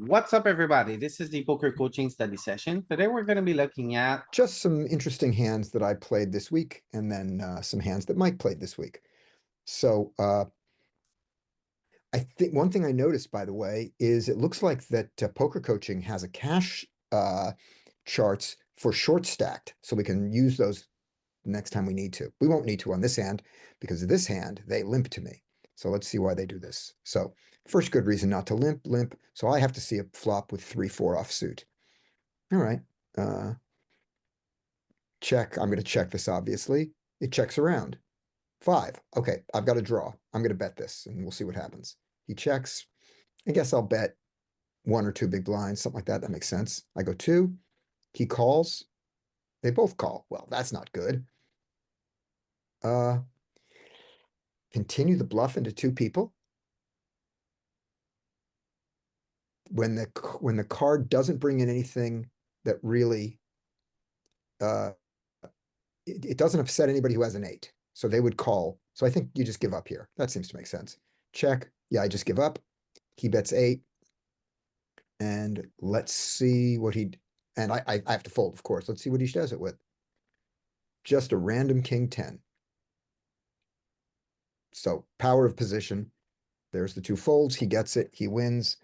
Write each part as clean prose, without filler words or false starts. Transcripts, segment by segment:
What's up, everybody? This is the poker coaching study session. Today, we're going to be looking at Just some interesting hands that I played this week, and then some hands that Mike played this week. So I think one thing I noticed, by the way, is it looks like that poker coaching has a cash charts for short stacked, so we can use those next time we need to. We won't need to on this hand because of this hand, they limp to me. So let's see why they do this. So first good reason not to limp. So I have to see a flop with 3-4 offsuit. All right. Check. I'm going to check this, obviously. It checks around. 5. Okay, I've got a draw. I'm going to bet this, and we'll see what happens. He checks. I guess I'll bet 1 or 2 big blinds, something like that. That makes sense. I go 2. He calls. They both call. Well, that's not good. Uh, Continue the bluff into 2 people. When the card doesn't bring in anything that really uh it doesn't upset anybody who has an 8. So they would call. So I think you just give up here. That seems to make sense. Check. Yeah, I just give up. He bets 8. And let's see what and I have to fold, of course. Let's see what he does it with. Just a random king 10. So power of position. There's the 2 folds. He gets it. He wins.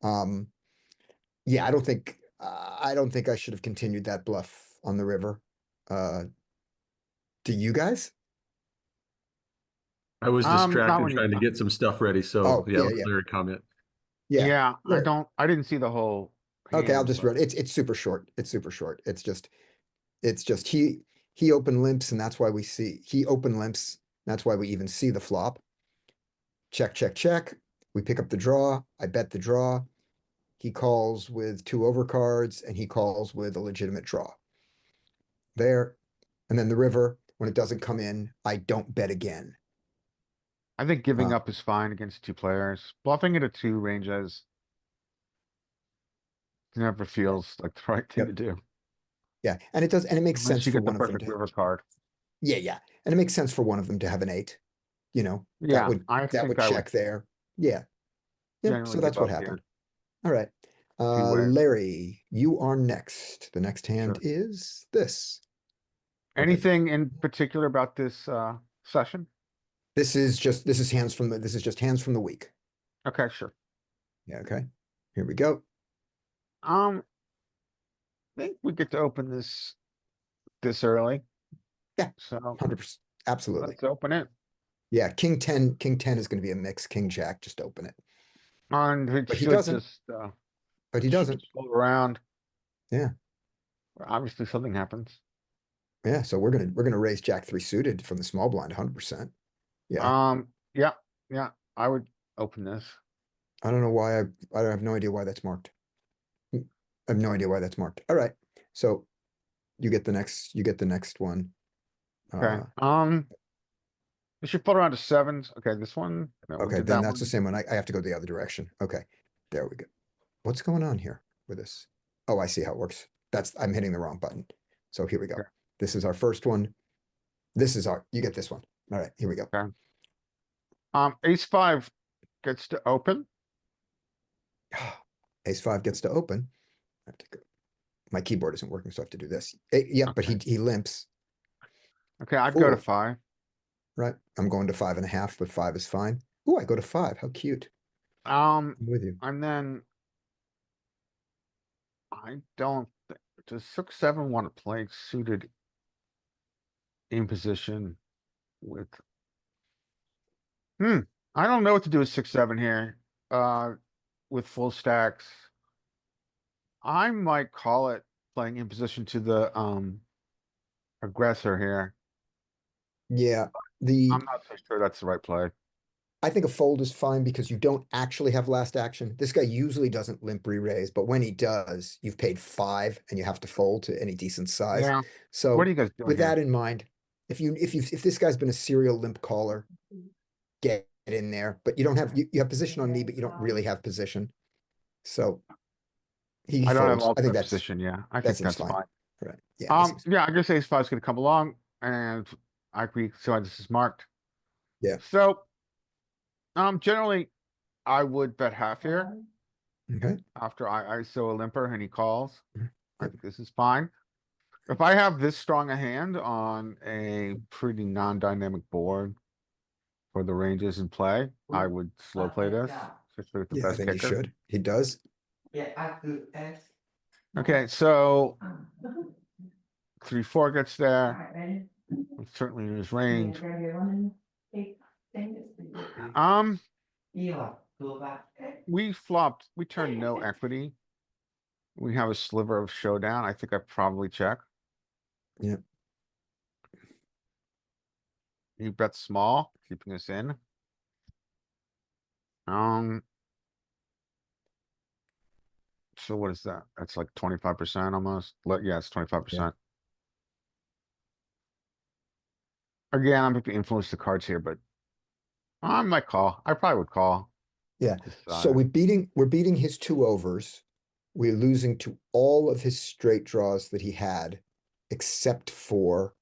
Um, yeah, I don't think I should have continued that bluff on the river. Do you guys? I was Not distracted when you, trying to get some stuff ready, so Oh, yeah, yeah, let yeah. Larry comment. Yeah. yeah, Yeah. I didn't see the whole Okay, I'll hand, just but run. It's super short. It's super short. It's just he open limps, and that's why we see he open limps. That's why we even see the flop. Check, check, check. We pick up the draw. I bet the draw. He calls with 2 overcards, and he calls with a legitimate draw. There. And then the river, when it doesn't come in, I don't bet again. I think giving Uh, up is fine against 2 players. Bluffing at a 2 ranges never feels like the right thing to yep. do. Yeah. And it does, and it makes sense Unless you for get the one of them perfect to, river card. yeah, yeah. And it makes sense for one of them to have an 8. That Yeah, would I that think would I would check there. Yeah. Yep. generally So give that's what up here. happened. All right. Two-way. Larry, you are next. The next hand Sure. is this. Go ahead. Anything in particular about this session? This is just hands from the week. Okay, sure. Yeah, okay. Here we go. I think we get to open this early. Yeah, So 100%. Absolutely. let's open it. Yeah, King 10 is going to be a mix. King Jack, just open it. And it But he should doesn't. just But he it should doesn't. just float around. Yeah. Obviously something happens. Yeah, so we're gonna raise Jack 3 suited from the small blind 100%. Yeah. Yeah, yeah, I would open this. I don't know why I have no idea why that's marked. I have no idea why that's marked. All right. So you get the next one. Okay. Uh We should float around to 7s. Okay, this one. No, we okay, did then that that's the one. same one. I have to go the other direction. Okay. There we go. What's going on here with this? Oh, I see how it works. I'm hitting the wrong button. So here we go. Okay. This is our first one. You get this one. All right, here we go. Okay. Ace 5 gets to open. Ace 5 gets to open. I have to go. My keyboard isn't working, so I have to do this. Yep, but Okay. he limps. Okay, I'd go to 4, 5. right? I'm going to 5.5, but 5 is fine. Oh, I go to 5. How cute. Um, I'm with you. and then I don't does 6-7 want to play suited in position with I don't know what to do with 6-7 here. With full stacks. I might call it playing in position to the aggressor here. Yeah. The I'm not so sure that's the right play. I think a fold is fine because you don't actually have last action. This guy usually doesn't limp re-raise, but when he does, you've paid 5 and you have to fold to any decent size. Yeah. What are So you guys doing with here? that in mind, if this guy's been a serial limp caller, get in there. But you have position on me, but you don't really have position. So he I don't have folds. I think ultimate position. Yeah, I that think seems that's fine. fine. Right. Yeah, that seems Yeah, I guess ace 5 is gonna come along and I agree. So this is marked. yeah. So generally I would bet half here. Okay. after I ISO a limper and he calls. I Yep. think this is fine. If I have this strong a hand on a pretty non-dynamic board for the ranges in play, I would slow play this, especially with the Yeah, I best think he kicker. should. He does. Okay, so 3-4 gets there. It's certainly in his range. We turned no equity. We have a sliver of showdown. I think I probably check. Yeah. He bets small, keeping us in. So what is that? That's like 25% almost. Yeah, it's 25%. Again, I'm going to influence the cards here, but I might call. I probably would call. Yeah. This So side. we're beating his 2 overs. We're losing to all of his straight draws that he had, except for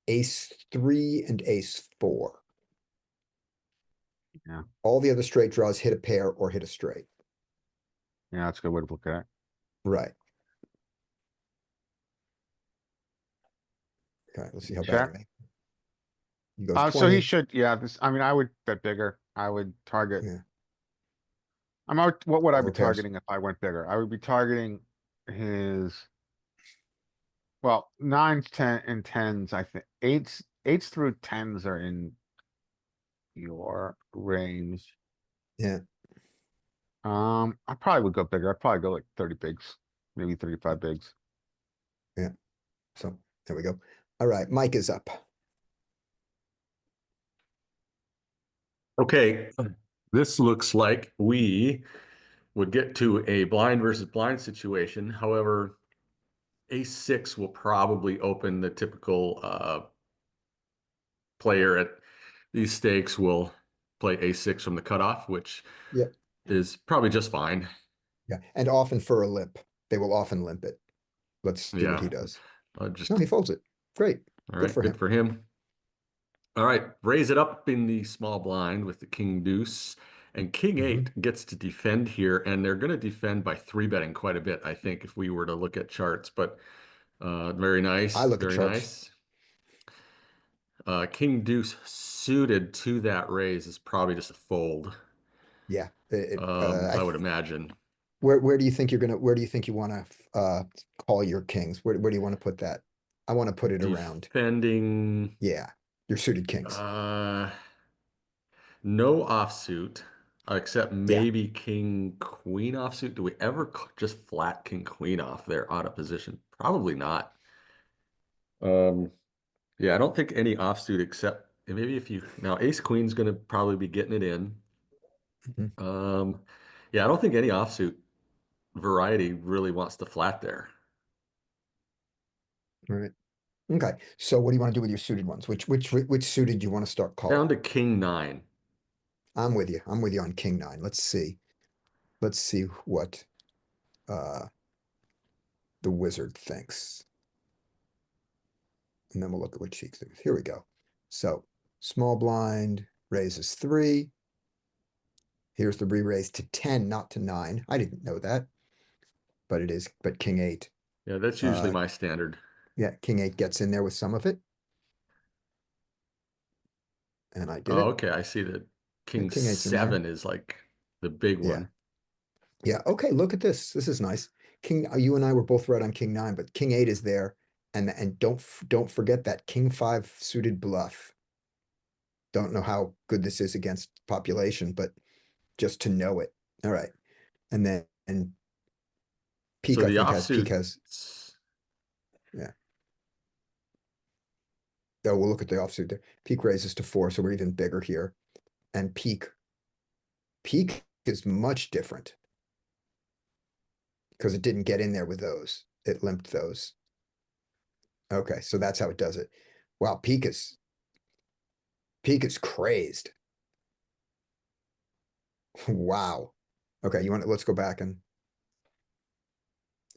ace 3 and ace 4. Yeah. All the other straight draws hit a pair or hit a straight. Yeah, that's a good way to look at it. Right. Okay, let's see how bad Check. he makes. He goes So he 20. should, yeah, I mean, I would bet bigger. I would target. Yeah. What would I be Overpairs. targeting if I went bigger? I would be targeting his, well, 9s, 10, and 10s, I think. 8s through 10s are in your range. Yeah. I probably would go bigger. I'd probably go like 30 bigs, maybe 35 bigs. Yeah. So there we go. All right. Mike is up. Okay, this looks like we would get to a blind versus blind situation. However, ace 6 will probably open. The typical player at these stakes will play ace 6 from the cutoff, which Yeah. is probably just fine. Yeah. And often for a limp. They will often limp it. Let's see what he does. Just No, he folds it. Great. all Good right, for good him. for him. All right, raise it up in the small blind with the king deuce, and king Mm-hmm. 8 gets to defend here, and they're going to defend by 3-betting quite a bit, I think, if we were to look at charts. But very nice, I look at very charts. nice. King deuce suited to that raise is probably just a fold. Yeah. I would imagine. Where do you think where do you think you want to call your kings? Where do you want to put that? I want to put it around. Defending. Yeah. Your suited kings. No offsuit, except Yeah. maybe king queen offsuit. Do we ever just flat king queen off there out of position? Probably not. Yeah, I don't think any offsuit except maybe if you now ace queen's going to probably be getting it in. Mhm. Yeah, I don't think any offsuit variety really wants to flat there. All right. Okay. So what do you want to do with your suited ones? Which suited do you want to start calling? Down to king 9. I'm with you. I'm with you on king 9. Let's see. Let's see what the wizard thinks. And then we'll look at what Cheek thinks. Here we go. So small blind raises 3. Here's the re-raise to 10, not to 9. I didn't know that, but it is. But king 8. Yeah, that's usually my standard. Yeah, king 8 gets in there with some of it. And I did Oh, it. okay. I see that king king 8's in there. 7 is like the big Yeah. one. Yeah. Okay. Look at this. This is nice. You and I were both right on king 9, but king 8 is there. And don't forget that king 5 suited bluff. Don't know how good this is against population, but just to know it. All right. And then Peak, So I the think Peak offsuit. has. Yeah. Oh, we'll look at the offsuit there. Peak raises to 4, so we're even bigger here. And Peak is much different because it didn't get in there with those. It limped those. Okay, so that's how it does it. Wow, Peak is crazed. Wow. Okay, let's go back and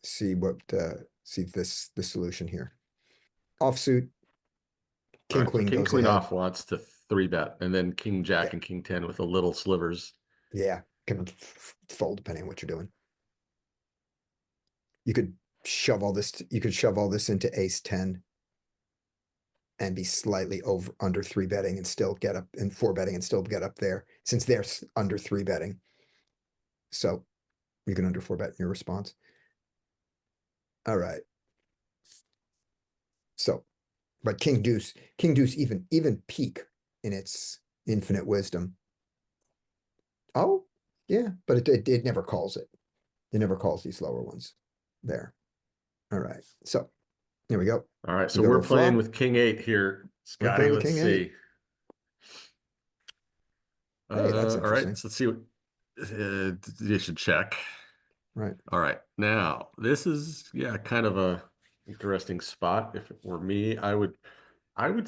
see see the solution here. Offsuit. All King right, so Queen king goes queen ahead. off wants to 3-bet, and then king jack Yeah. and king 10 with a little slivers. Yeah, can fold depending on what you're doing. You could shove all this, you could shove all this into ace 10. And be slightly under 3-betting and still get up, and 4-betting and still get up there, since they're under 3-betting. So you can under 4-bet in your response. All right. So, but king deuce even peak in its infinite wisdom. Oh, yeah, but it never calls it. It never calls these lower ones there. All right, so here we go. All right, so We go we're to playing flop. with king 8 here, Scotty. playing with Let's king see. 8. Hey, that's All right, interesting. so let's see what you should check. Right. All right, now this is kind of a interesting spot. If it were me, I would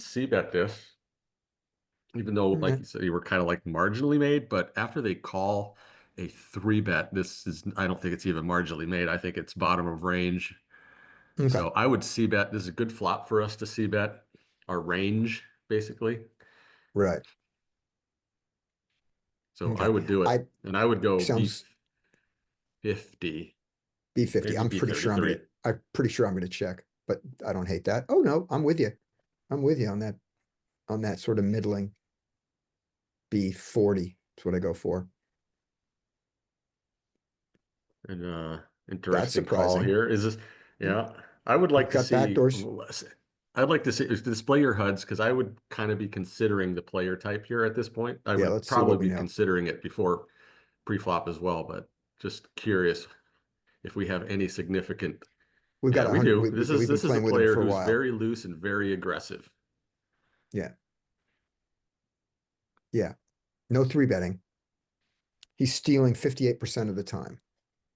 c-bet this, even though, like Okay. you said, you were kind of like marginally made. But after they call a 3-bet, I don't think it's even marginally made. I think it's bottom of range. Okay. So I would c-bet. This is a good flop for us to c-bet our range, basically. Right. So Okay. I would do it, and I would go Sounds B50. B50. Maybe I'm pretty B30, sure I'm gonna check, but I don't hate that. Oh no, I'm with you. I'm with you on that sort of middling B40. That's what I go for. And That's interesting call surprising. here. Is this? Yeah, I would like You've to got see. backdoors. I'd like to see display your HUDs, because I would kind of be considering the player type here at this point. I Yeah, would let's see probably what we be know. considering it before pre-flop as well, but just curious if we have any significant. We've got We 100. do. This We've been is a playing with him player for a who's while. very loose and very aggressive. Yeah. Yeah. No 3-betting. He's stealing 58% of the time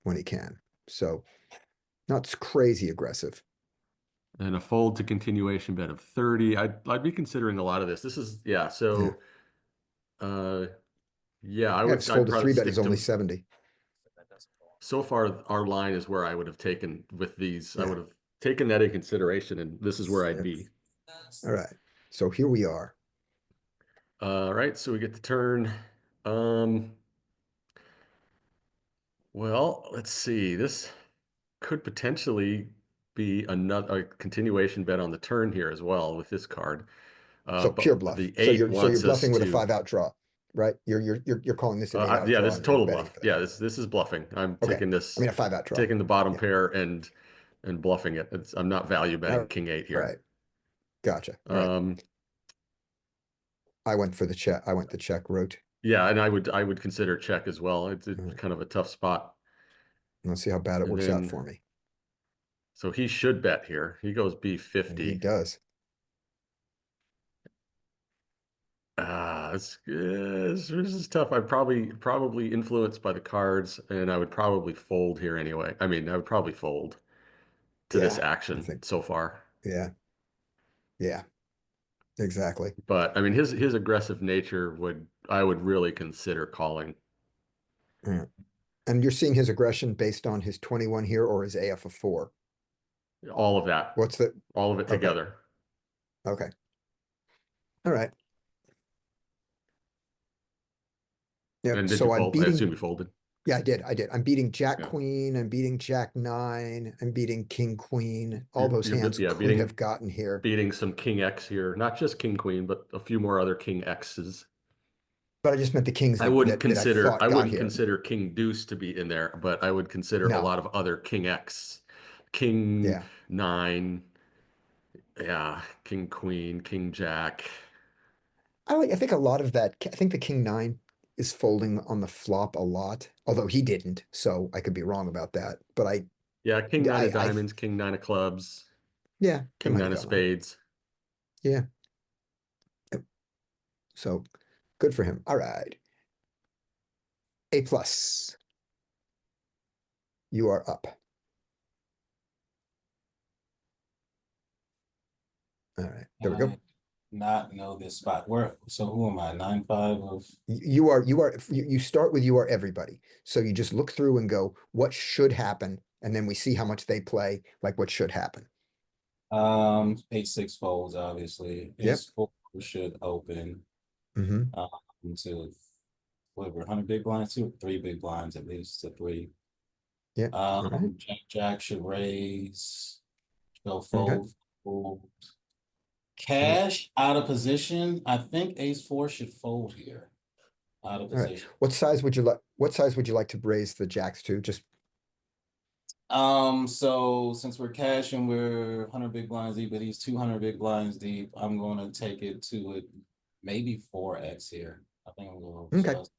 when he can. So not crazy aggressive. And a fold to continuation bet of 30. I'd be considering a lot of this. This is so I Yeah, would his I'd fold to probably 3-bet is stick only to 70. so far our line is where I would have taken with these. I Yeah. would have taken that into consideration, and this is where I'd Yeah. be. All right. So here we are. All right, so we get the turn. Well, let's see. This could potentially be a continuation bet on the turn here as well with this card. So pure But bluff. the So 8 you're wants us bluffing with a to 5-out draw, right? You're calling this an 8-out draw. this is And you're total betting bluff. for that. Yeah, this is bluffing. I'm Okay. taking this. I mean a 5-out draw. Taking the bottom Yeah. pair and bluffing it. I'm not value betting king 8 All here. right. Gotcha. All right. I went for the check. I went the check route. Yeah, and I would consider check as well. It's right. kind of a tough spot. Let's see how bad it And works out then- for me. So he should bet here. He goes And he B50. does. This is tough. I'm probably influenced by the cards, and I would probably fold here anyway. I mean, I would probably fold to this Yeah, I action think. so far. Yeah. Yeah. Exactly. But I mean, his aggressive nature I would really consider calling. Yeah. And you're seeing his aggression based on his 21 here or his AF of 4? All of that. What's the All of it Okay. together. Okay. All right. Yeah. And did So you I'm fold? I beating. assume you folded. Yeah, I did. I'm beating Jack Yeah. Queen. I'm beating Jack 9. I'm beating King Queen. All those hands could have gotten here. Beating some King X here, not just King Queen, but a few more other King X's. But I just meant the kings I that wouldn't I thought got wouldn't here. consider King Deuce to be in there, but I would consider a No. lot of other King X, King Yeah. 9, King Queen, King Jack. I think a lot of that. I think the King 9 is folding on the flop a lot, although he didn't. So I could be wrong about that. But King 9 of I- diamonds, King 9 of clubs, yeah, I King might 9 have of got one. spades. Yeah. Yep. So good for him. All right. A plus. You are up. All right. There we go. Not know this spot. So who am I? 9-5 of You start with you are everybody. So you just look through and go, what should happen? And then we see how much they play, like what should happen. 8-6 folds, obviously. Yep. Ace 4 should open Mm-hmm. to whatever 100 big blinds, 2 or 3 big blinds, at least to 3. Yeah, alright, Jack should raise, go Okay. fold. Cash out of position. I think ace four should fold here. Out of alright. position. What size would you like to raise the jacks to? Just, So since we're cashing, we're 100 big blinds deep, but he's 200 big blinds deep. I'm gonna take it to it, maybe 4x here. I think I'm gonna. Okay. just-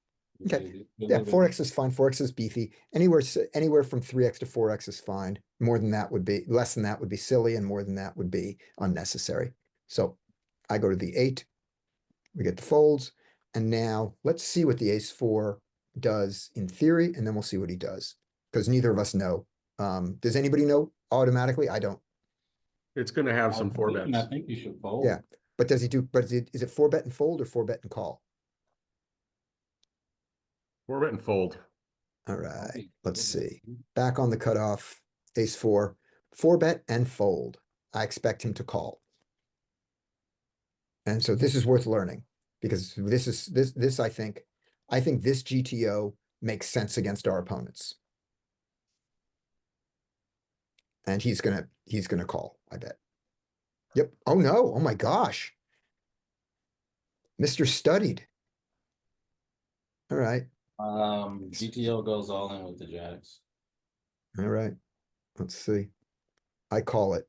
Okay. a yeah, little bit- 4x is fine, 4x is beefy. Anywhere from 3x to 4x is fine. More than that would be, less than that would be silly, and more than that would be unnecessary. So I go to the 8, we get the folds, and now let's see what the ace 4 does in theory, and then we'll see what he does. Because neither of us know. Does anybody know automatically? I don't. It's gonna have some four I bets. think you should fold. Yeah, but does he do, but is it 4-bet and fold or 4-bet and call? Four bet and fold. All right, Okay. let's see. Back on the cutoff, ace 4, 4-bet and fold. I expect him to call. And so this is worth learning, because this I think this GTO makes sense against our opponents. And he's gonna call, I bet. Yep. Oh no, oh my gosh. Mr. Studied. All right, GTO goes all in with the jacks. all right. Let's see. I call it.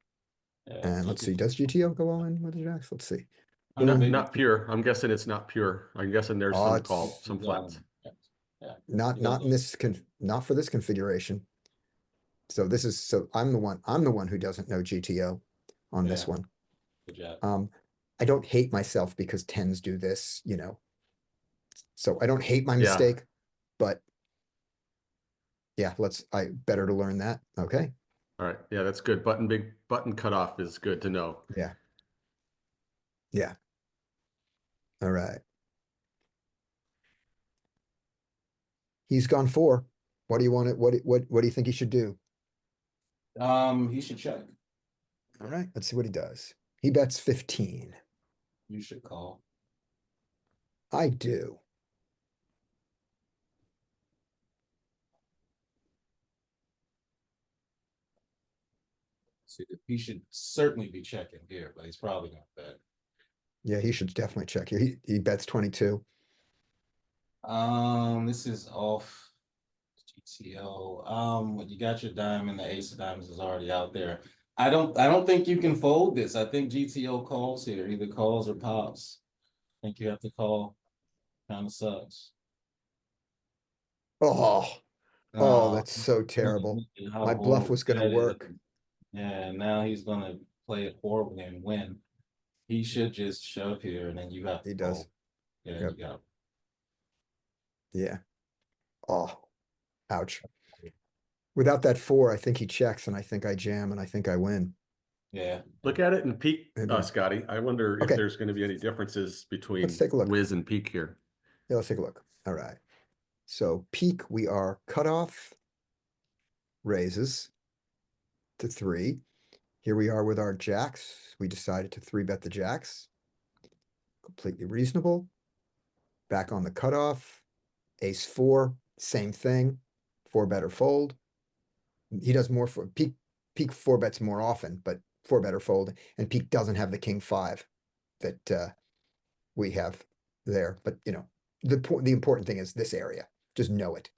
Yeah, And let's see, does GTO go all in with the jacks? Let's see. Not, Boom. not pure. I'm guessing it's not pure. I'm guessing there's Oh, some it's- call, some flats. Not in this not for this configuration. So this is, so I'm the one who doesn't know GTO on this Yeah. one. Good job. I don't hate myself because tens do this, you know. So I don't hate my Yeah. mistake, but yeah, I better to learn that. Okay, All right. Yeah, that's good. Big button cutoff is good to know. yeah. Yeah. All right. He's gone 4. What do you want to, what do you think he should do? He should check. All right, let's see what he does. He bets 15. You should call. I do. See, he should certainly be checking here, but he's probably gonna bet. Yeah, he should definitely check here. He bets 22. This is off GTO. You got your diamond, the ace of diamonds is already out there. I don't think you can fold this. I think GTO calls here, either calls or pops. I think you have to call. Kind of sucks. Oh, Oh, that's so terrible. how My bluff horrible was gonna that is. work. Yeah, now he's gonna play it horribly and win. He should just shove here, and then you have to He does. fold. Yeah, Yep. you got. Yeah. Oh, ouch. Without that 4, I think he checks, and I think I jam, and I think I win. Yeah. Look at it in peak, Maybe. Scotty. I wonder Okay. if there's going to be any differences between Let's take a look. whiz and peak here. Yeah, let's take a look. All right. So peak, we are cutoff, raises to 3. Here we are with our jacks. We decided to 3-bet the jacks. Completely reasonable. Back on the cutoff, ace 4, same thing, 4-bet or fold. He does more for peak 4-bets more often, but 4-bet or fold, and peak doesn't have the king 5 that we have there. But you know, the important thing is this area. Just know it.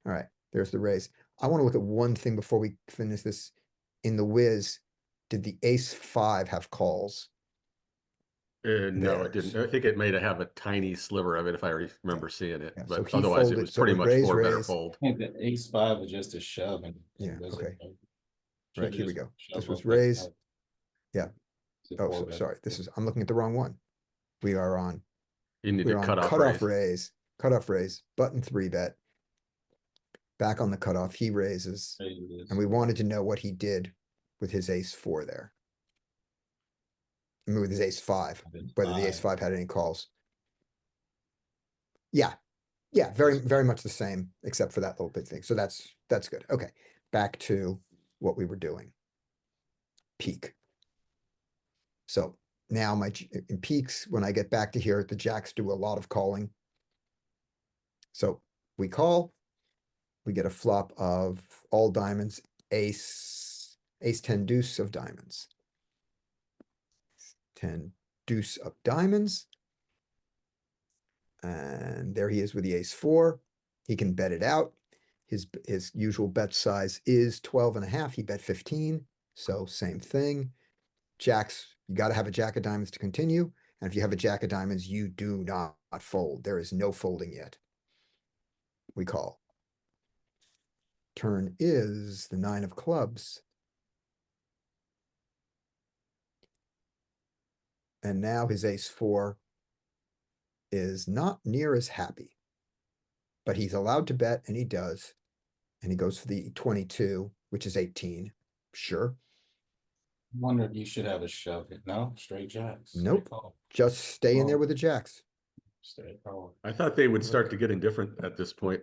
All right, there's the raise. I want to look at one thing before we finish this. In the whiz, did the ace 5 have calls? No, it There's- didn't. I think it may have a tiny sliver of it if I remember seeing it, Yeah, so but he otherwise it folded, was so it pretty was much raise, four better raise. fold. I think the ace 5 was just a shove and. Yeah, okay. Should've Right, here we just go. This shoved was off that raise. side. Yeah. It's a Oh, so 4-bet. sorry. I'm looking at the wrong one. We are on You need We're to on cut off cutoff raise. cutoff raise, button 3-bet. Back on the cutoff, he raises, and we wanted to know what he did with his ace 4 there. I mean, with his ace 5, whether the ace 5 had any calls. Yeah, yeah, very much the same, except for that little bit thing. So that's good. Okay, back to what we were doing. Peak. So now in peaks, when I get back to here, the jacks do a lot of calling. So we call, we get a flop of all diamonds, ace, ace 10 deuce of diamonds. 10 deuce of diamonds. And there he is with the ace 4. He can bet it out. His usual bet size is 12.5. He bet 15. So same thing. Jacks, you got to have a jack of diamonds to continue. And if you have a jack of diamonds, you do not fold. There is no folding yet. We call. Turn is the 9 of clubs. And now his ace 4 is not near as happy. But he's allowed to bet, and he does. And he goes for the 22, which is 18. Sure. Wonder if you should have a shove it. No, straight jacks. Straight Nope. call. Just stay in there Oh. with the jacks. Straight call. I thought they would start to get indifferent at this point.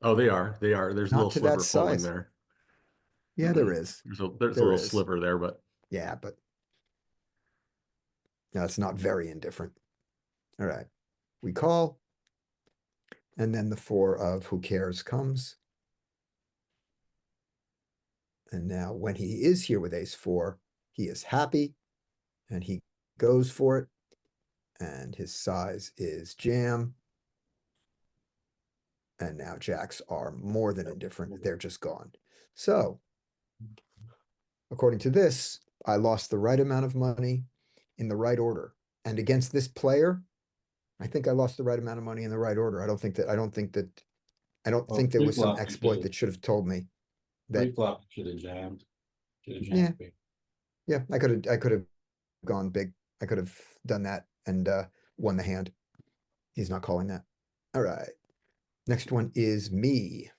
Oh, they are. They are. There's a Not little to that sliver folding size. there. Yeah, there is. There's a There little is. sliver there, but Yeah, but no, it's not very indifferent. All right. We call. And then the 4 of who cares comes. And now when he is here with ace 4, he is happy and he goes for it. And his size is jam. And now jacks are more than indifferent. They're just gone. So, according to this, I lost the right amount of money in the right order. And against this player, I think I lost the right amount of money in the right order. I don't think Well, think there was some pre-flop you exploit should've- that should have told me that, Pre-flop should have jammed. Should have Yeah. jammed. big. yeah, I could have gone big. I could have done that and won the hand. He's not calling that. All right. Next one is me.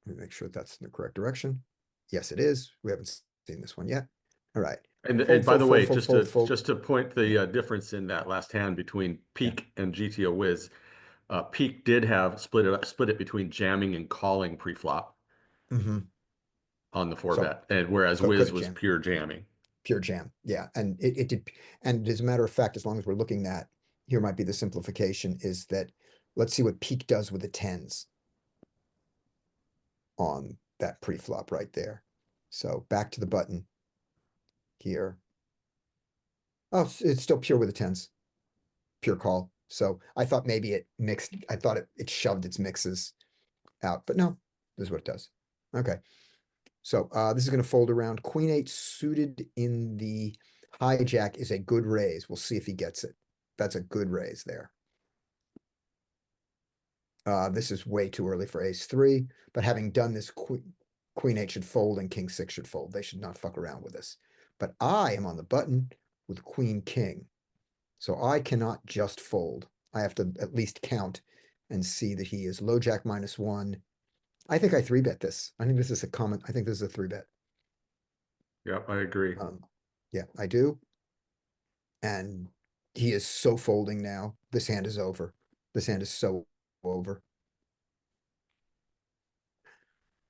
Let me make sure that's in the correct direction. Yes, it is. We haven't seen this one yet. All right. and Fold, by the fold, way, fold, just fold, to fold. just to point the difference in that last hand between Peak and GTO Wiz, Peak did have split it between jamming and calling pre-flop Mhm. on the 4 So- bet, and whereas so Wiz could've was jammed. pure jamming. Pure jam. Yeah. And it did. And as a matter of fact, as long as we're looking at, here might be the simplification is that let's see what peak does with the 10s on that pre-flop right there. So back to the button here. Oh, it's still pure with the 10s. Pure call. So I thought maybe it mixed, I thought it shoved its mixes out, but no, this is what it does. Okay. So this is going to fold around. Queen 8 suited in the hijack is a good raise. We'll see if he gets it. That's a good raise there. This is way too early for ace 3, but having done this, Queen 8 should fold and King 6 should fold. They should not fuck around with this. But I am on the button with Queen King. So I cannot just fold. I have to at least count and see that he is low jack -1. I think I 3-bet this. I think this is a common, I think this is a 3-bet. Yep, I agree. Yeah, I do. And he is so folding now. This hand is over. This hand is so over.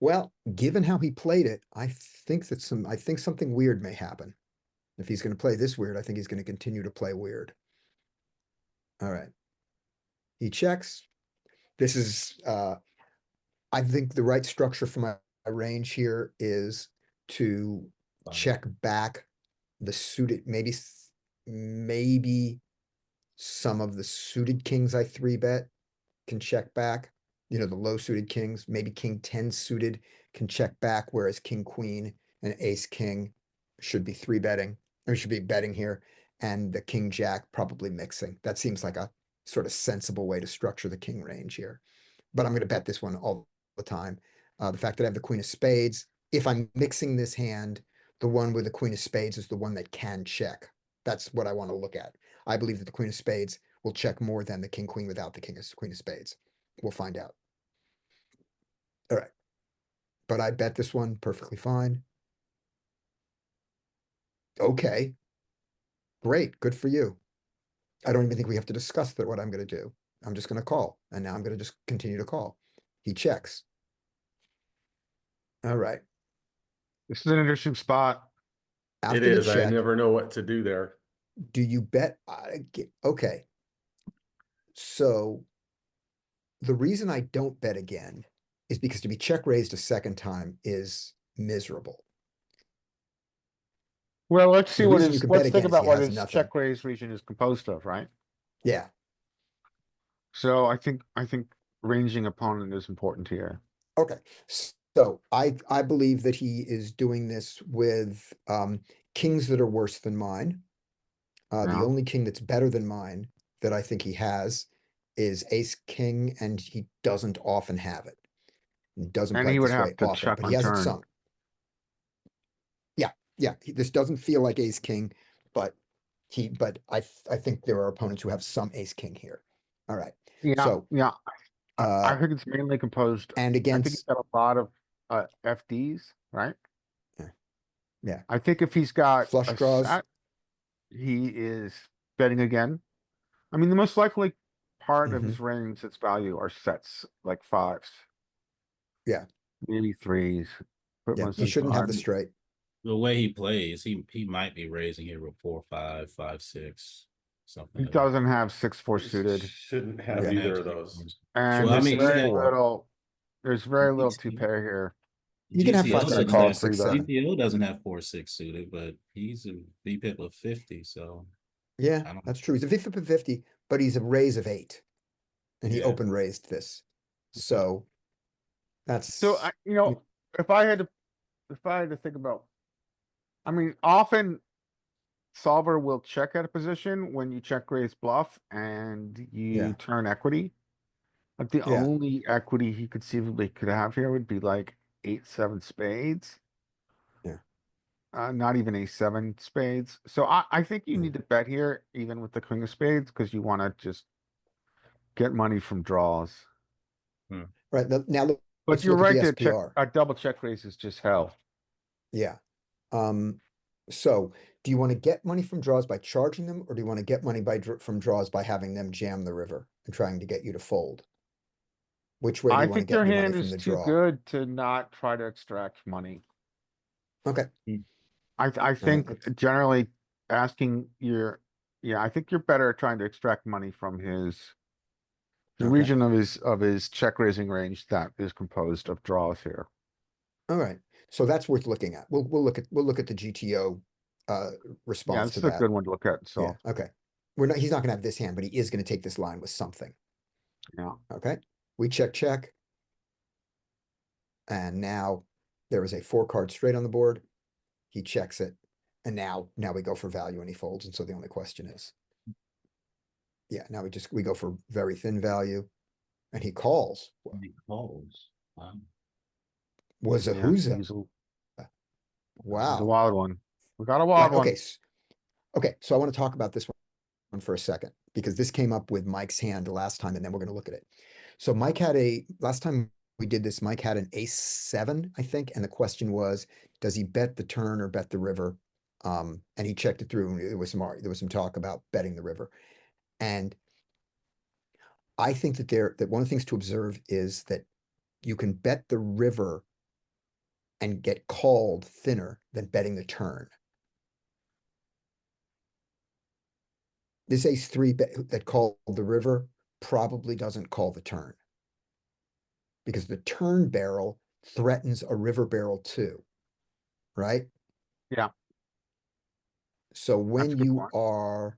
Well, given how he played it, I think something weird may happen. If he's going to play this weird, I think he's going to continue to play weird. All right. He checks. This is I think the right structure for my range here is to Fine. check back the suited, maybe some of the suited kings I 3-bet can check back. You know, the low suited kings, maybe king 10 suited can check back, whereas king queen and ace king should be 3-betting, or should be betting here, and the king jack probably mixing. That seems like a sort of sensible way to structure the king range here. But I'm going to bet this one all the time. The fact that I have the queen of spades, if I'm mixing this hand, the one with the queen of spades is the one that can check. That's what I want to look at. I believe that the queen of spades will check more than the king queen without the queen of spades. We'll find out. All right. But I bet this one perfectly fine. Okay. Great. Good for you. I don't even think we have to discuss that what I'm going to do. I'm just going to call. And now I'm going to just continue to call. He checks. All right. This is an interesting spot. After It the is. I check, never know what to do there. do you bet? Okay. So the reason I don't bet again is because to be check raised a second time is miserable. Well, let's see The what reason you his, can bet let's think again is about he what has his nothing. check raise region is composed of, right? Yeah, So I think ranging opponent is important here. okay. So I believe that he is doing this with kings that are worse than mine. The Yeah. only king that's better than mine that I think he has is ace king, and he doesn't often have it. He doesn't And play he it would this way have to often, check but on he has it turn. some. Yeah, this doesn't feel like ace king, but I think there are opponents who have some ace king here. All right, Yeah, so yeah. I uh, think it's mainly composed. and I think he's against got a lot of FDs, right? yeah, I think if he's got flush a draws. set, he is betting again. I mean, the most likely part of Mhm. his range, its value are sets like fives. Yeah. Maybe threes. But Yeah, most he of shouldn't have the them- straight. The way he plays, he might be raising here with 4-5, 5-6, something. He like that. doesn't have 6-4 suited, Shouldn't have Doesn't either have of those. six. and Well, I there's mean, he very got- little. There's very little to GTO pair here. You can have GTO 5, That's 6, call 7, free 6, though. 7. GTO doesn't have 4-6 suited, but he's a VPIP of 50, so I Yeah, don't- that's true. He's a 50 of 50, but he's a raise of 8. And he Yeah. open raised this. So that's So if I had to think about, I mean, often solver will check at a position when you check raise bluff and you Yeah. turn equity. Like the Yeah. only equity he conceivably could have here would be like 8-7 spades. Yeah. Not even a 7 spades. So I think you Yeah. need to bet here, even with the king of spades, because you want to just get money from draws. Right. Now But let's you're look at right, the that check SPR. a double check raise is just hell. Yeah. So do you want to get money from draws by charging them, or do you want to get money from draws by having them jam the river and trying to get you to fold? Which way do I you want to think get your your money hand from is the too draw? good to not try to extract money. Okay. I think that's- generally asking your, yeah, I think you're better at trying to extract money from the Okay. region of his check raising range that is composed of draws here. All right. So that's worth looking at. We'll look at the GTO Yeah, response this to is a that. good one to look at. Yeah, So okay. He's not gonna have this hand, but he is gonna take this line with something. yeah, Okay, we check. And now there is a 4-card straight on the board. He checks it. And now we go for value and he folds. And so the only question is. Yeah, now we go for very thin value. And he calls. He calls. Wow. Was a yeah, who's he's a wow. wild one. We got a Right, wild one. okay, so I want to talk about this one for a second, because this came up with Mike's hand last time, and then we're gonna look at it. So Mike had last time we did this, Mike had an ace 7, I think, and the question was, does he bet the turn or bet the river? And he checked it through, and there was some talk about betting the river. And I think that one of the things to observe is that you can bet the river and get called thinner than betting the turn. This ace 3 that called the river probably doesn't call the turn, because the turn barrel threatens a river barrel too, right? Yeah. So That's when a good you point. are,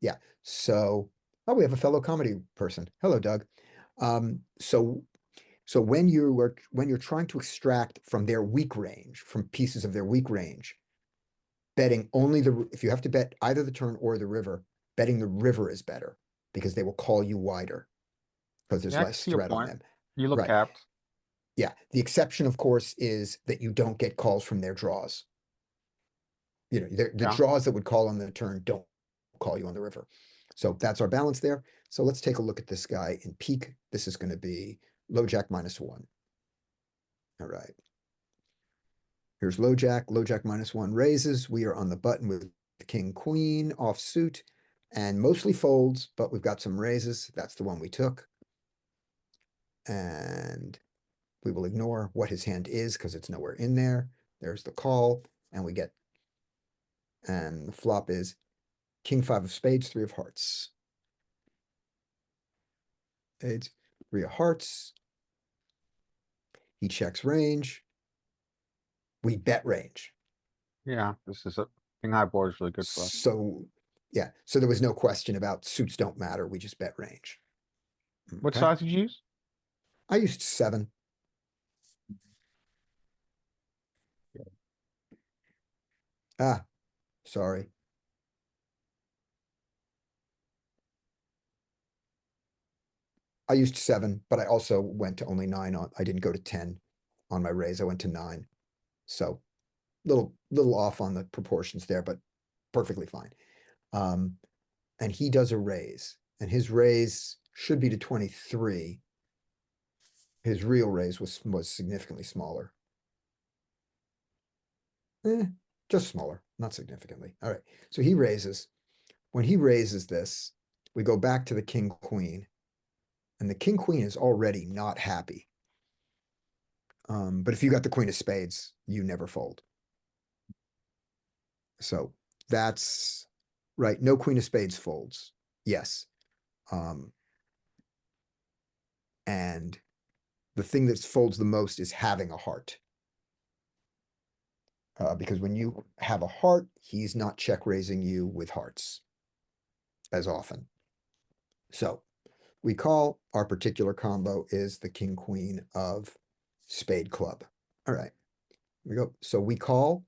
yeah, so, oh, we have a fellow comedy person. Hello, Doug. So when you're trying to extract from their weak range, from pieces of their weak range, betting only if you have to bet either the turn or the river, betting the river is better, because they will call you wider, because there's Yeah, I less see your threat on point. them. You look Right. capped. Yeah, the exception, of course, is that you don't get calls from their draws. You know, the Yeah. draws that would call on the turn don't call you on the river. So that's our balance there. So let's take a look at this guy in peak. This is going to be low jack -1. All right. Here's low jack -1 raises. We are on the button with king queen offsuit and mostly folds, but we've got some raises. That's the one we took. And we will ignore what his hand is because it's nowhere in there. There's the call, and the flop is king 5 of spades, 3 of hearts. Spades, 3 of hearts. He checks range. We bet range. Yeah, this is a king high board is really good for us. So, yeah, so there was no question about suits don't matter. We just bet range. What Okay. size did you use? I used 7. Ah, sorry. I used 7, but I also went to only 9 on, I didn't go to 10 on my raise. I went to 9. So little off on the proportions there, but perfectly fine. And he does a raise, and his raise should be to 23. His real raise was significantly smaller. Just smaller, not significantly. All right, so he raises. When he raises this, we go back to the king queen, and the king queen is already not happy. But if you got the queen of spades, you never fold. So that's right. No queen of spades folds. Yes. And the thing that folds the most is having a heart. Because when you have a heart, he's not check raising you with hearts as often. So we call, our particular combo is the king queen of spade club. All right, here we go. So we call.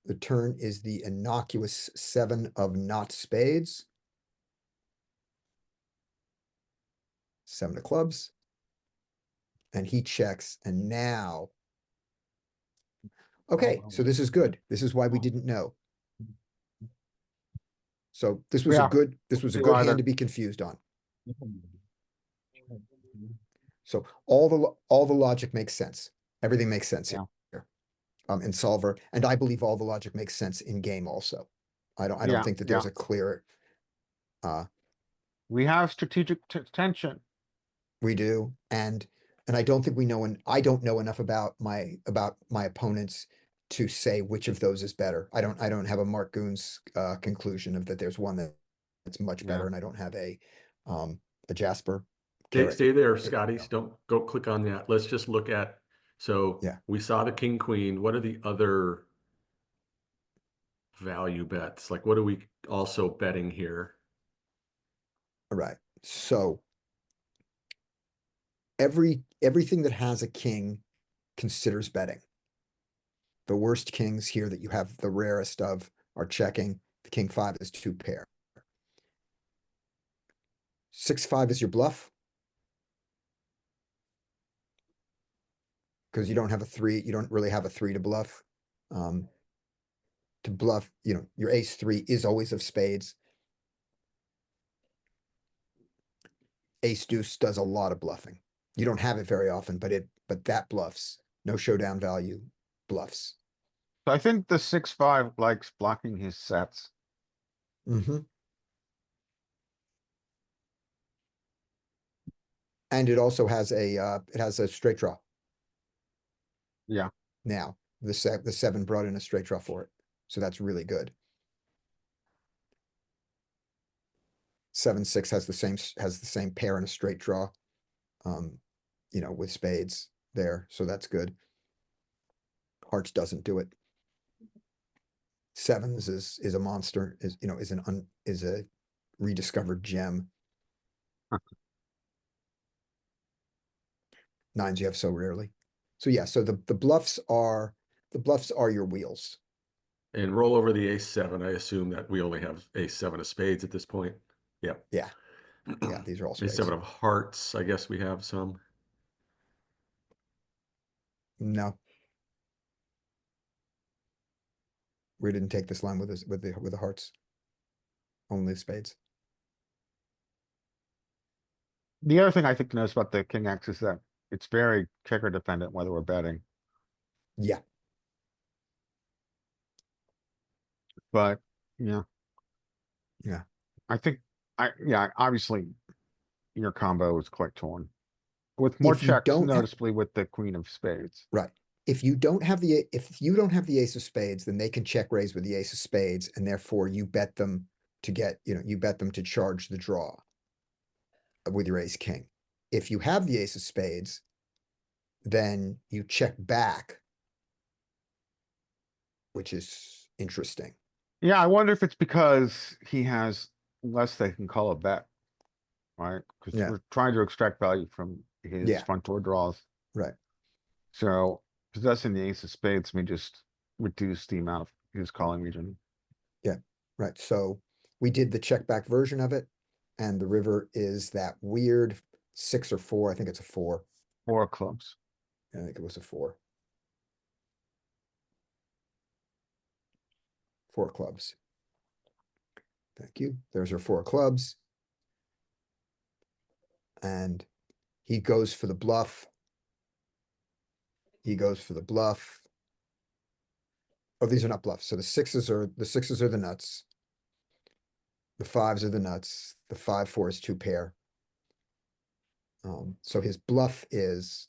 The turn is the innocuous 7 of not spades. 7 of clubs. And he checks, and now. Okay, so this is good. This is why we didn't know. So this was Yeah. this was a See good why hand the- to be confused on. So all the logic makes sense. Everything makes sense Yeah. here. In solver, and I believe all the logic makes sense in game also. I don't Yeah, think that yeah. there's a clear, We have strategic tension. we do, and I don't think we know, and I don't know enough about my opponents to say which of those is better. I don't have a Mark Goon's conclusion of that there's one that's much better, Yeah. and I don't have a Jasper. Stay there, Scotty. Don't go click on that. Let's just look at, so Yeah. we saw the king queen. What are the other value bets? Like, what are we also betting here? All right. So everything that has a king considers betting. The worst kings here that you have the rarest of are checking. The king 5 is 2 pair. 6-5 is your bluff. Because you don't have a 3, you don't really have a 3 to bluff. To bluff, your ace 3 is always of spades. Ace deuce does a lot of bluffing. You don't have it very often, but that bluffs. No showdown value, bluffs. So I think the 6-5 likes blocking his sets. Mm-hmm. And it also has a straight draw. Yeah. Now, the 7 brought in a straight draw for it. So that's really good. 7-6 has the same pair and a straight draw. With spades there. So that's good. Hearts doesn't do it. 7s is a monster, is a rediscovered gem. 9s you have so rarely. So yeah, so the bluffs are your wheels. And roll over the ace 7. I assume that we only have ace 7 of spades at this point. Yeah. Yeah. Yeah, these are all Ace spades. 7 of hearts. I guess we have some. No. We didn't take this line with the hearts. Only spades. The other thing I think to notice about the king X is that it's very kicker dependent whether we're betting. Yeah. But yeah. Yeah. I think obviously your combo is quite torn. With more If you checks don't noticeably with the queen of spades. Right. If you don't have the ace of spades, then they can check raise with the ace of spades, and therefore you bet them to get, you bet them to charge the draw. with your ace king. If you have the ace of spades, then you check back, which is interesting. Yeah, I wonder if it's because he has less they can call a bet. Right? Because Yeah. we're trying to extract value from his Yeah. front door draws. Right. So possessing the ace of spades may just reduce the amount of his calling region. Right, so we did the check back version of it, and the river is that weird 6 or 4, I think it's a 4. 4 of clubs. I think it was a 4. 4 clubs. Thank you. There's our 4 clubs. And he goes for the bluff. He goes for the bluff. Oh, these are not bluffs. So the sixes are the nuts. The 5s are the nuts. The 5-4 is 2 pair. So his bluff is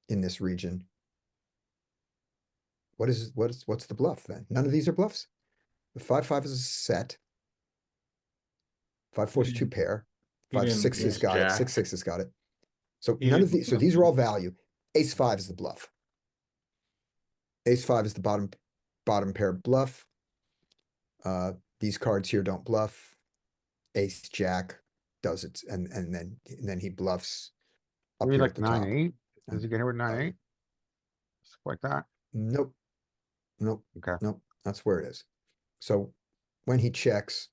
in this region. What's the bluff then? None of these are bluffs. The 5-5 is a set. 5-4 is 2 pair. He didn't 5-6 has guess got it. jack. 6-6 has got it. So He none of didn't- these. So these are all value. Ace-5 is the bluff. Ace-5 is the bottom pair bluff. These cards here don't bluff. Ace-Jack does it, and then he bluffs up Maybe here like at the top. 9-8. Does he get here with 9-8? Stuff like that. Nope. Nope. Okay. Nope. That's where it is. So when he checks,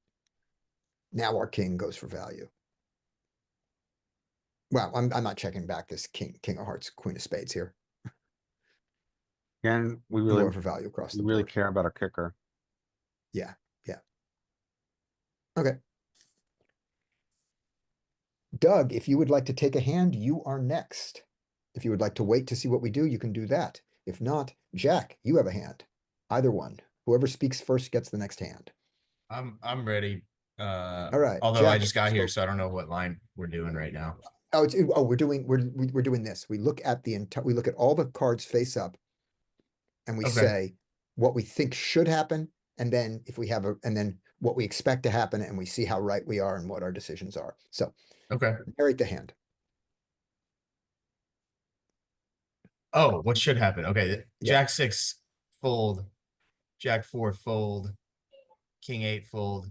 now our king goes for value. Well, I'm not checking back this king of hearts, queen of spades here. And we I'm really, going for value across the we really board. care about our kicker. Yeah. Okay. Doug, if you would like to take a hand, you are next. If you would like to wait to see what we do, you can do that. If not, Jack, you have a hand. Either one. Whoever speaks first gets the next hand. I'm ready. All right, Although I Jack, just got here, so- so I don't know what line we're doing right now. Oh, we're doing this. We look at we look at all the cards face up, and we Okay. say what we think should happen, and then if we have and then what we expect to happen, and we see how right we are and what our decisions are. So Okay. narrate the hand. Oh, what should happen? Okay. Yeah. Jack 6 fold. Jack 4 fold. King 8 fold.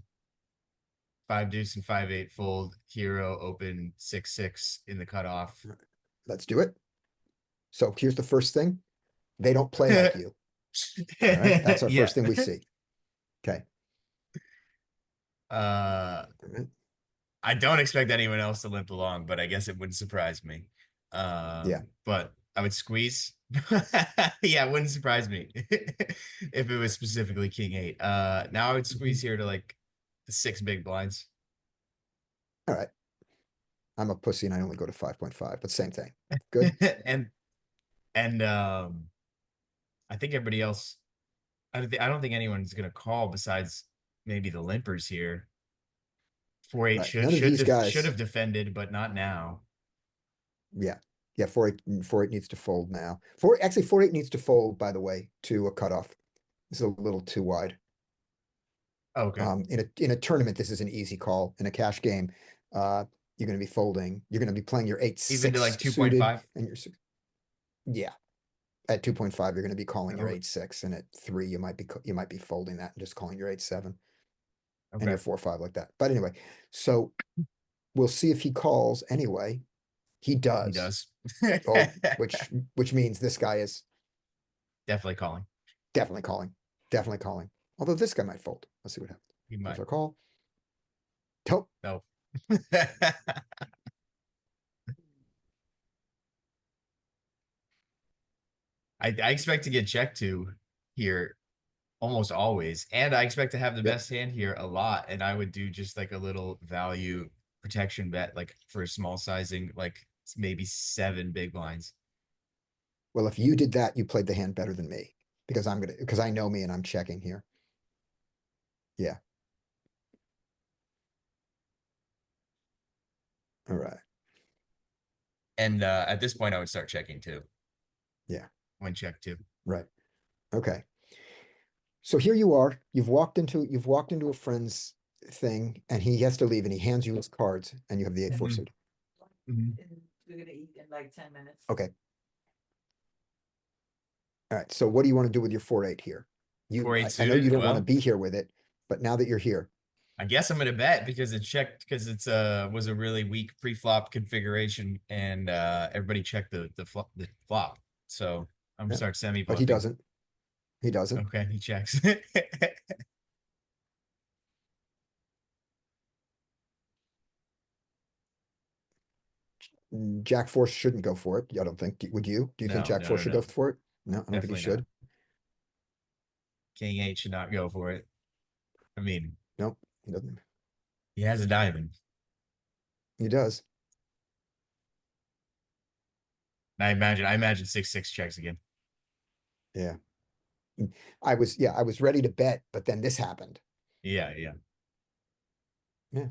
5 deuce and 5-8 fold. Hero open 6-6 in the cutoff. Let's do it. So here's the first thing. They don't play like you. All right. That's our Yeah. first thing we see. Okay. Uh, All right. I don't expect anyone else to limp along, but I guess it wouldn't surprise me. Yeah. But I would squeeze. Yeah, it wouldn't surprise me if it was specifically King 8. Now I would squeeze here to like 6 big blinds. All right. I'm a pussy and I only go to 5.5, but same thing. Good. and I think everybody else. I don't think anyone's gonna call besides maybe the limpers here. 4-8 Right. None of these guys- should have defended, but not now. Yeah. Yeah. 4-8 needs to fold now. 4-8 needs to fold, by the way, to a cutoff. This is a little too wide. Okay. In a tournament, this is an easy call. In a cash game, you're going to be folding. You're going to be playing your 8-6 Even to like suited, 2.5? and your yeah. At 2.5, you're going to be calling your Okay. 8-6, and at 3, you might be folding that and just calling your 8-7 and Okay. your 4-5 like that. But anyway, so we'll see if he calls anyway. He does. He does. Oh, which means this guy is Definitely calling. definitely calling. Definitely calling. Although this guy might fold. Let's see what happens. He There's might. our call. Nope. No. I expect to get checked to here almost always. And I expect to have the Yep. best hand here a lot. And I would do just like a little value protection bet, like for a small sizing, like maybe 7 big blinds. Well, if you did that, you played the hand better than me because because I know me and I'm checking here. Yeah. All right. And at this point, I would start checking too. Yeah. When checked too. Right. Okay. So here you are. You've walked into a friend's thing and he has to leave and he hands you his cards and you have the 8-4 Mhm. suit. Mhm. And we're gonna eat in like 10 minutes. Okay. All right, so what do you want to do with your 4-8 here? You, 4-8 I know you suited, don't want to well. be here with it, but now that you're here, I guess I'm gonna bet because it checked because it's was a really weak pre-flop configuration and everybody checked the flop. So I'm gonna Yeah, start semi but he bluffing. doesn't. He doesn't. Okay, he checks. Jack 4 shouldn't go for it. I don't think. Would you? Do you think No, Jack no, 4 no, should no. go for it? No, I don't think Definitely he should. not. King 8 should not go for it. I mean, Nope, he doesn't. he has a diamond. He does. I imagine 6-6 checks again. Yeah. I was ready to bet, but then this happened. Yeah, yeah. Yeah.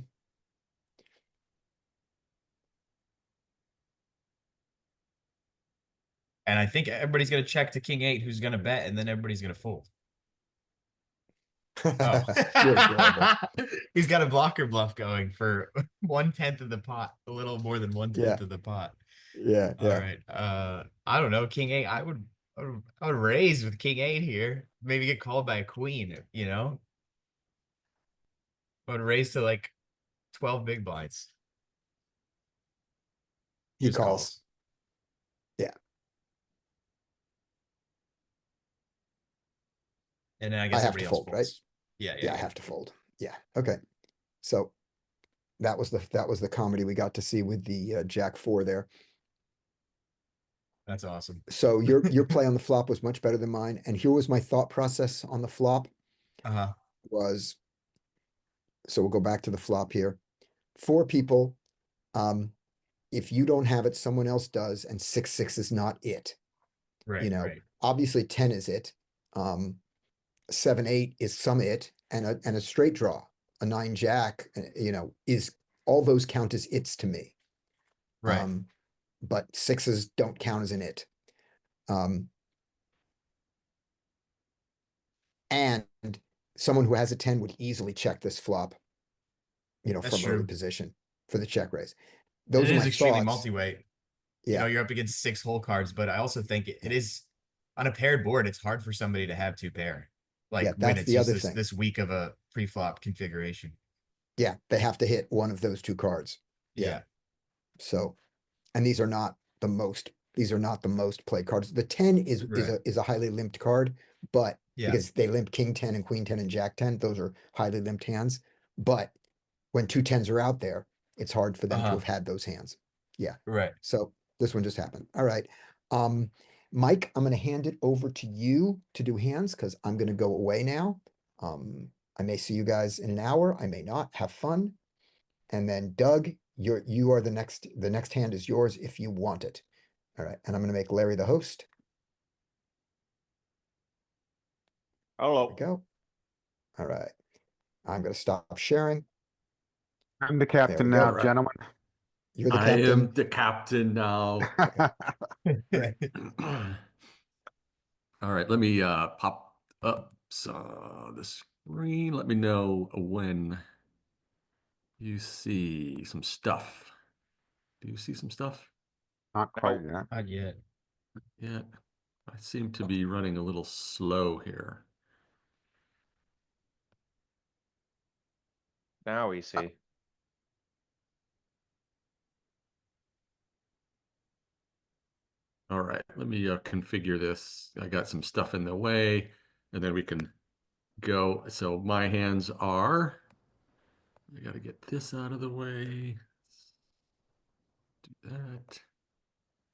And I think everybody's gonna check to King 8, who's gonna bet, and then everybody's gonna fold. Oh, You're adorable. he's got a blocker bluff going for 1/10 of the pot, a little more than 1/10 Yeah. of the pot. Yeah, All yeah. right. I don't know. King 8. I would raise with King 8 here. Maybe get called by a queen, you know? I would raise to like 12 big blinds. He Just calls. And then I I guess have to everybody else fold, right? folds. Yeah, Yeah, I have to fold. Yeah, okay. So that was the comedy we got to see with the Jack 4 there. That's awesome. So your play on the flop was much better than mine. And here was my thought process on the flop Uh-huh. was, so we'll go back to the flop here. 4 people, if you don't have it, someone else does, and 6-6 is not it. Right, You know, right. obviously 10 is it. 7-8 is some it, and a straight draw, a 9 jack, you know, is all those count as its to me. Right. But 6s don't count as an it. And someone who has a 10 would easily check this flop, you know, That's from early true. position for the check raise. It Those are is my extremely thoughts. multi-weight. You know, Yeah, you're up against 6 whole cards, but I also think it Yeah. is on a paired board, it's hard for somebody to have 2 pair. Like Yeah, when that's it's the just other thing. this weak of a pre-flop configuration. yeah, they have to hit one of those 2 cards. Yeah. So, and these are not the most played cards. The 10 is Right. a highly limped card, but Yeah. because they limp King 10 and Queen 10 and Jack 10, those are highly limped hands. But when 2 10s are out there, it's hard for them to Uh-huh. have had those hands. Yeah. Right. So this one just happened. All right. Mike, I'm gonna hand it over to you to do hands because I'm gonna go away now. I may see you guys in an hour. I may not. Have fun. And then Doug, you are the next hand is yours if you want it. All right, and I'm gonna make Larry the host. There we Hello. go. All right. I'm gonna stop sharing. I'm the we captain go. now, Alright. gentlemen. You're the I captain. am the captain now. Right. All right, let me pop up the screen. Let me know when you see some stuff. Do you see some stuff? Not quite yet. Not yet. Yeah, I seem to be running a little slow here. Now we see. All right, let me configure this. I got some stuff in the way, and then we can go. So my hands are, I got to get this out of the way. Do that.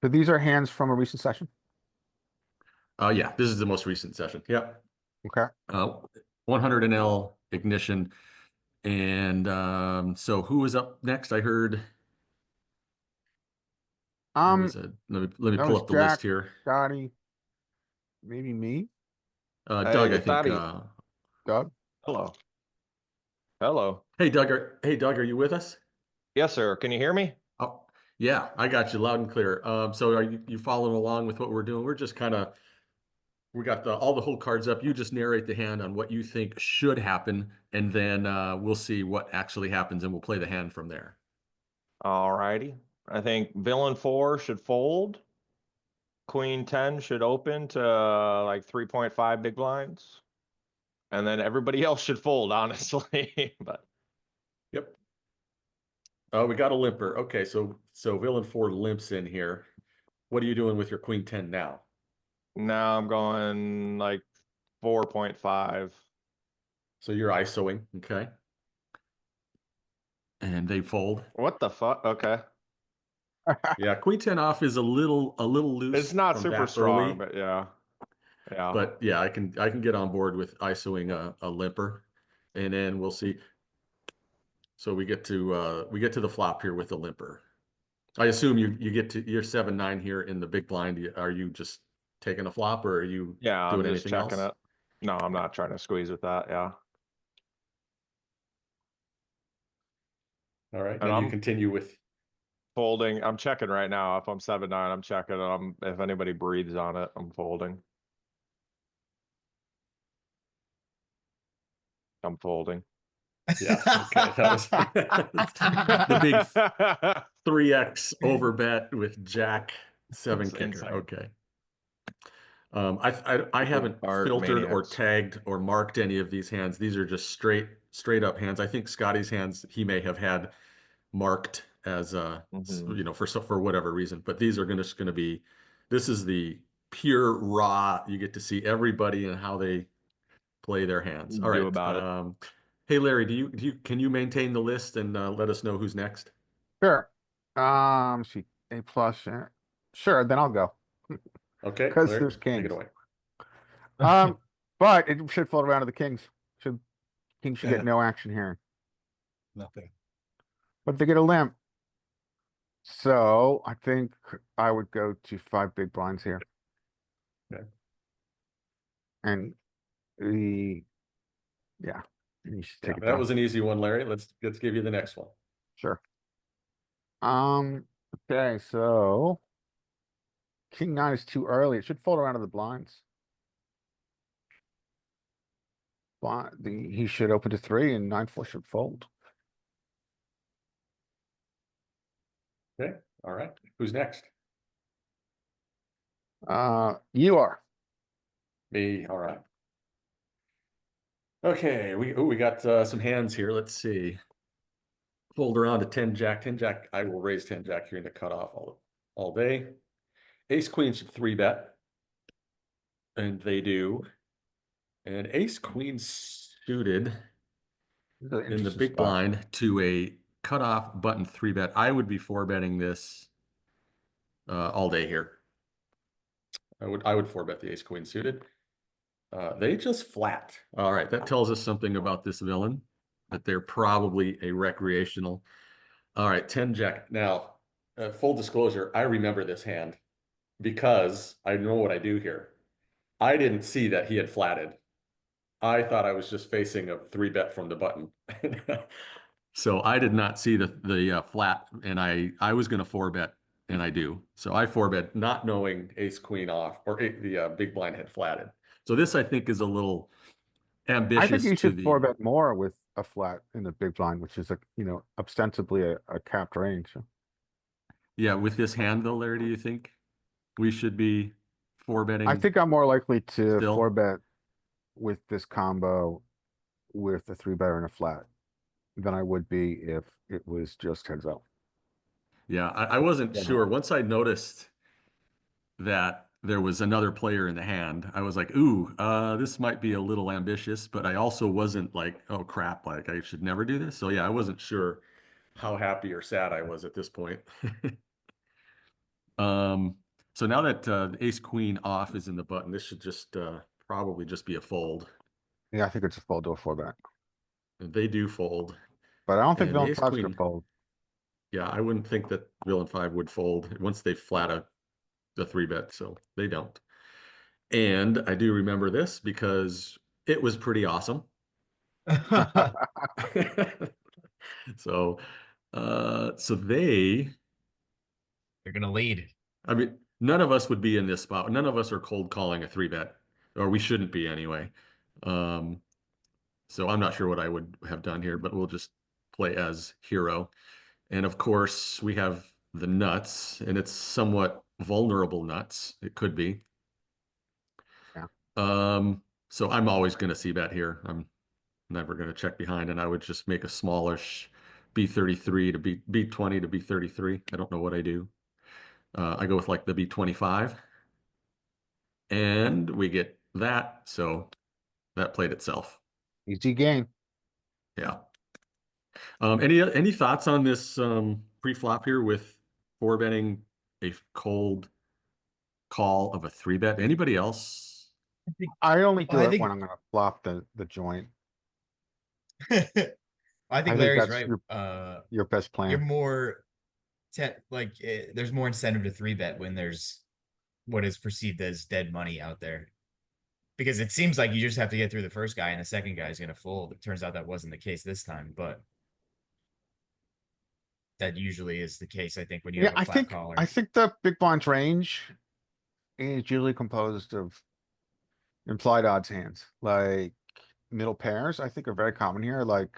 So these are hands from a recent session. Yeah, this is the most recent session. Yep. Okay. 100 NL ignition. And so who is up next? I heard. Let me That pull was up the list Jack, here. Scotty, maybe me, Doug, I think. Scotty. Doug. Hello. Hello. Hey, Doug. Hey, Doug, are you with us? Yes, sir. Can you hear me? Oh, yeah, I got you loud and clear. So are you following along with what we're doing? We're just kind of, we got all the whole cards up. You just narrate the hand on what you think should happen, and then we'll see what actually happens, and we'll play the hand from there. All righty. I think villain 4 should fold. Queen 10 should open to like 3.5 big blinds. And then everybody else should fold, honestly, but. Yep. Oh, we got a limper. Okay, so villain 4 limps in here. What are you doing with your queen 10 now? Now I'm going like 4.5. So you're ISOing, okay? And they fold. What the fuck? Okay. Yeah, queen 10 off is a little loose. It's not from super that strong, early, but yeah. Yeah. but yeah, I can get on board with ISOing a limper, and then we'll see. So we get to the flop here with the limper. I assume you get to your 7-9 here in the big blind. Are you just taking a flop, or are you Yeah, I'm doing just anything checking else? it. No, I'm not trying to squeeze with that. Yeah. All right, And then you I'm continue with. folding. I'm checking right now. If I'm 7-9, I'm checking. If anybody breathes on it, I'm folding. I'm folding. Yeah, okay, that was the big 3x over bet with Jack 7 It's kicker. insane. Okay. I haven't are filtered or maniacs. tagged or marked any of these hands. These are just straight up hands. I think Scotty's hands he may have had marked as Mhm. you know, for whatever reason. But these are just going to be. This is the pure raw. You get to see everybody and how they play their hands. All Do right. about it. Hey Larry, can you maintain the list and let us know who's next? Sure. See, A plus, yeah. Sure, then I'll go. Okay, Because Larry, there's take kings. it away. But it should fold around to the kings. Kings should get no action here, Nothing. but they get a limp. So I think I would go to 5 big blinds here. Okay. And yeah, and you should Yeah, take it that down. was an easy one, Larry. Let's give you the next one. Sure. Okay, so king 9 is too early. It should fold around to the blinds. He should open to 3 and 9-4 should fold. Okay, all right. Who's next? You are. Me. All right. Okay, we got some hands here. Let's see. Fold around to 10 jack. 10 jack. I will raise 10 jack here in the cutoff all day. Ace queen should 3-bet. And they do. And ace queen suited This is an in the interesting big spot. blind to a cutoff button 3-bet. I would be 4-betting this all day here. I would 4-bet the ace queen suited. They just flat. All right, that tells us something about this villain, that they're probably a recreational. All right, 10 jack. Now, full disclosure, I remember this hand because I know what I do here. I didn't see that he had flatted. I thought I was just facing a 3-bet from the button. So I did not see the flat, and I was going to 4-bet, and I do. So I 4-bet, not knowing ace queen off, or the big blind had flatted. So this, I think, is a little I think ambitious you to should the. 4-bet more with a flat in the big blind, which is ostensibly a capped range. Yeah, with this hand though, Larry, do you think we should be 4-betting? I think I'm more likely to Still? 4-bet with this combo with a 3-better and a flat than I would be if it was just heads up. Yeah, I wasn't Yeah. sure. Once I noticed that there was another player in the hand, I was like, ooh, this might be a little ambitious, but I also wasn't like, oh crap, like I should never do this. So yeah, I wasn't sure how happy or sad I was at this point. So now that ace queen off is in the button, this should just probably just be a fold. Yeah, I think it's a fold to a 4-bet. They do fold. But I don't think And the villain ace 5's gonna queen. fold. Yeah, I wouldn't think that villain 5 would fold once they flat the 3-bet, so they don't. And I do remember this because it was pretty awesome. So they're gonna lead. I mean, none of us would be in this spot. None of us are cold calling a 3-bet, or we shouldn't be anyway. So I'm not sure what I would have done here, but we'll just play as hero. And of course, we have the nuts, and it's somewhat vulnerable nuts. It could be. Yeah. So I'm always going to see bet here. I'm never going to check behind, and I would just make a smallish B33 to B20 to B33. I don't know what I do. I go with like the B25, and we get that. So that played itself. Easy game. Yeah. Any thoughts on this pre-flop here with four betting a cold call of a three bet? Anybody else? I only do Well, I it think- when I'm gonna flop the joint. I think think Larry's that's right. Your best You're plan. more there's more incentive to three bet when there's what is perceived as dead money out there. Because it seems like you just have to get through the first guy and the second guy is going to fold. It turns out that wasn't the case this time, but that usually is the case, I think, when you Yeah, have a flat caller. I think the big blind's range is usually composed of implied odds hands, like middle pairs, I think are very common here, like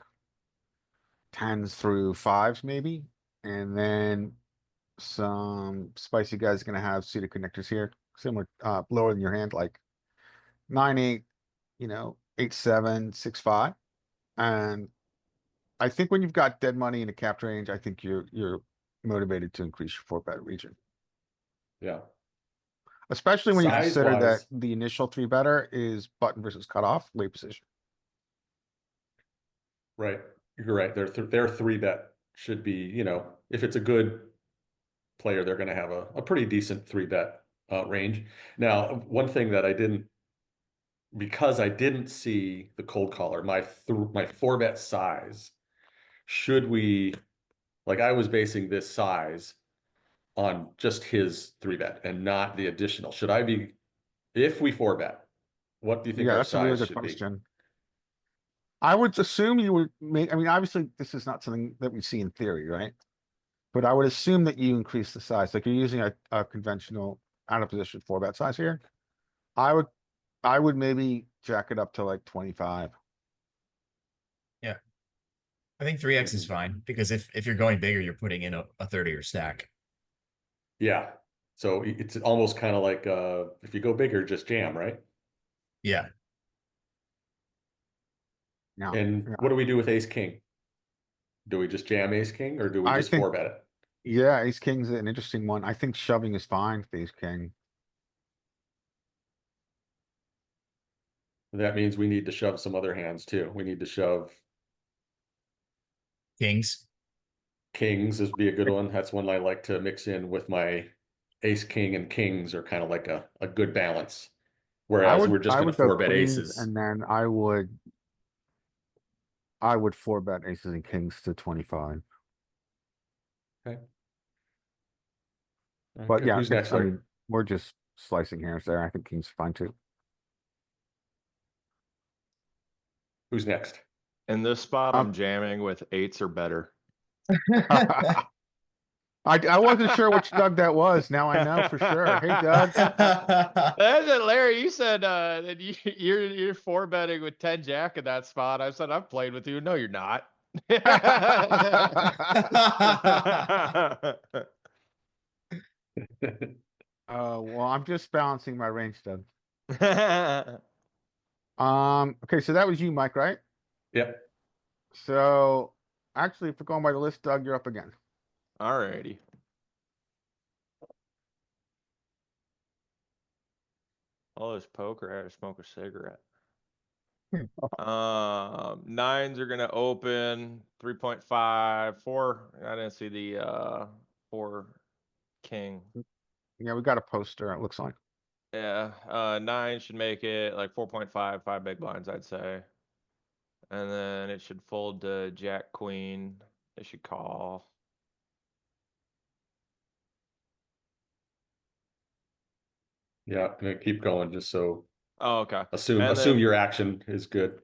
tens through fives maybe. And then some spicy guys gonna have suited connectors here, similar, lower than your hand, like 9-8, 8-7, 6-5. And I think when you've got dead money in a capped range, I think you're motivated to increase your four bet region. Yeah. Especially when you consider that Size-wise- the initial three better is button versus cutoff, late position. Right. You're right. Their three bet should be, if it's a good player, they're going to have a pretty decent three bet range. Now, one thing that because I didn't see the cold caller, my four bet size, should we, like I was basing this size on just his three bet and not the additional. Should I be, if we four bet, what do you think Yeah, our that's a really size good should be? question. I would assume you would make, I mean, obviously, this is not something that we see in theory, right? But I would assume that you increase the size, like you're using a conventional out of position four bet size here. I would maybe jack it up to like 25. I think 3x is fine because if you're going bigger, you're putting in a 30 or stack. Yeah. So it's almost kind of like if you go bigger, just jam, right? Yeah. Now, And what do we do with ace king? Do we just jam ace king or do we I just think- four bet it? yeah, ace king's an interesting one. I think shoving is fine with ace king. That means we need to shove some other hands too. We need to shove Kings. kings is be a good one. That's one I like to mix in with my ace king, and kings are kind of like a good balance. Whereas we're just I going to would go four bet queens, aces. and then I would four bet aces and kings to 25. Okay. But Okay, yeah, who's next, I Larry? mean, we're just slicing hairs there. I think king's fine too. Who's next? In this spot, Um, I'm jamming with eights or better. I wasn't sure which Doug that was. Now I know for sure. Hey, Doug. That's it, Larry, you said that you're four betting with 10 jack in that spot. I said I've played with you. No, you're not. Well, I'm just balancing my range, Doug. Okay, so that was you, Mike, right? Yep. So actually, if we're going by the list, Doug, you're up again. Alrighty. All this poker, I had to smoke a cigarette. Nines are gonna open 3.5, 4. I didn't see the 4 king. Yeah, we got a poster, it looks like. Yeah, 9 should make it like 4.5, 5 big blinds, I'd say. And then it should fold to jack queen. It should call. Yeah, I'm gonna keep going just so Oh, okay. assume And assume then- your action is good.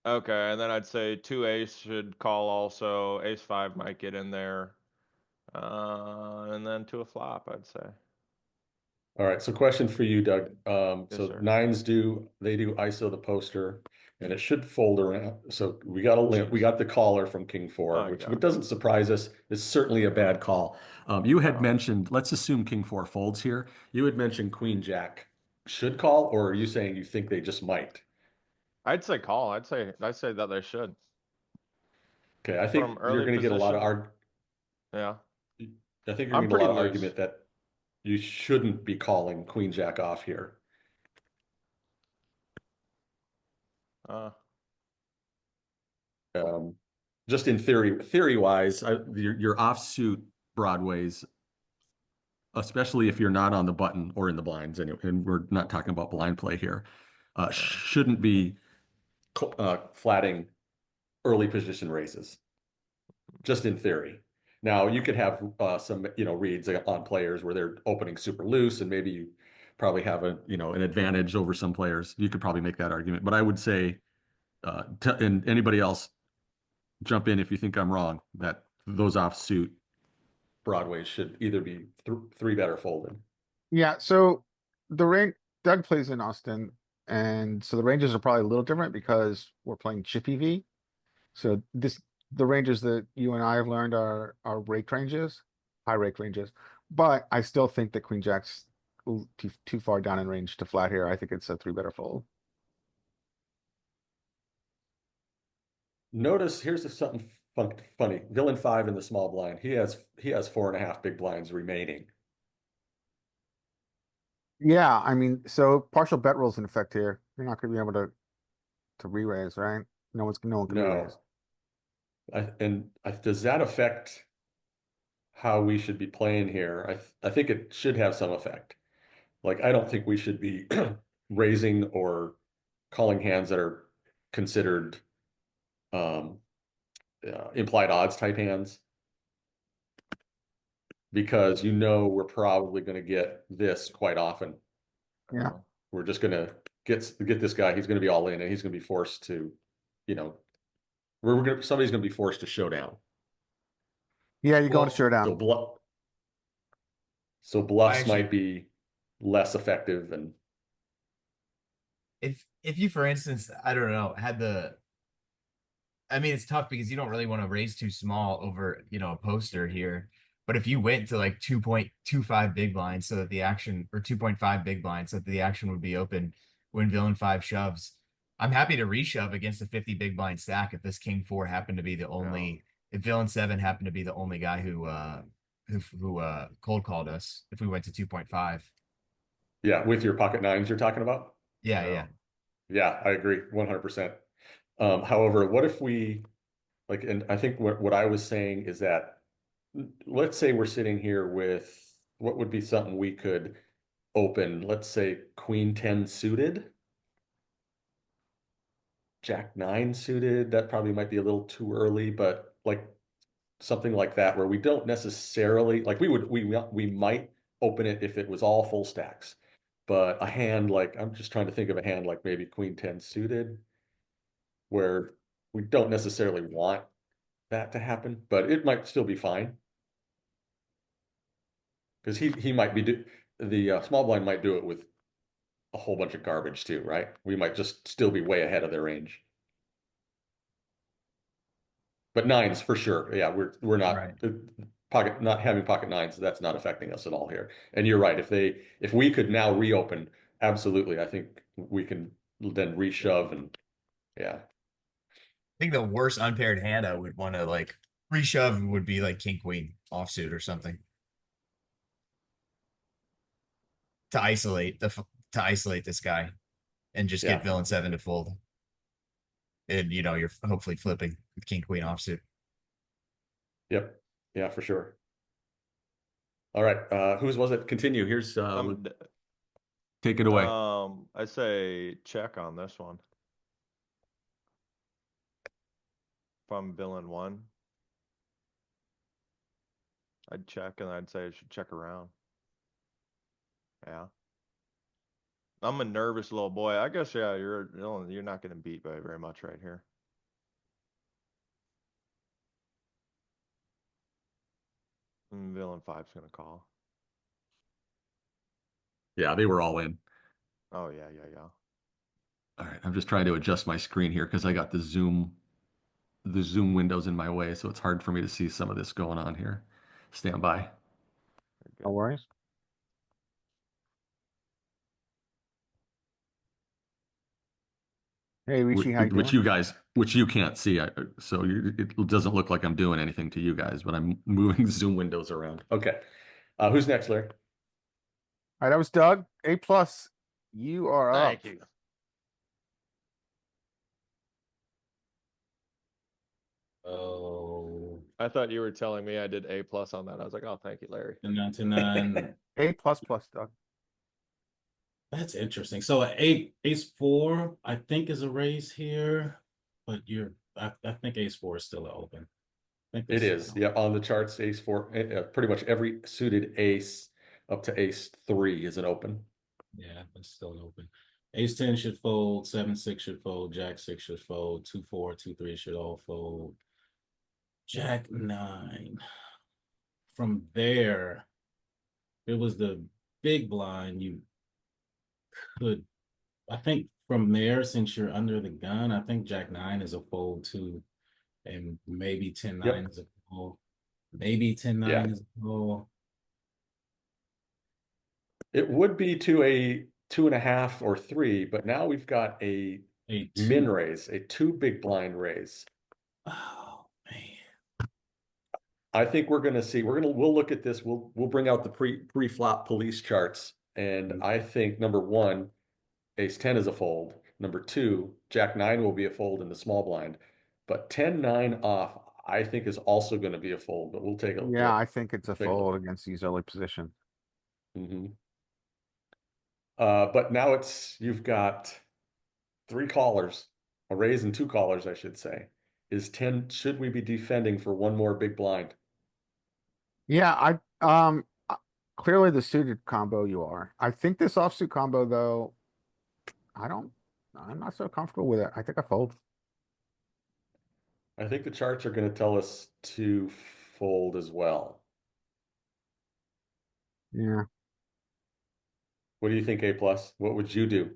Okay, and then I'd say 2 ace should call also. Ace 5 might get in there. And then to a flop, I'd say. All right, so question for you, Doug. Yes, So sir. nines they do ISO the poster, and it should fold around. So we got a limp, we Jeez. got the caller from King Four, Oh, which God. doesn't surprise us. It's certainly a bad call. You had No. mentioned, let's assume King Four folds here. You had mentioned Queen Jack should call, or are you saying you think they just might? I'd say call. I'd say that they should. Okay, I From think you're early going to get a lot of position. Yeah. I think you're I'm going to get a pretty lot of loose. argument that you shouldn't be calling Queen Jack off here. Uh, Just in theory wise, your offsuit broadways, especially if you're not on the button or in the blinds, and we're not talking about blind play here, shouldn't be flatting early position raises. Just in theory. Now you could have some reads on players where they're opening super loose, and maybe you probably have an advantage over some players. You could probably make that argument, but I would say, and anybody else jump in if you think I'm wrong, that those offsuit broadways should either be three bet or folded. Yeah, so the range, Doug plays in Austin, and so the ranges are probably a little different because we're playing Chippy V. So the ranges that you and I have learned are rake ranges, high rake ranges. But I still think that Queen Jack's too far down in range to flat here. I think it's a three better fold. Notice here's something funny. Villain 5 in the small blind. He has 4.5 big blinds remaining. Yeah, I mean, so partial bet rules in effect here. You're not gonna be able to re-raise, right? No one can re-raise. No. Does that affect how we should be playing here? I think it should have some effect. Like, I don't think we should be raising or calling hands that are considered implied odds type hands, because we're probably going to get this quite often. Yeah. We're just going to get this guy. He's going to be all in, and he's going to be forced to, somebody's going to be forced to show down. Yeah, you're going to Well, showdown. So bluffs Actually- might be less effective, and If you, for instance, I don't know, I mean, it's tough because you don't really want to raise too small over, a poster here. But if you went to like 2.25 big blinds so that the action, or 2.5 big blinds so that the action would be open when villain 5 shoves, I'm happy to reshove against a 50 big blind stack if this king 4 happened to be the only, if villain 7 happened to be the only guy who cold called us if we went to 2.5. yeah, with your pocket nines you're talking about. Yeah, No. yeah. Yeah, I agree 100%. However, what if we and I think what I was saying is that, let's say we're sitting here with what would be something we could open, let's say Queen 10 suited, Jack 9 suited. That probably might be a little too early, but like something like that where we don't necessarily we might open it if it was all full stacks. But a hand like, I'm just trying to think of a hand like maybe Queen 10 suited, where we don't necessarily want that to happen, but it might still be fine. Because he might be the small blind might do it with a whole bunch of garbage too, right? We might just still be way ahead of their range. But nines for sure. Yeah, we're not Right. not having pocket nines. That's not affecting us at all here. And you're right. If we could now reopen, absolutely, I think we can then reshove and yeah. I think the worst unpaired hand I would want to like reshove would be like king queen offsuit or something to isolate this guy and just Yeah. get villain 7 to fold. And you're hopefully flipping with king queen offsuit. Yep. Yeah, for sure. All right. Whose was it? Continue. Here's take it away. I say check on this one. If I'm villain 1, I'd check, and I'd say I should check around. Yeah. I'm a nervous little boy. I guess, yeah, you're not getting beat by very much right here. And villain 5's gonna call. Yeah, they were all in. Oh, yeah, yeah, yeah. All right, I'm just trying to adjust my screen here because I got the Zoom windows in my way, so it's hard for me to see some of this going on here. Stand by. No worries. Hey, Richie, how you Which doing? you guys, which you can't see. So it doesn't look like I'm doing anything to you guys, but I'm moving Zoom windows around. Okay. Who's next, Larry? All right, that was Doug. A plus. You are up. Thank you. Oh, I thought you were telling me I did A plus on that. I was like, oh, thank you, Larry. the 99. A plus plus, Doug. That's interesting. So ace four, I think is a raise here, but I think ace four is still open. I think It it's- is. Yeah, on the charts, ace four, pretty much every suited ace up to ace three is an open. Yeah, it's still open. Ace 10 should fold, 7-6 should fold, Jack 6 should fold, 2-4, 2-3 should all fold. Jack 9. From there, it was the big blind. You could, I think from there, since you're under the gun, I think Jack 9 is a fold too. And maybe 10-9 Yep. is a fold. Maybe 10-9 Yeah. is a fold. It would be to a 2.5 or 3, but now we've got a A min 2. raise, a 2 big blind raise. Oh man. I think we'll look at this. We'll bring out the pre-flop police charts. And I think number one, ace 10 is a fold. Number two, Jack 9 will be a fold in the small blind. But 10-9 off, I think is also going to be a fold, but we'll take a Yeah, look. I think it's a Take a look. fold against these early positions. But now you've got 3 callers, a raise and 2 callers, I should say. Should we be defending for one more big blind? Yeah, clearly the suited combo you are. I think this offsuit combo though, I'm not so comfortable with it. I think I fold. I think the charts are going to tell us to fold as well. Yeah. What do you think, A plus? What would you do?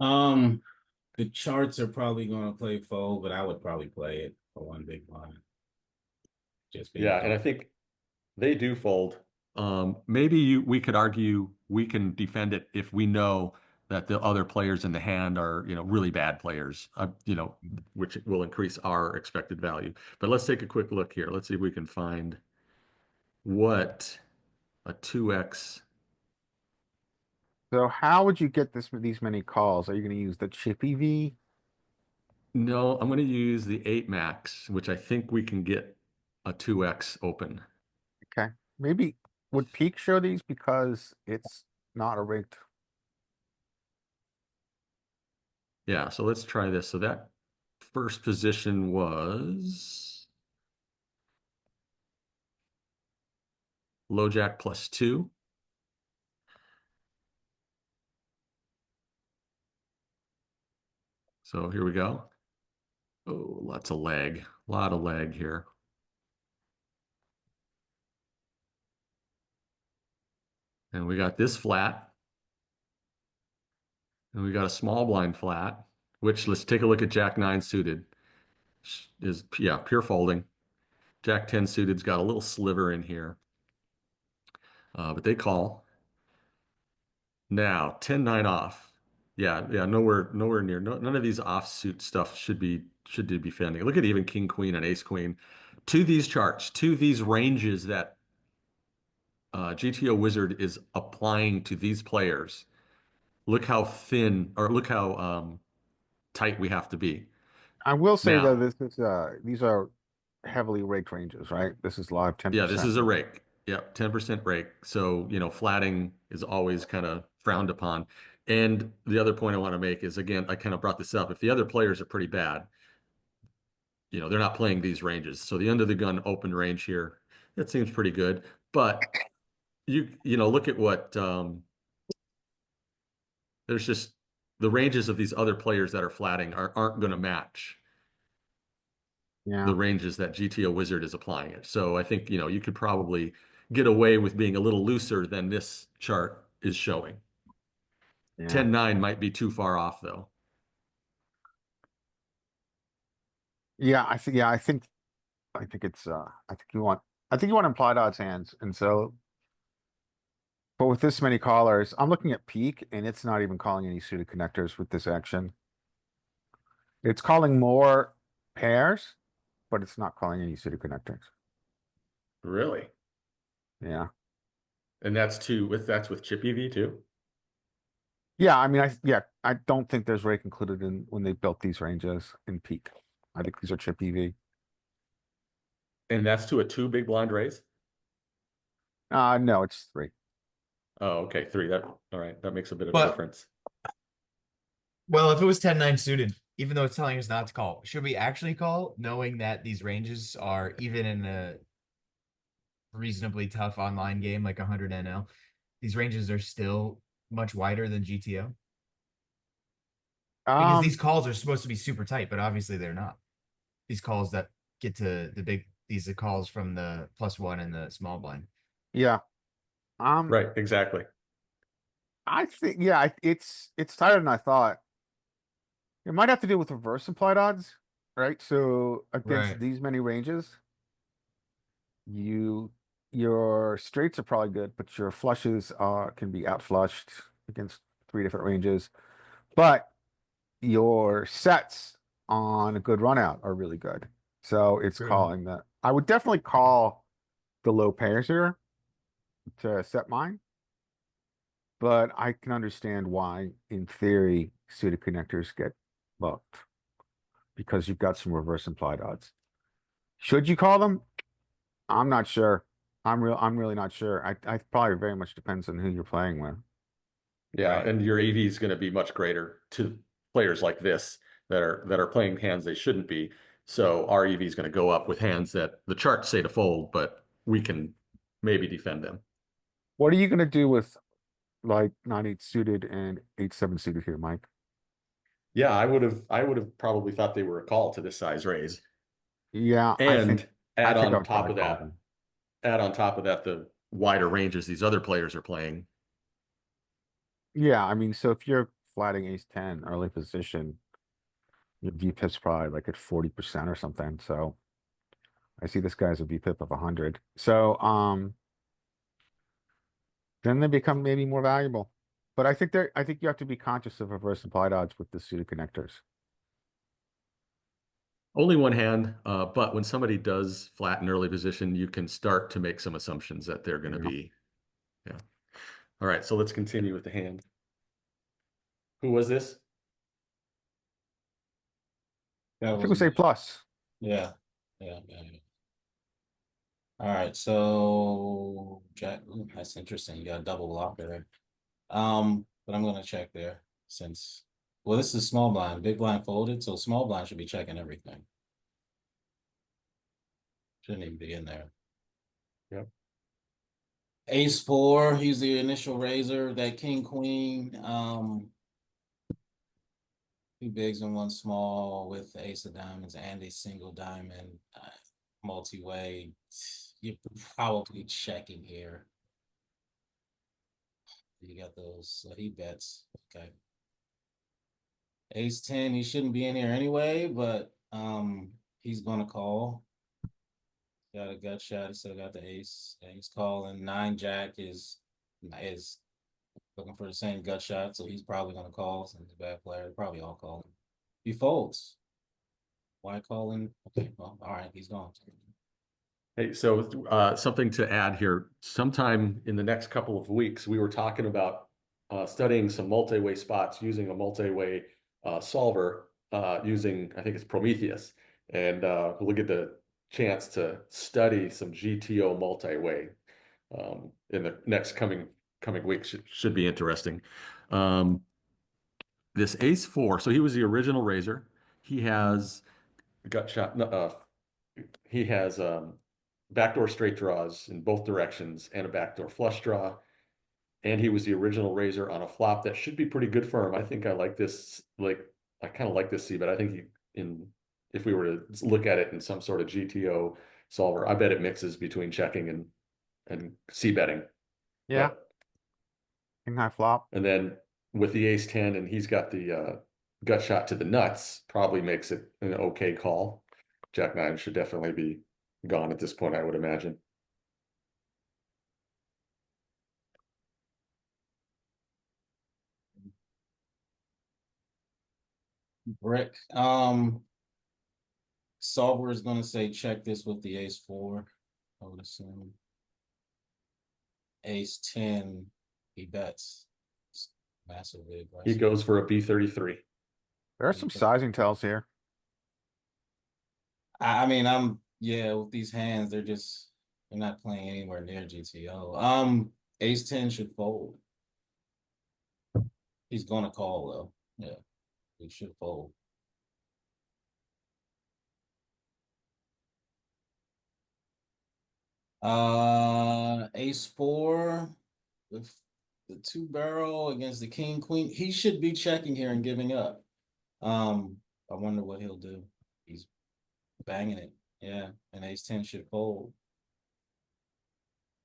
The charts are probably gonna play fold, but I would probably play it for one big blind. Just being Yeah, and I think they do fold. Maybe we could argue we can defend it if we know that the other players in the hand are, really bad players, which will increase our expected value. But let's take a quick look here. Let's see if we can find what a 2x. So how would you get these many calls? Are you going to use the chippy V? No, I'm going to use the 8 max, which I think we can get a 2x open. Okay. Maybe would Peak show these because it's not a rigged. Yeah, so let's try this. So that first position was low jack +2. So here we go. Oh, lots of lag. A lot of lag here. And we got this flat. And we got a small blind flat, which let's take a look at Jack 9 suited. Is, yeah, pure folding. Jack 10 suited's got a little sliver in here. But they call. Now, 10-9 off. Yeah, nowhere near. None of these offsuit stuff should be defending. Look at even king queen and ace queen. To these charts, to these ranges that GTO Wizard is applying to these players. Look how thin, or look how tight we have to be. I will say though, Now, these are heavily rigged ranges, right? This is live 10%. yeah, this is a rake. Yep, 10% rake. So, flatting is always kind of frowned upon. And the other point I want to make is, again, I kind of brought this up. If the other players are pretty bad, they're not playing these ranges. So the under the gun open range here, that seems pretty good. But look at what there's just the ranges of these other players that are flatting aren't going to match the ranges that GTO Wizard is applying it. So I think, you could probably get away with being a little looser than this chart is showing. Yeah. 10-9 might be too far off though. Yeah, I think it's I think you want implied odds hands, and so but with this many callers, I'm looking at peak and it's not even calling any suited connectors with this action. It's calling more pairs, but it's not calling any suited connectors. Really? Yeah. And that's with chip EV too. Yeah, I mean, I don't think there's rake included in when they built these ranges in peak. I think these are chip EV. And that's to a 2 big blind raise? No, it's 3. Oh, okay, 3. That all right. That makes a bit of a But- difference. Well, if it was 10-9 suited, even though it's telling us not to call, should we actually call, knowing that these ranges are even in a reasonably tough online game like 100 NL, these ranges are still much wider than GTO? Because these calls are supposed to be super tight, but obviously they're not. These calls that get to these are calls from the +1 and the small blind. Yeah. Right, exactly. I think, yeah, it's tighter than I thought. It might have to do with reverse implied odds, right? So against Right. these many ranges, your straights are probably good, but your flushes can be outflushed against 3 different ranges. But your sets on a good run out are really good. So it's True. calling that. I would definitely call the low pairs here to set mine. But I can understand why, in theory, suited connectors get booked. Because you've got some reverse implied odds. Should you call them? I'm not sure. I'm really not sure. I probably very much depends on who you're playing with. Yeah, Right. and your EV is going to be much greater to players like this that are playing hands they shouldn't be. So our EV is going to go up with hands that the charts say to fold, but we can maybe defend them. What are you gonna do with like 9-8 suited and 8-7 suited here, Mike? Yeah, I would have probably thought they were a call to this size raise. Yeah, And I add think I on would top probably of call that, them. the wider ranges these other players are playing. Yeah, I mean, so if you're flatting ace-10 early position, your VPIP's probably like at 40% or something. So I see this guy's a VPIP of 100. So then they become maybe more valuable. But I think you have to be conscious of reverse implied odds with the suited connectors. Only one hand, but when somebody does flatten early position, you can start to make some assumptions that they're going to Yeah. be. Yeah. All right, so let's continue with the hand. Who was this? That I think was we say me. plus. Yeah. All right, so Jack, ooh, that's interesting. You got a double blocker there. But I'm gonna check there since, well, this is small blind, big blind folded, so small blind should be checking everything. Shouldn't even be in there. Yep. Ace-4, he's the initial raiser. That king-queen, 2 bigs and 1 small with the ace of diamonds and a single diamond, multi-way. You're probably checking here. You got those, so he bets. Okay. Ace-10, he shouldn't be in here anyway, but he's gonna call. Got a gut shot. He still got the ace. And he's calling. 9-Jack is looking for the same gut shot, so he's probably gonna call. So he's a bad player. They're probably all calling. He folds. Why calling? Okay, well, all right, he's gone. Hey, so something to add here. Sometime in the next couple of weeks, we were talking about studying some multi-way spots using a multi-way solver using, I think it's Prometheus. And we'll get the chance to study some GTO multi-way in the next coming weeks. Should be interesting. This ace-4, so he was the original raiser. He has gut shot. He has backdoor straight draws in both directions and a backdoor flush draw. And he was the original raiser on a flop that should be pretty good for him. I think I like this. I kind of like this C, but I think if we were to look at it in some sort of GTO solver, I bet it mixes between checking and C betting. Yeah. But King high flop. And then with the ace 10 and he's got the gut shot to the nuts, probably makes it an okay call. Jack 9 should definitely be gone at this point, I would imagine. Brick. Solver is gonna say check this with the ace 4, I would assume. Ace 10, he bets. It's massively He aggressive. goes for a B33. There are some sizing tells here. I mean, yeah, with these hands, they're not playing anywhere near GTO. Ace 10 should fold. He's gonna call though. Yeah, he should fold. Ace 4 with the 2 barrel against the king queen. He should be checking here and giving up. I wonder what he'll do. He's banging it. Yeah, and ace 10 should fold.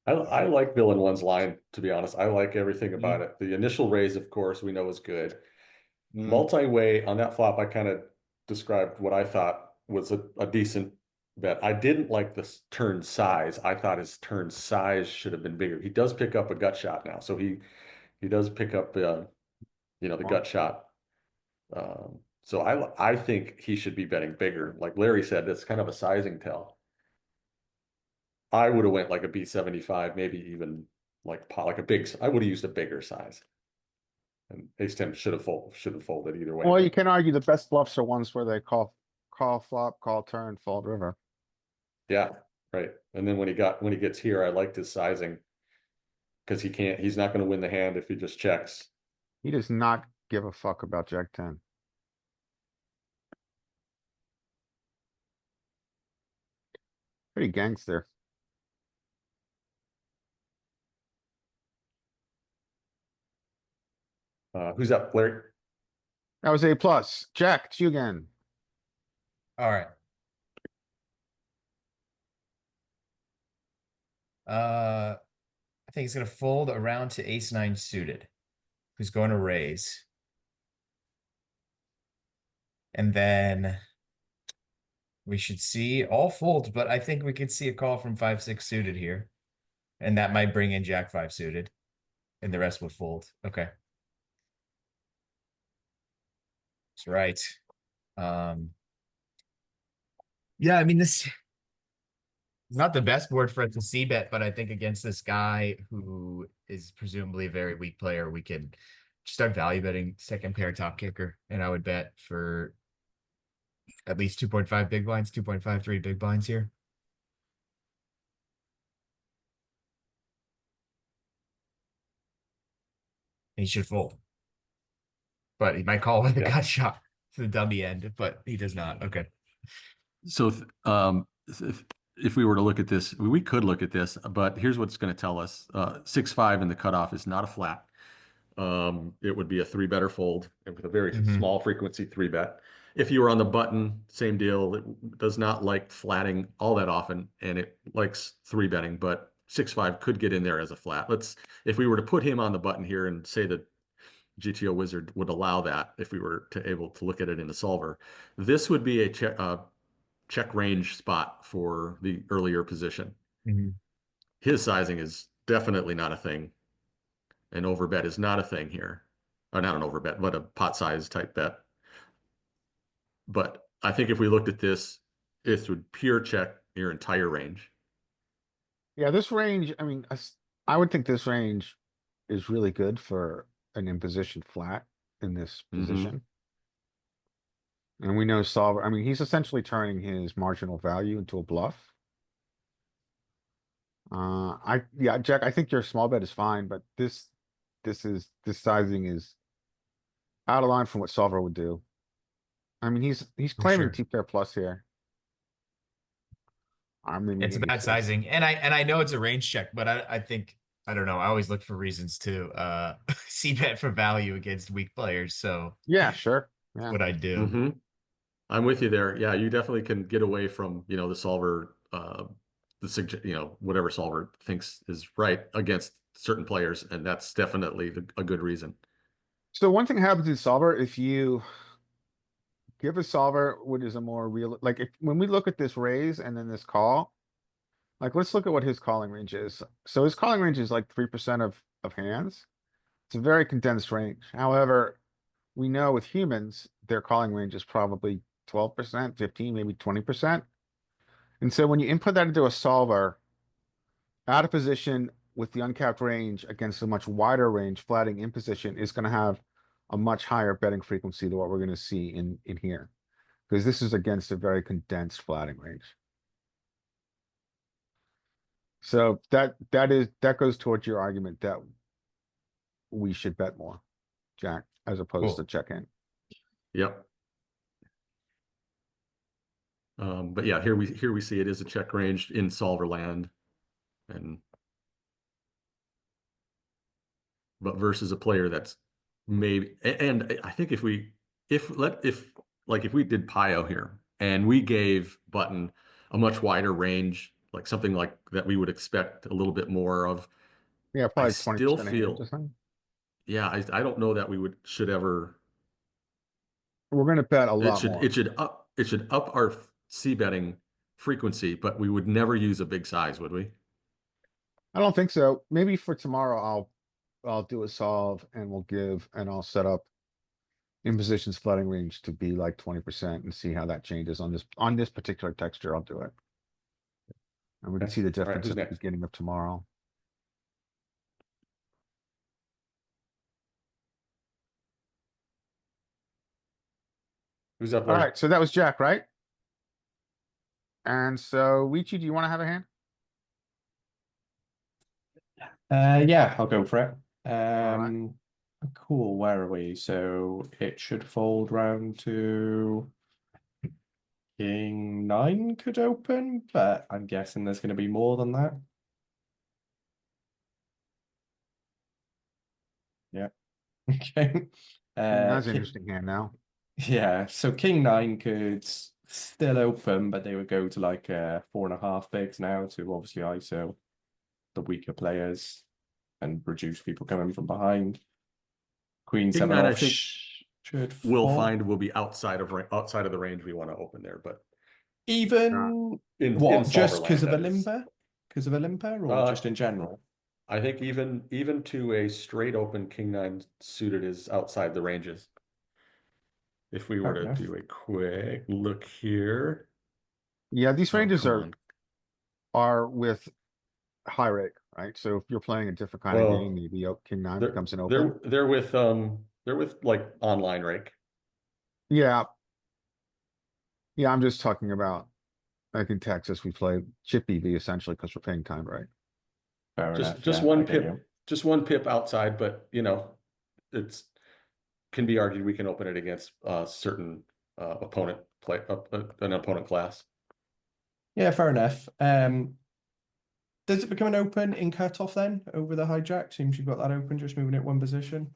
I like villain one's line, to be honest. I like everything about it. The initial raise, of course, we know is good. Multi-way on that flop, I kind of described what I thought was a decent bet. I didn't like the turn size. I thought his turn size should have been bigger. He does pick up a gut shot now, so he does pick up the gut shot. So I think he should be betting bigger. Like Larry said, that's kind of a sizing tell. I would have went like a B75, maybe even like a big. I would have used a bigger size. And ace 10 should have folded either way. Well, but- you can argue the best bluffs are ones where they call flop, call turn, fold river. Yeah, right. And then when he gets here, I liked his sizing. Because he's not going to win the hand if he just checks. He does not give a fuck about Jack 10. Pretty gangster. Who's up, Larry? That was A plus. Jack, it's you again. All right. I think he's gonna fold around to ace 9 suited, who's going to raise. And then we should see all folds, but I think we could see a call from 5-6 suited here. And that might bring in Jack 5 suited. And the rest would fold. Okay. That's right. Yeah, I mean, this is not the best board for us to see bet, but I think against this guy who is presumably a very weak player, we can start value betting second pair top kicker. And I would bet for at least 2.5 big blinds, 2.53 big blinds here. He should fold. But he might call with a gut shot to the dummy end, but he does not. Okay. So if we were to look at this, we could look at this, but here's what it's going to tell us. 6-5 in the cutoff is not a flat. It would be a 3-better fold and with a very small frequency 3-bet. If you were on the button, same deal. It does not like flatting all that often, and it likes 3-betting, but 6-5 could get in there as a flat. If we were to put him on the button here and say that GTO Wizard would allow that, if we were able to look at it in the solver, this would be a check range spot for the earlier position. His sizing is definitely not a thing. An overbet is not a thing here. Or not an overbet, but a pot size type bet. But I think if we looked at this, it would pure check your entire range. Yeah, this range, I mean, I would think this range is really good for an imposition flat in this position. And we know solver, I mean, he's essentially turning his marginal value into a bluff. Yeah, Jack, I think your small bet is fine, but this sizing is out of line from what solver would do. I mean, he's claiming sure. 2-pair plus here. I mean, It's a bad sizing. And I know it's a range check, but I think, I don't know. I always look for reasons to see bet for value against weak players. So yeah, sure. Yeah. what I do. I'm with you there. Yeah, you definitely can get away from, the solver, whatever solver thinks is right against certain players, and that's definitely a good reason. So one thing happens in solver, if you give a solver what is a more real, like if, when we look at this raise and then this call, like, let's look at what his calling range is. So his calling range is like 3% of hands. It's a very condensed range. However, we know with humans, their calling range is probably 12%, 15, maybe 20%. And so when you input that into a solver, out of position with the uncapped range against a much wider range, flatting in position is going to have a much higher betting frequency than what we're going to see in here. Because this is against a very condensed flatting range. So that goes towards your argument that we should bet more, Jack, as opposed to Cool. check in. Yep. But yeah, here we see it is a check range in solver land, but versus a player that's maybe, and I think if we did Pio here and we gave button a much wider range, like something like that we would expect a little bit more of. Yeah, I probably 20% still of hands feel, or something. yeah, I don't know that we should ever. We're going to bet a lot more. It should up our C betting frequency, but we would never use a big size, would we? I don't think so. Maybe for tomorrow, I'll do a solve and I'll set up in positions flooding range to be like 20% and see how that changes on this particular texture. I'll do it. And we can Okay. see the All right, difference who's at the next? beginning of tomorrow. Who's up All there? right, so that was Jack, right? And so, Wichi, do you want to have a hand? Yeah, I'll go for it. right. Cool. Where are we? So it should fold round to King 9 could open, but I'm guessing there's going to be more than that. Yeah. Okay. That's an King- interesting hand now. yeah. So King 9 could still open, but they would go to like 4.5 bigs now to obviously ISO the weaker players and reduce people coming from behind. Queen King 7 9, I off think should we'll fold. find will be outside of the range we want to open there, but Even in what? Just solver because of land, a that is. limper? Because of a limper, or just in general? I think even to a straight open King 9 suited is outside the ranges. If we were Fair to enough. do a quick look here. Yeah, these Oh, ranges come are on. with high rake, right? So if you're playing a different kind of Well, game, maybe King 9 They're becomes an open. they're with like online rake. Yeah. Yeah, I'm just talking about, like in Texas, we play chip EV essentially because we're paying time, right? Fair Just enough. just Yeah, I one get pip, you. just one pip outside, but it's can be argued we can open it against certain opponent play an opponent class. Yeah, fair enough. Does it become an open in cutoff then over the hijack? Seems you've got that open, just moving it one position.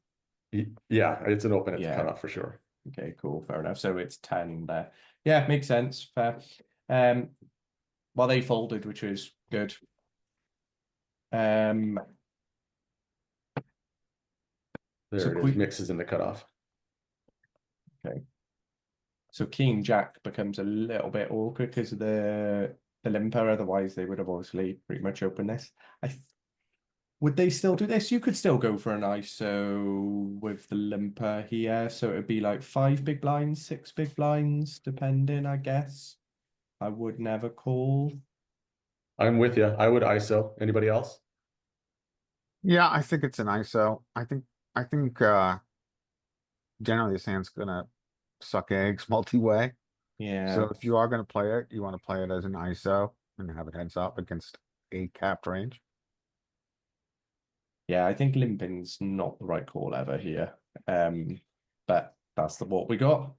Yeah, it's an open at the Yeah. cutoff for sure. Okay, cool, fair enough. So it's 10 there. Yeah, makes sense. Fair. Well, they folded, which was good. There So it is, mixes in the cutoff. Okay. So King Jack becomes a little bit awkward because of the limper. Otherwise, they would have obviously pretty much opened this. Would they still do this? You could still go for an ISO with the limper here. So it would be like 5 big blinds, 6 big blinds, depending, I guess. I would never call. I'm with you. I would ISO. Anybody else? Yeah, I think it's an ISO. I think generally this hand's gonna suck eggs multi-way. Yeah. So if you are gonna play it, you want to play it as an ISO and have it heads up against a capped range. Yeah, I think limping's not the right call ever here. But that's what we got.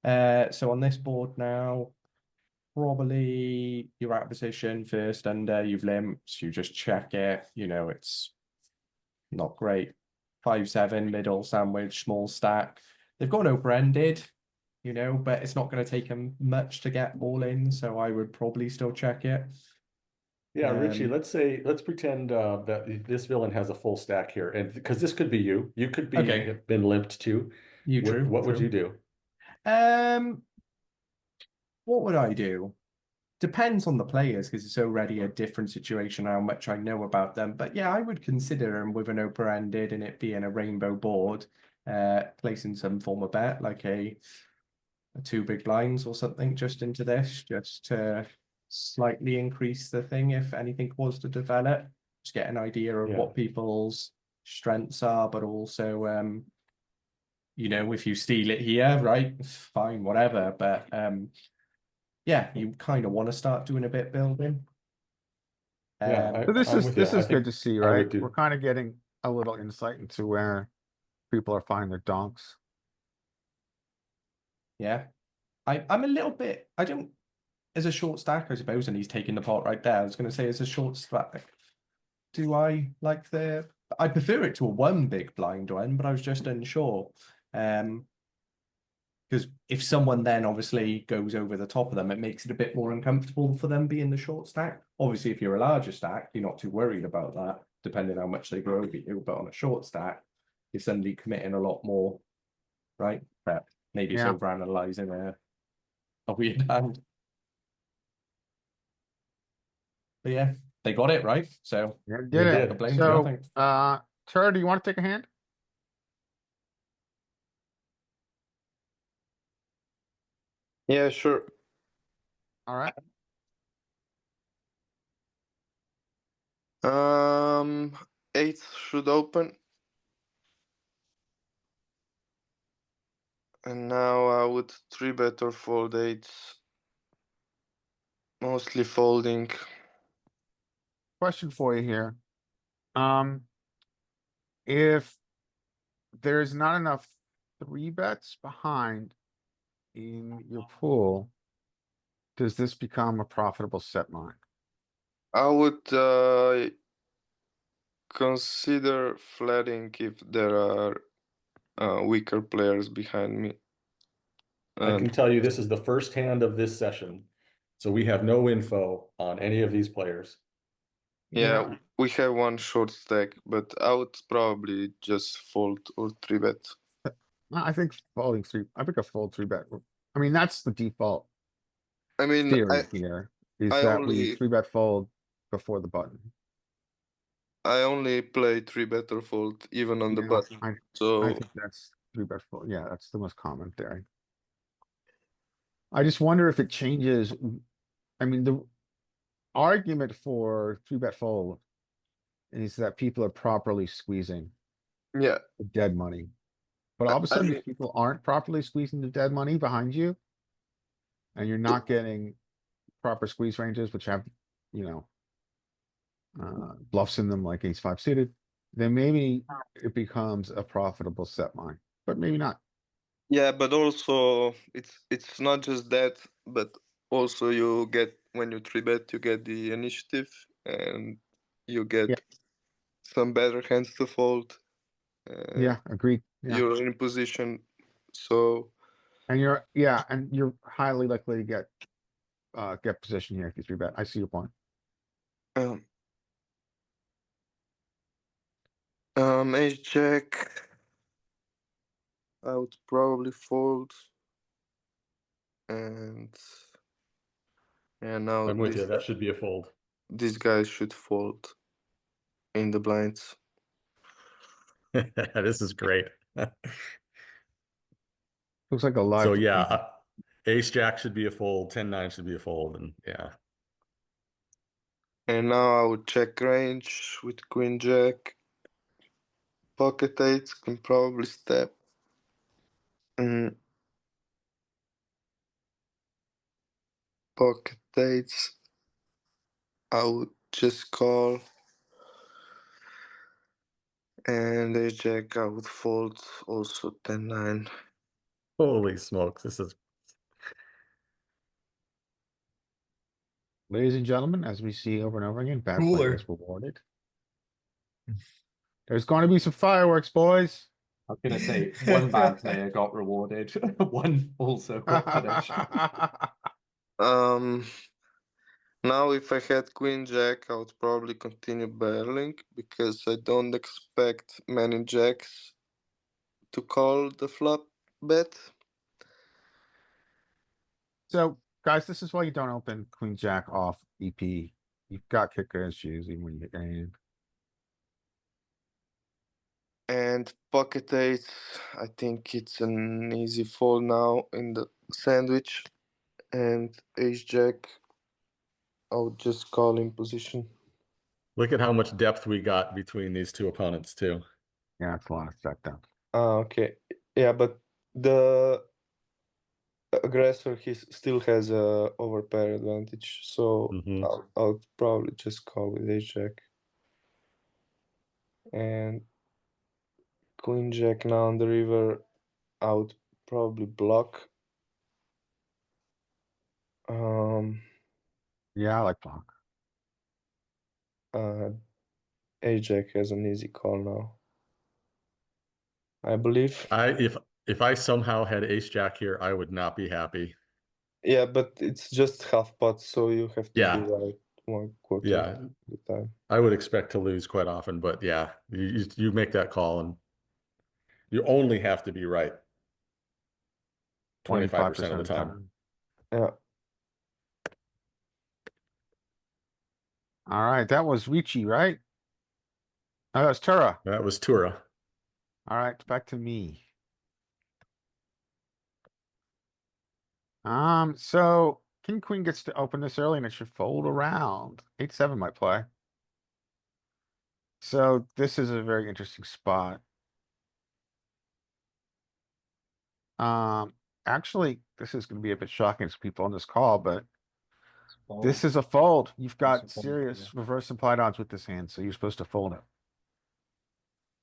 So on this board now, probably you're out of position, first under, you've limped, you just check it, it's not great. 5-7, middle sandwich, small stack. They've gone open-ended, but it's not going to take them much to get all in, so I would probably still check it. Yeah, Richie, Um, let's pretend that this villain has a full stack here, and because this could be you. You could be Okay. have been limped too. You true. What would true. you do? What would I do? Depends on the players because it's already a different situation how much I know about them. But yeah, I would consider them with an open-ended and it being a rainbow board, placing some form of bet like a two big blinds or something just into this, just to slightly increase the thing if anything was to develop. Just get an idea of Yeah. what people's strengths are, but also if you steal it here, right, fine, whatever. But yeah, you kind of want to start doing a bit building. Yeah, So this I'm is with you. this I is good think to see, I right? would do. We're kind of getting a little insight into where people are finding their donks. Yeah. I'm a little bit, I don't, as a short stack, I suppose, and he's taking the pot right there. I was going to say, as a short stack, I prefer it to a one big blind one, but I was just unsure. Because if someone then obviously goes over the top of them, it makes it a bit more uncomfortable for them being the short stack. Obviously, if you're a larger stack, you're not too worried about that, depending on how much they grow over you. But on a short stack, you're suddenly committing a lot more, right? But maybe it's Yeah. overanalyzing a weird hand. But yeah, they got it right. So Yeah, They did it. did. blame's So, nothing. Tur, do you want to take a hand? Yeah, sure. All right. Eighth should open. And now I would 3-bet or fold eights. Mostly folding. Question for you here. If there's not enough 3-bets behind in your pool, does this become a profitable set line? I would consider flatting if there are weaker players behind me. I can tell you this is the first hand of this session, so we have no info on any of these players. Yeah, we have one short stack, but I would probably just fold or 3-bet. I think folding three. I think a fold 3-bet. I mean, that's the default I mean, theory here. Is I that we only 3-bet fold before the button. I only play 3-bet or fold even on the Yeah, button. I So think that's 3-bet fold. Yeah, that's the most common theory. I just wonder if it changes. I mean, the argument for 3-bet fold is that people are properly squeezing yeah, the dead money. But all of a I sudden, mean, if people aren't properly squeezing the dead money behind you, and you're not getting proper squeeze ranges, which have, you know, bluffs in them like ace-5 suited, then maybe it becomes a profitable set line, but maybe not. yeah, but also it's not just that, but also you get when you 3-bet, you get the initiative and you get Yeah. some better hands to fold. Yeah, agreed. Yeah. You're in position, so And you're highly likely to get position here if you 3-bet. I see your point. ace jack. I would probably fold, and yeah, now I'm with you. That should be a fold. these guys should fold in the blinds. This is great. Looks like a live. So yeah, ace jack should be a fold, 10-9 should be a fold, and yeah. And now I would check range with queen jack. Pocket eights can probably step. Pocket eights. I would just call. And ace jack I would fold also 10-9. Holy smokes, this is Ladies and gentlemen, as we see over and over again, bad Cooler. players rewarded. There's going to be some fireworks, boys. I was going to say one bad player got rewarded, one also got punished. Now, if I had Queen Jack, I would probably continue barreling because I don't expect many jacks to call the flop bet. So, guys, this is why you don't open queen jack off EP. You've got kicker issues even when you get your hand. And pocket eight, I think it's an easy fold now in the sandwich. And ace jack, I would just call in position. Look at how much depth we got between these two opponents too. Yeah, it's a lot of stack down. Okay. Yeah, but the aggressor still has a overpair advantage, so Mhm. I'll probably just call with ace jack. And queen jack now on the river, I would probably block. Yeah, I like block. Ace jack has an easy call now, I believe. If I somehow had ace jack here, I would not be happy. Yeah, but it's just half pot, so you have to Yeah. be right 1/4 Yeah, of the time. I would expect to lose quite often, but yeah, you make that call and you only have to be right 25% of the time. Yeah. All right, that was Ricci, right? Oh, that's Tura. That was Tura. All right, back to me. So king queen gets to open this early and it should fold around. 8-7 might play. So this is a very interesting spot. Actually, this is going to be a bit shocking to people on this call, but this is a fold. You've got It's a fold, serious reverse implied odds with this hand, so you're supposed to fold it.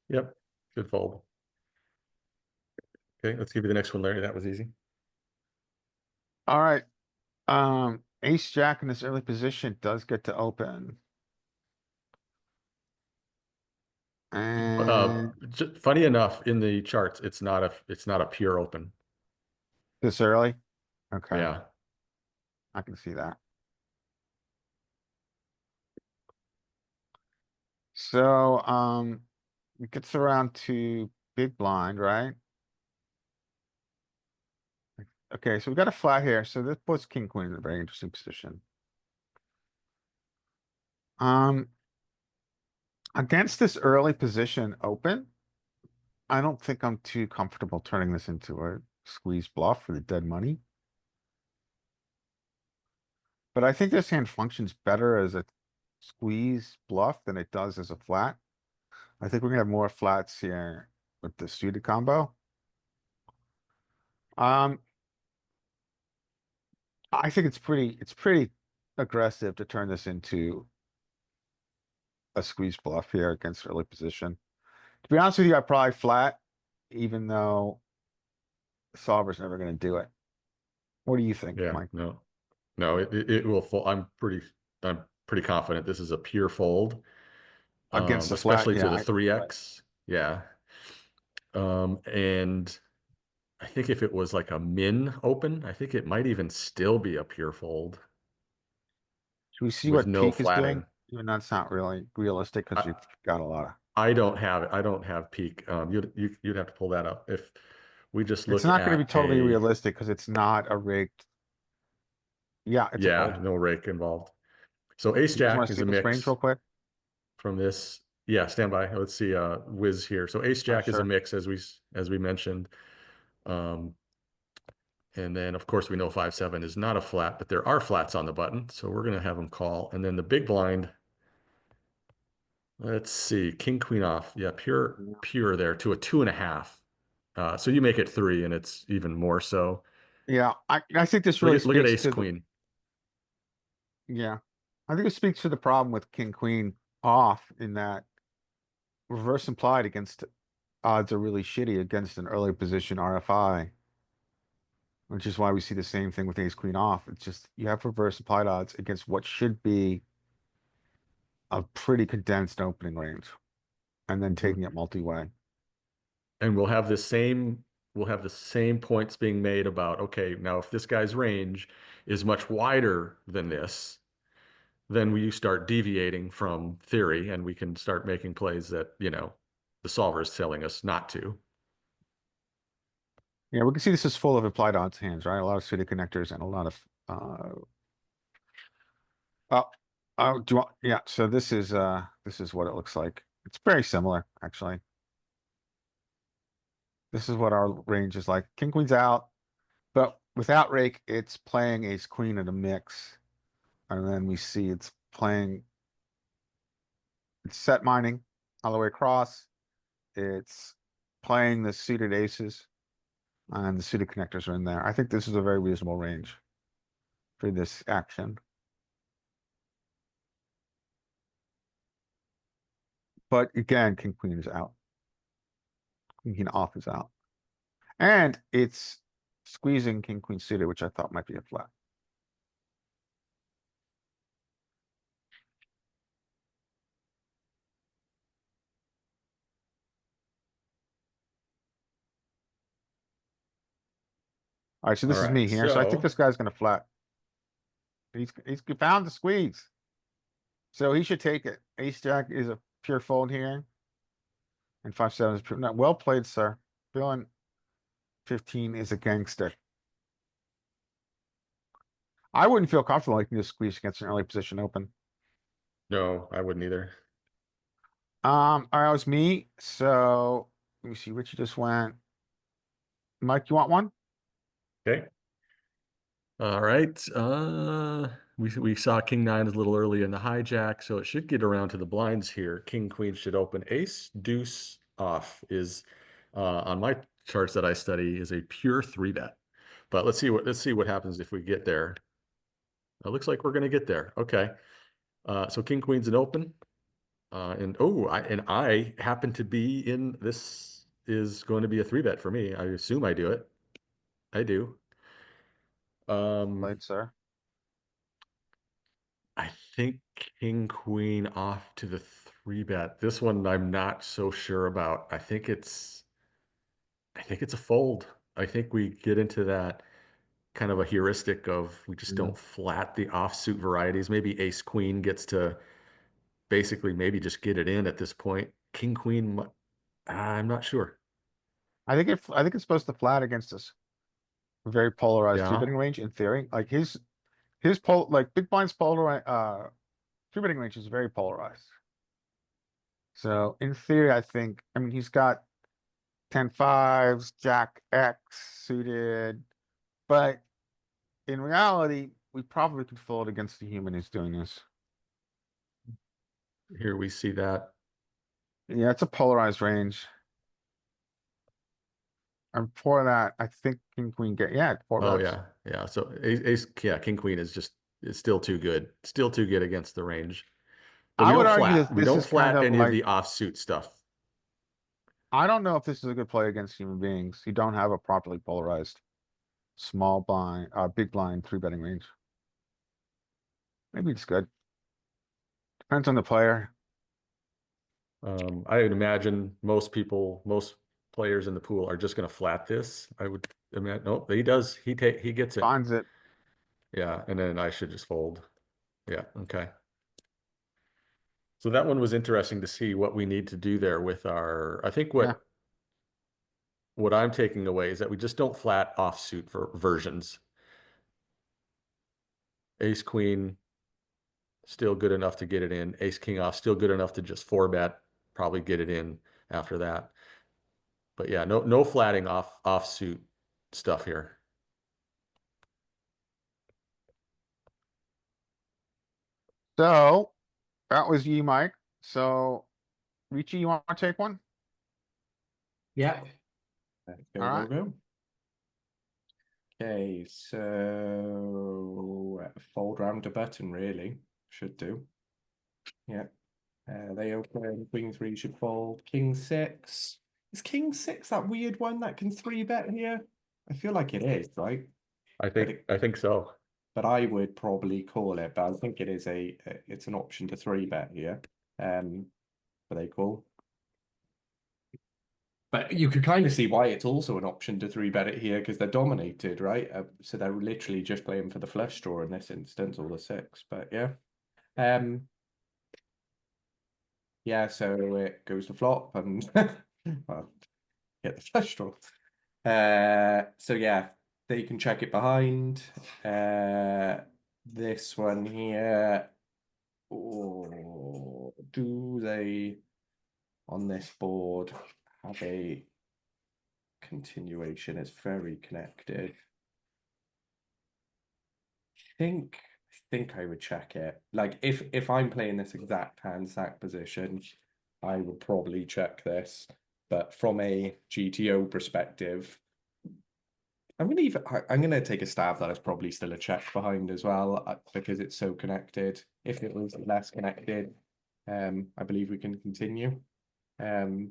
Yep, good fold. Okay, let's give you the next one, Larry. That was easy. All right. Ace jack in this early position does get to open. And Funny enough, in the charts, it's not a pure open. this early? Okay, Yeah. I can see that. So, it gets around to big blind, right? Okay, so we got a flat here. So this puts king queen in a very interesting position. Against this early position open, I don't think I'm too comfortable turning this into a squeeze bluff for the dead money. But I think this hand functions better as a squeeze bluff than it does as a flat. I think we're gonna have more flats here with the suited combo. I think it's pretty aggressive to turn this into a squeeze bluff here against early position. To be honest with you, I probably flat, even though solver's never gonna do it. What do you think, Yeah, Mike? no, it will fold. I'm pretty confident this is a pure fold. Against the flat, Especially to yeah, the 3x. Yeah. And I think if it was like a min open, I think it might even still be a pure fold should we see with what no peak is doing? flatting. Even that's not really realistic because you've got a lot of. I don't have peak. You'd have to pull that up. If we just look It's not gonna be at totally a, realistic because it's not a rigged. Yeah, it's a yeah, fold. no rake involved. So ace You guys wanna jack is see a this range mix real quick? from this. Yeah, stand by. Let's see whiz here. So ace jack is a sure. mix as we mentioned. And then of course we know 5-7 is not a flat, but there are flats on the button. So we're gonna have them call. And then the big blind, let's see, king queen off. Yeah, pure there to a 2.5. So you make it 3 and it's even more so. Yeah, I think this really Look at speaks ace to the, queen. yeah. I think it speaks to the problem with king queen off in that reverse implied against odds are really shitty against an early position RFI. Which is why we see the same thing with ace queen off. It's just you have reverse implied odds against what should be a pretty condensed opening range. And then taking it multi-way. And we'll have the same points being made about, okay, now if this guy's range is much wider than this, then we start deviating from theory and we can start making plays that, you know, the solver is telling us not to. Yeah, we can see this is full of implied odds hands, right? A lot of suited connectors and a lot of do you want, yeah, so this is what it looks like. It's very similar, actually. This is what our range is like. King queen's out, but without rake, it's playing ace queen in a mix. And then we see it's playing, it's set mining all the way across. It's playing the suited aces and the suited connectors are in there. I think this is a very reasonable range for this action. But again, king queen is out. King off is out. And it's squeezing king queen suited, which I thought might be a flat. All right, so this All is right, me here. So I think so- this guy's gonna flat. He's found the squeeze. So he should take it. Ace jack is a pure fold here. And 5-7 is pure. No, well played, sir. Villain 15 is a gangster. I wouldn't feel comfortable making this squeeze against an early position open. No, I wouldn't either. All right, it was me. So let me see. Richie just went. Mike, you want one? Okay. All right. We saw king nine is a little early in the hijack, so it should get around to the blinds here. King queen should open. Ace deuce off is on my charts that I study is a pure 3-bet. But let's see what happens if we get there. It looks like we're going to get there. Okay. So king queen's an open. I happen to be in this is going to be a 3-bet for me. I assume I do it. I do. Played, sir. I think king queen off to the 3-bet. This one I'm not so sure about. I think it's a fold. I think we get into that kind of a heuristic of we just don't flat the offsuit varieties. Maybe ace queen gets to basically maybe just get it in at this point. King queen, I'm not sure. I think it's supposed to flat against us. Very polarized Yeah. three-betting range in theory. Like his like big blind's polarized three-betting range is very polarized. So in theory, I mean he's got 10-5s, Jack X suited, but in reality, we probably could fold against the human who's doing this. Here we see that. Yeah, it's a polarized range. And for that, I think king queen get four Oh bets. yeah. So king queen is still too good. Still too good against the range. But I we would don't argue flat. that We this don't is kind flat of any of the like offsuit stuff. I don't know if this is a good play against human beings. You don't have a properly polarized small blind, big blind 3-betting range. Maybe it's good. Depends on the player. I would imagine most players in the pool are just going to flat this. I would imagine. Nope, he does. He gets it. Finds it. Yeah, and then I should just fold. Yeah, okay. So that one was interesting to see what we need to do there with our. I think what I'm taking away is that we just don't flat offsuit for versions. Ace queen, still good enough to get it in. Ace king off, still good enough to just 4-bet, probably get it in after that. But yeah, no flatting offsuit stuff here. So that was you, Mike. So Richie, you want to take one? Yeah. Go, All right. go. Okay, so fold round a button really should do. Yeah. They open, queen 3 should fold, king 6. Is king 6 that weird one that can 3-bet here? I feel like it is, right? I think so. But I would probably call it, but I think it is it's an option to 3-bet here. But they call. But you could kind of see why it's also an option to 3-bet it here because they're dominated, right? So they're literally just playing for the flush draw in this instance, or the 6. But yeah, Yeah, so it goes to flop and well, get the flush draw. So yeah, they can check it behind. This one here, or do they on this board have a continuation? It's very connected. I think I would check it. Like if I'm playing this exact hand sack position, I would probably check this. But from a GTO perspective, I'm gonna take a stab that it's probably still a check behind as well because it's so connected. If it was less connected, I believe we can continue. Yeah,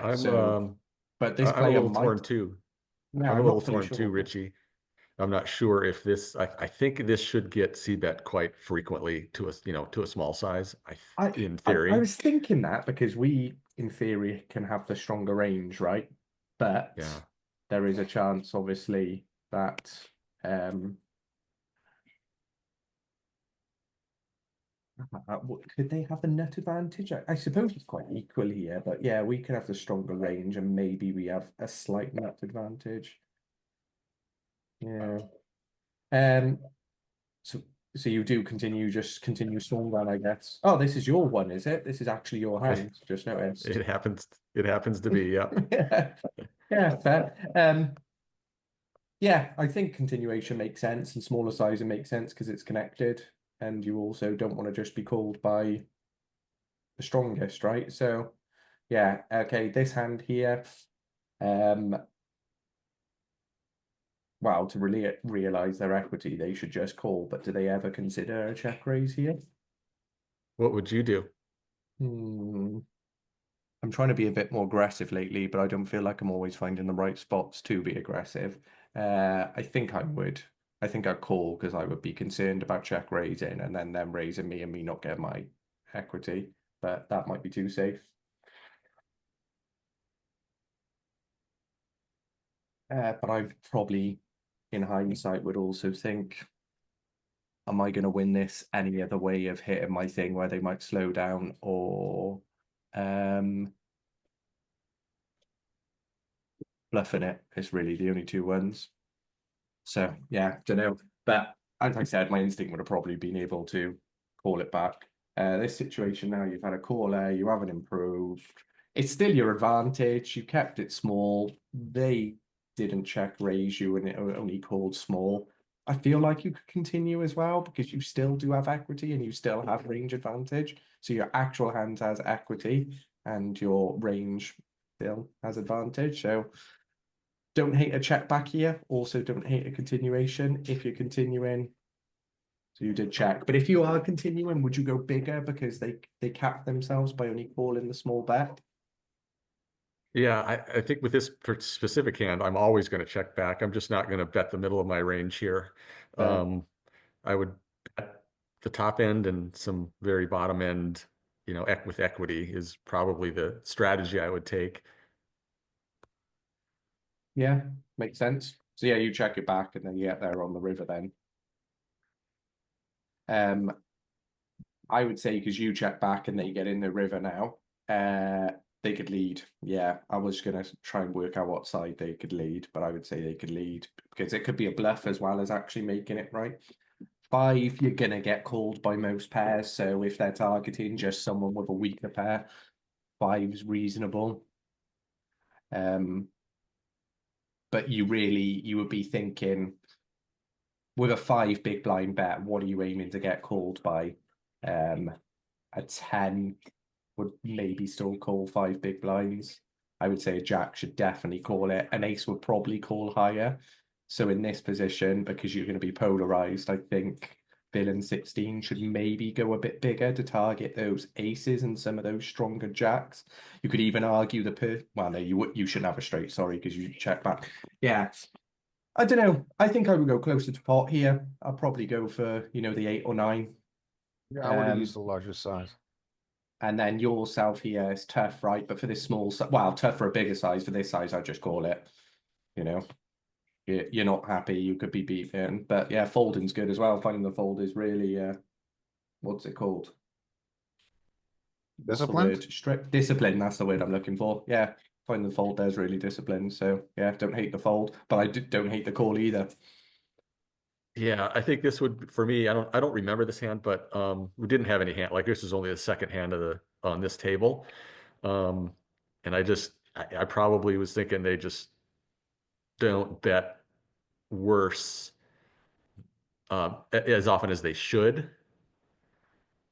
I'm so but this I'm a player little torn might. too. Yeah, I'm a I'm little not fully torn too, sure. Richie. I'm not sure if this, I think this should get c-bet quite frequently to a, to a small size, in I theory. was thinking that because we, in theory, can have the stronger range, right? But Yeah. there is a chance, obviously, that could they have a nut advantage? I suppose it's quite equal here, but yeah, we can have the stronger range and maybe we have a slight nut advantage. Yeah. So so you do just continue small run, I guess. Oh, this is your one, is it? This is actually your hand, just noticed. It happens to be, yeah. Yeah, fair. Yeah, I think continuation makes sense and smaller sizing makes sense because it's connected, and you also don't want to just be called by the strongest, right? So yeah, okay, this hand here. Well, to really realize their equity, they should just call, but do they ever consider a check raise here? What would you do? I'm trying to be a bit more aggressive lately, but I don't feel like I'm always finding the right spots to be aggressive. I think I would. I think I'd call because I would be concerned about check raising and then them raising me and me not getting my equity, but that might be too safe. But I probably, in hindsight, would also think, am I going to win this any other way of hitting my thing where they might slow down or bluffing it? It's really the only two ones. So yeah, don't know. But as I said, my instinct would have probably been able to call it back. This situation now, you've had a caller, you haven't improved. It's still your advantage. You kept it small. They didn't check raise you and it only called small. I feel like you could continue as well because you still do have equity and you still have range advantage. So your actual hand has equity and your range still has advantage. So don't hate a check back here. Also don't hate a continuation if you're continuing. So you did check, but if you are continuing, would you go bigger because they capped themselves by only calling the small bet? Yeah, I think with this specific hand, I'm always going to check back. I'm just not going to bet the middle of my range here. I would bet the top end and some very bottom end, with equity is probably the strategy I would take. Yeah, makes sense. So yeah, you check it back and then you get there on the river then. I would say because you check back and they get in the river now, they could lead. Yeah, I was gonna try and work out what side they could lead, but I would say they could lead because it could be a bluff as well as actually making it right. 5, you're gonna get called by most pairs, so if they're targeting just someone with a weaker pair, 5's reasonable. But you would be thinking with a 5 big blind bet, what are you aiming to get called by? A 10 would maybe still call 5 big blinds. I would say a jack should definitely call it. An ace would probably call higher. So in this position, because you're going to be polarized, I think villain 16 should maybe go a bit bigger to target those aces and some of those stronger jacks. You could even argue well, no, you shouldn't have a straight, sorry, because you check back. Yeah. I don't know. I think I would go closer to pot here. I'll probably go for, the 8 or 9. Yeah, I would have used the larger size. And then yourself here is tough, right? But for this small, well, tough for a bigger size. For this size, I'd just call it, you're not happy, you could be beaten. But yeah, folding's good as well. Finding the fold is really what's it called? What's the Disciplined? word? Discipline, that's the word I'm looking for. Yeah, finding the fold there's really disciplined. So yeah, don't hate the fold, but I don't hate the call either. Yeah, I think this would, for me, I don't remember this hand, but we didn't have any hand, like this is only the second hand of the on this table. And I probably was thinking they just don't bet worse as often as they should.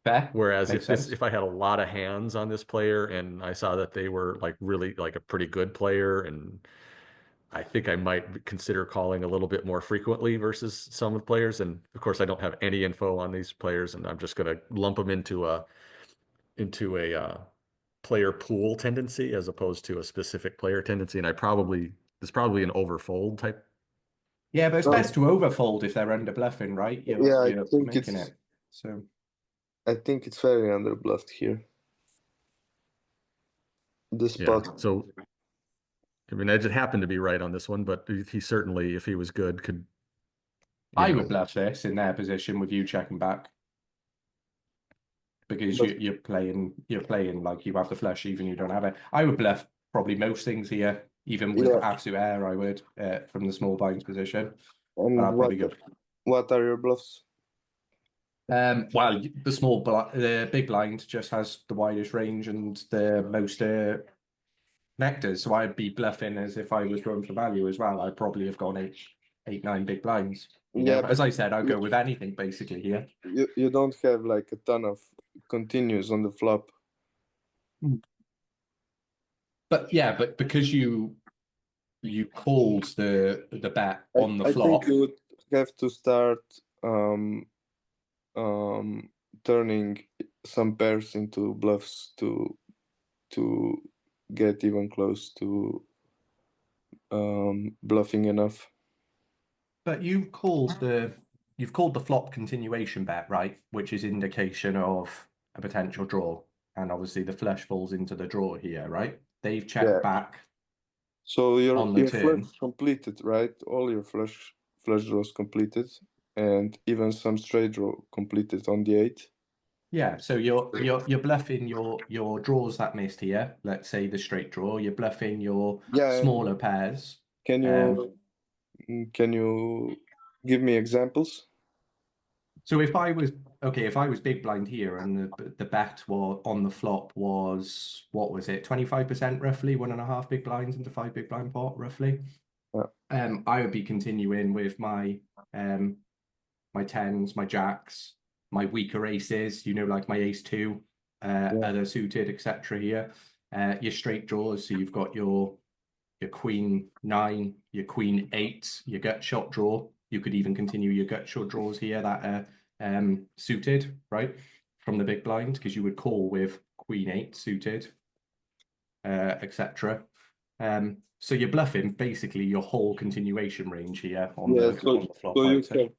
Fair. Whereas Makes sense. if I had a lot of hands on this player and I saw that they were like really like a pretty good player, and I think I might consider calling a little bit more frequently versus some of the players. And of course, I don't have any info on these players, and I'm just going to lump them into a player pool tendency as opposed to a specific player tendency. And there's probably an overfold type. Yeah, but it's No. best to overfold if they're under bluffing, right? Yeah, I You're think making it's- it. So I think it's very underbluffed here. The Yeah. spot. So, I mean, I just happened to be right on this one, but he certainly, if he was good, could. I would bluff this in their position with you checking back. Because But- you're playing like you have the flush even you don't have it. I would bluff probably most things here, even with Yeah. absolute air. I would from the small blinds position. And I'll probably go. what are your bluffs? Well, the big blind just has the widest range and the most nectars, so I'd be bluffing as if I was going for value as well. I'd probably have gone eight, 9 big blinds. Yeah, As I said, I'll go with anything basically here. You don't have like a ton of continues on the flop. But yeah, but because you called the bet on the I flop. think you would have to start turning some pairs into bluffs to get even close to bluffing enough. But you've called the flop continuation bet, right? Which is indication of a potential draw. And obviously the flush falls into the draw here, right? They've checked Yeah. back. So your On the turn. flush completed, right? All your flush draws completed, and even some straight draw completed on the 8. Yeah, so you're bluffing your draws that missed here. Let's say the straight draw. You're bluffing your Yeah. smaller pairs. Can you give me examples? So if I was big blind here and the bet was on the flop was, what was it, 25% roughly, 1.5 big blinds into 5 big blind pot roughly. Yeah. I would be continuing with my my tens, my jacks, my weaker aces, like my ace 2, other suited, etc. here. Your straight draws, so you've got your queen 9, your queen 8, your gut shot draw. You could even continue your gut shot draws here that are suited, right, from the big blind, because you would call with queen 8 suited, etc. So you're bluffing basically your whole continuation range here on the flop. So you have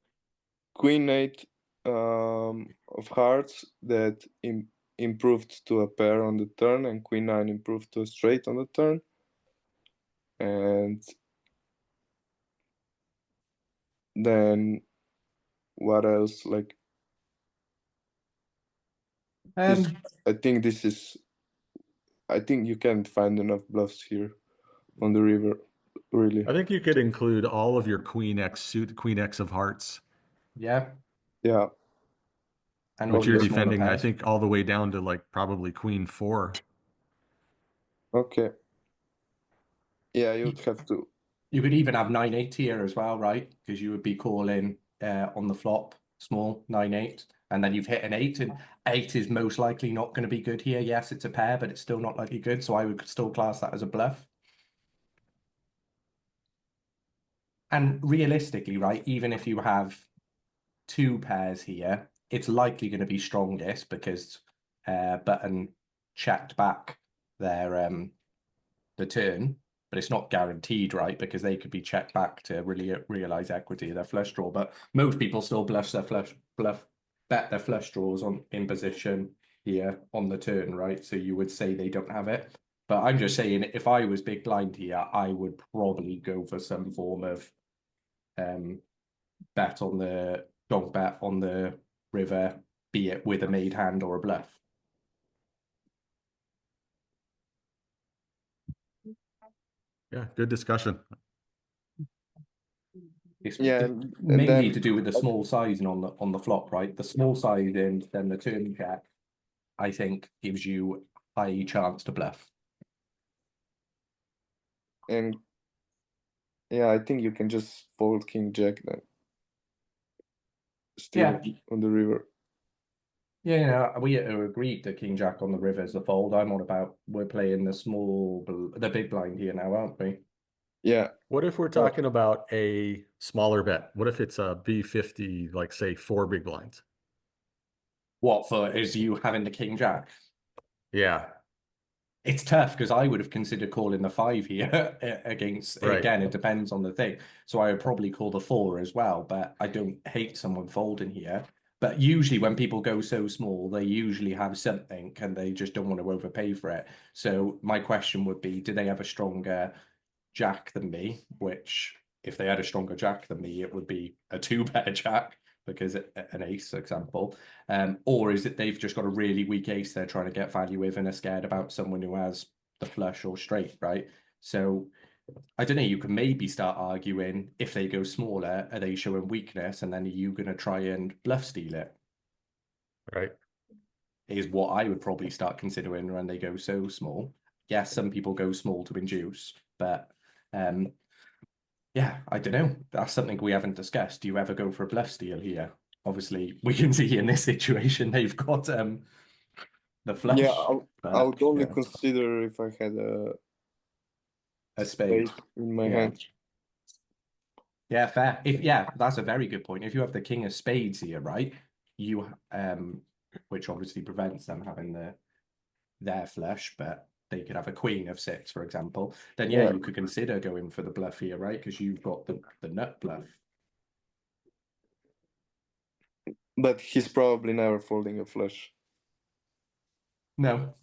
queen 8 of hearts that improved to a pair on the turn, and queen 9 improved to a straight on the turn. And then what else? Like, I think I think you can't find enough bluffs here on the river, really. I think you could include all of your queen X of hearts. Yeah. Yeah. And which all you're your smaller defending, I pairs. think, all the way down to like probably queen 4. Okay. Yeah, you'd have to. You could even have 9-8 here as well, right? Because you would be calling on the flop small 9-8, and then you've hit an 8, and 8 is most likely not going to be good here. Yes, it's a pair, but it's still not likely good, so I would still class that as a bluff. And realistically, right, even if you have 2 pairs here, it's likely going to be strongest because button checked back their the turn, but it's not guaranteed, right? Because they could be checked back to really realize equity of their flush draw. But most people still bet their flush draws in position here on the turn, right? So you would say they don't have it. But I'm just saying, if I was big blind here, I would probably go for some form of bet on the donk bet on the river, be it with a made hand or a bluff. Yeah, good discussion. It's Yeah, it's and mainly then to do with the small sizing on the flop, right? The small sizing, then the turn check, I think gives you high chance to bluff. and yeah, I think you can just fold king jack then. Still on the river. Yeah, we agreed that king jack on the river is the fold. I'm on about we're playing the big blind here now, aren't we? Yeah, What if we're talking about a smaller bet? What if it's a B50, like say 4 big blinds? What for is you having the king jack? Yeah, It's tough because I would have considered calling the 5 here against. Right. Again, it depends on the thing. So I would probably call the 4 as well. But I don't hate someone folding here. But usually when people go so small, they usually have something and they just don't want to overpay for it. So my question would be, do they have a stronger jack than me? Which, if they had a stronger jack than me, it would be a 2-better jack because an ace, for example. Or is it they've just got a really weak ace they're trying to get value with and are scared about someone who has the flush or straight, right? So I don't know, you can maybe start arguing if they go smaller, are they showing weakness? And then are you going to try and bluff steal it? right. Is what I would probably start considering when they go so small. Yes, some people go small to induce, but yeah, I don't know. That's something we haven't discussed. Do you ever go for a bluff steal here? Obviously, we can see in this situation they've got the flush. yeah, but, I would only yeah, consider if I had a spade. in my Yeah. hand. Yeah, fair. Yeah, that's a very good point. If you have the king of spades here, right? You which obviously prevents them having their flush, but they could have a queen of 6, for example. Then yeah, Yeah. you could consider going for the bluff here, right? Because you've got the nut bluff. But he's probably never folding a flush. No,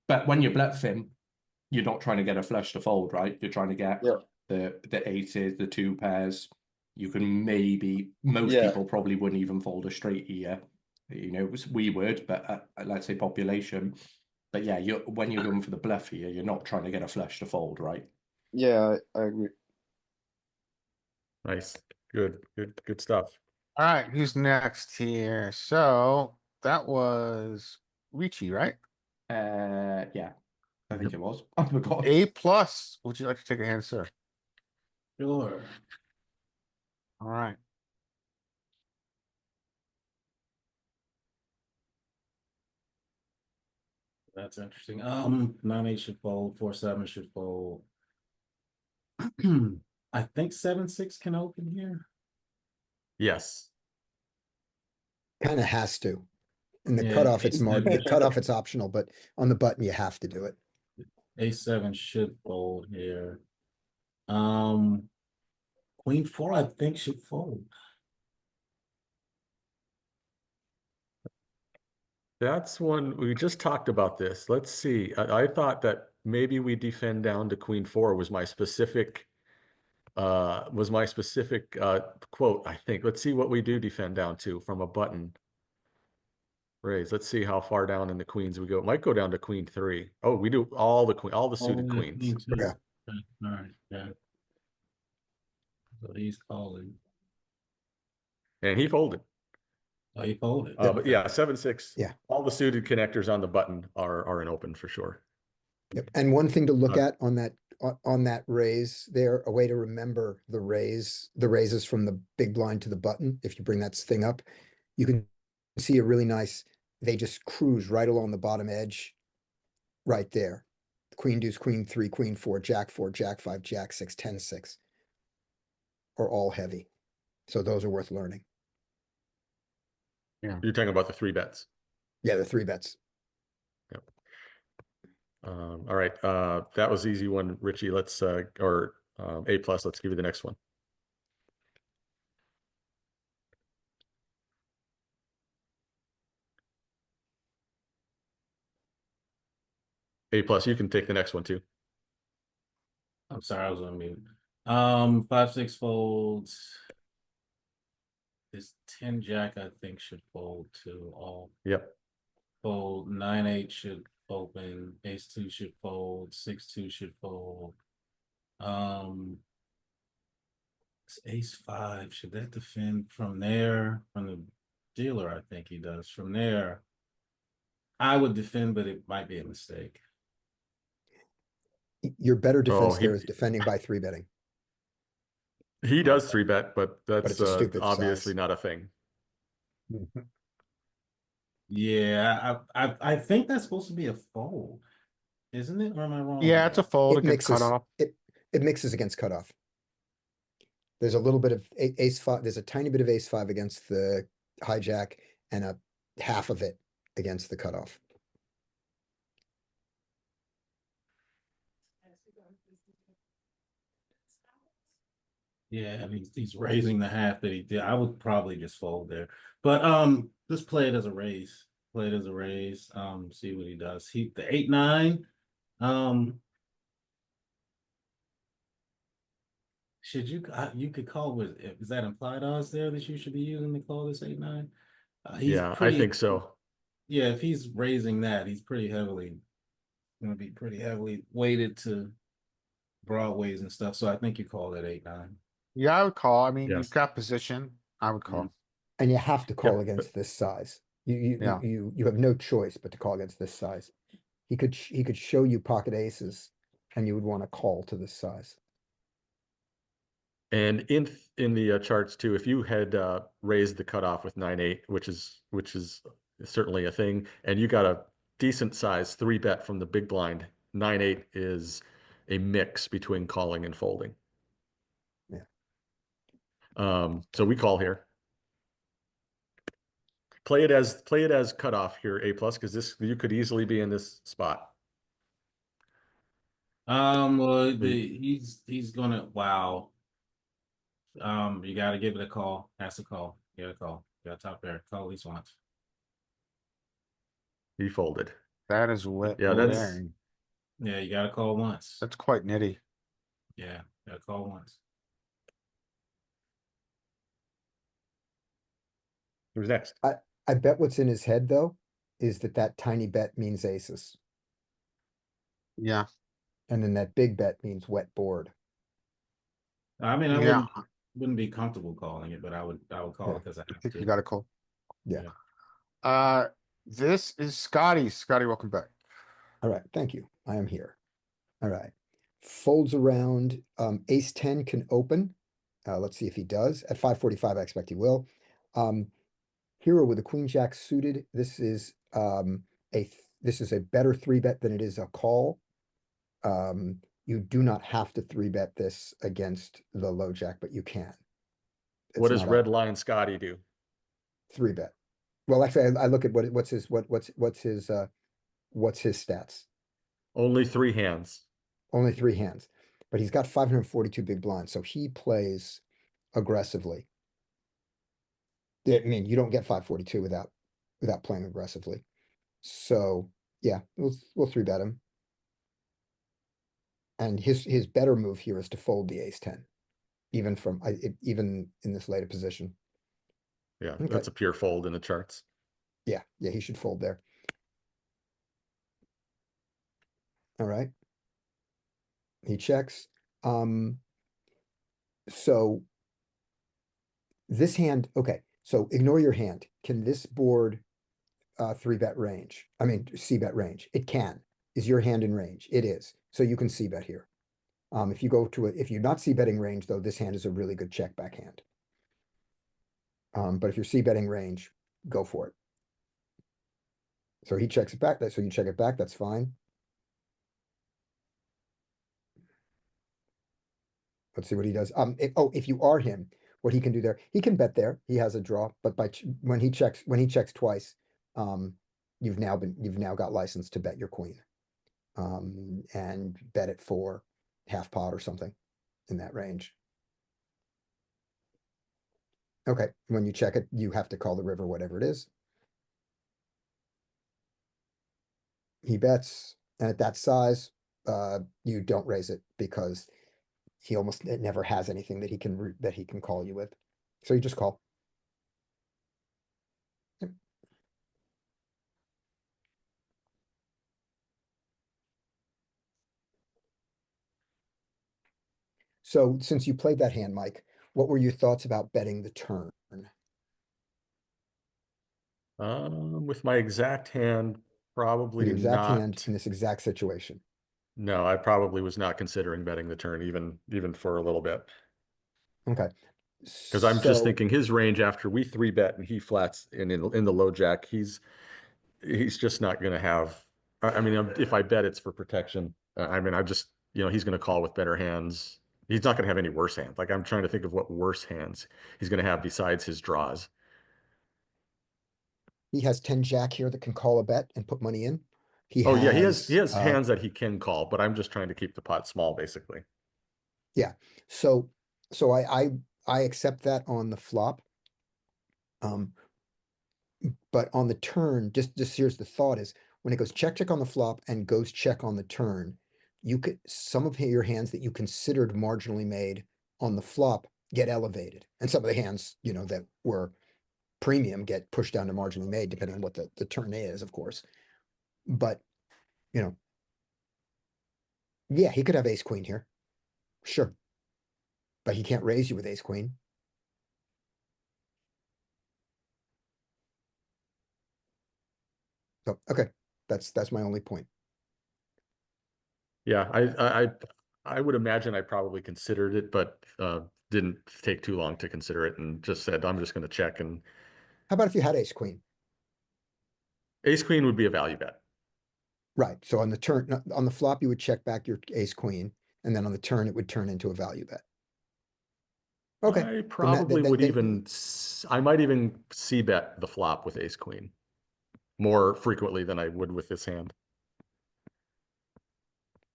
but when you bluff him, you're not trying to get a flush to fold, right? You're trying to get Yeah. the aces, the 2 pairs. You can maybe most Yeah. people probably wouldn't even fold a straight here. You know, we would, but let's say population. But yeah, when you're going for the bluff here, you're not trying to get a flush to fold, right? Yeah, I agree. Nice. Good stuff. All right, who's next here? So that was Ricci, right? Yeah, I think it was. I forgot. A plus. Would you like to take a hand, sir? Sure. All right. That's interesting. 9-8 should fold, 4-7 should fold. I think 7-6 can open here. Yes. Kind of has to. In the Yeah, cutoff, it's ace-7. cutoff, it's optional, but on the button, you have to do it. A7 should fold here. Queen 4, I think, should fold. That's one, we just talked about this. Let's see. I thought that maybe we defend down to queen 4 was my specific quote, I think. Let's see what we do defend down to from a button raise. Let's see how far down in the queens we go. It might go down to queen 3. Oh, we do all the suited queens. Queen 2. Yeah. Okay, all right, yeah. So he's calling. And he folded. Oh, he folded. But yeah, 7-6. Yeah. All the suited connectors on the button are an open for sure. Yep. And one thing to look Uh, at on that raise there, a way to remember the raises from the big blind to the button, if you bring that thing up, you can see a really nice, they just cruise right along the bottom edge right there. Queen deuce, queen 3, queen 4, jack 4, jack 5, jack 6, 10, 6 are all heavy. So those are worth learning. You're talking about the 3 bets. Yeah, the 3 bets. All right. That was easy one, Richie. Let's A plus, let's give you the next one. A plus, you can take the next one too. I'm sorry, I was on mute. 5-6 folds. This 10 jack, I think, should fold to all Yep. fold. 9-8 should open. Ace-2 should fold. 6-2 should fold. Ace-5, should that defend from there? From the dealer, I think he does. From there, I would defend, but it might be a mistake. Your better defense he- there is defending by 3-betting, He does 3-bet, but that's it's a stupid obviously size. not a thing. Yeah, I think that's supposed to be a fold, isn't it? Or am I wrong? Yeah, it's a fold It against mixes, cutoff. it mixes against cutoff. There's a little bit of ace-5, there's a tiny bit of ace-5 against the hijack and a half of it against the cutoff. Yeah, I mean, he's raising the half that he did. I would probably just fold there. But just play it as a raise. Play it as a raise. See what he does. The 8-9. Should you could call with, is that implied odds there that you should be using to call this 8-9? He's Yeah, I pretty, think so. yeah, if he's raising that, he's gonna be pretty heavily weighted to broadways and stuff. So I think you call that 8-9. Yeah, I would call. I mean, Yes. you've got position. I would call. And you have to call Yep, against this size. Yeah. You have no choice but to call against this size. He could show you pocket aces and you would want to call to this size. And in the charts too, if you had raised the cutoff with 9-8, which is certainly a thing, and you got a decent size 3-bet from the big blind, 9-8 is a mix between calling and folding. Yeah. So we call here. Play it as cutoff here, A+, because you could easily be in this spot. Well, he's gonna, wow. You gotta give it a call. Has to call. You gotta call. You got top pair. Call at least once. He folded. That is what. Yeah, that's Yeah, you gotta call once. That's quite nitty. Yeah, gotta call once. who's next. I bet what's in his head though, is that tiny bet means aces. Yeah. And then that big bet means wet board. I mean, I Yeah. wouldn't be comfortable calling it, but I would call Yeah. it because I I have think to. you got a call. Yeah. This is Scotty. Scotty, welcome back. All right, thank you. I am here. All right. Folds around, ace-10 can open. Let's see if he does. At 5:45, I expect he will. Hero with a queen jack suited. This is a better 3-bet than it is a call. You do not have to 3-bet this against the low jack, but you can. What It's does not a red line Scotty do? 3-bet? Well, actually, I look at what's his stats? Only 3 hands. Only 3 hands, but he's got 542 big blinds, so he plays aggressively. I mean, you don't get 542 without playing aggressively. So yeah, we'll 3-bet him. And his better move here is to fold the ace-10, even in this later position. Yeah, Okay. that's a pure fold in the charts. Yeah, he should fold there. All right. He checks. So this hand, okay, so ignore your hand. Can this board 3-bet range? I mean, c-bet range. It can. Is your hand in range? It is. So you can c-bet here. If you're not c-betting range, though, this hand is a really good check back hand. But if you're c-betting range, go for it. So he checks it back. So you check it back. That's fine. Let's see what he does. If you are him, what he can do there, he can bet there. He has a draw, but when he checks twice, you've now got license to bet your queen, and bet it for half pot or something in that range. Okay, when you check it, you have to call the river, whatever it is. He bets, and at that size, you don't raise it because he almost never has anything that he can call you with. So you just call. So since you played that hand, Mike, what were your thoughts about betting the turn? With my exact hand, probably The exact hand not. in this exact situation. No, I probably was not considering betting the turn even for a little bit. Okay. Because I'm just So thinking his range after we 3-bet and he flats in the low jack, he's just not going to have. I mean, if I bet, it's for protection. I mean, I just he's going to call with better hands. He's not going to have any worse hands. Like I'm trying to think of what worse hands he's going to have besides his draws. he has 10 jack here that can call a bet and put money in. Oh yeah, he has uh, hands that he can call, but I'm just trying to keep the pot small, basically. Yeah, so I accept that on the flop. But on the turn, just here's the thought is when it goes check on the flop and goes check on the turn, you could some of your hands that you considered marginally made on the flop get elevated. And some of the hands, that were premium get pushed down to marginally made, depending on what the turn is, of course. But, yeah, he could have ace queen here. Sure. But he can't raise you with ace queen. So, okay, that's my only point. Yeah, I would imagine I probably considered it, but didn't take too long to consider it and just said I'm just going to check. And How about if you had ace queen? ace queen would be a value bet. Right, so on the turn, on the flop, you would check back your ace queen, and then on the turn, it would turn into a value bet. Okay. I probably would I might even c bet the flop with ace queen more frequently than I would with this hand.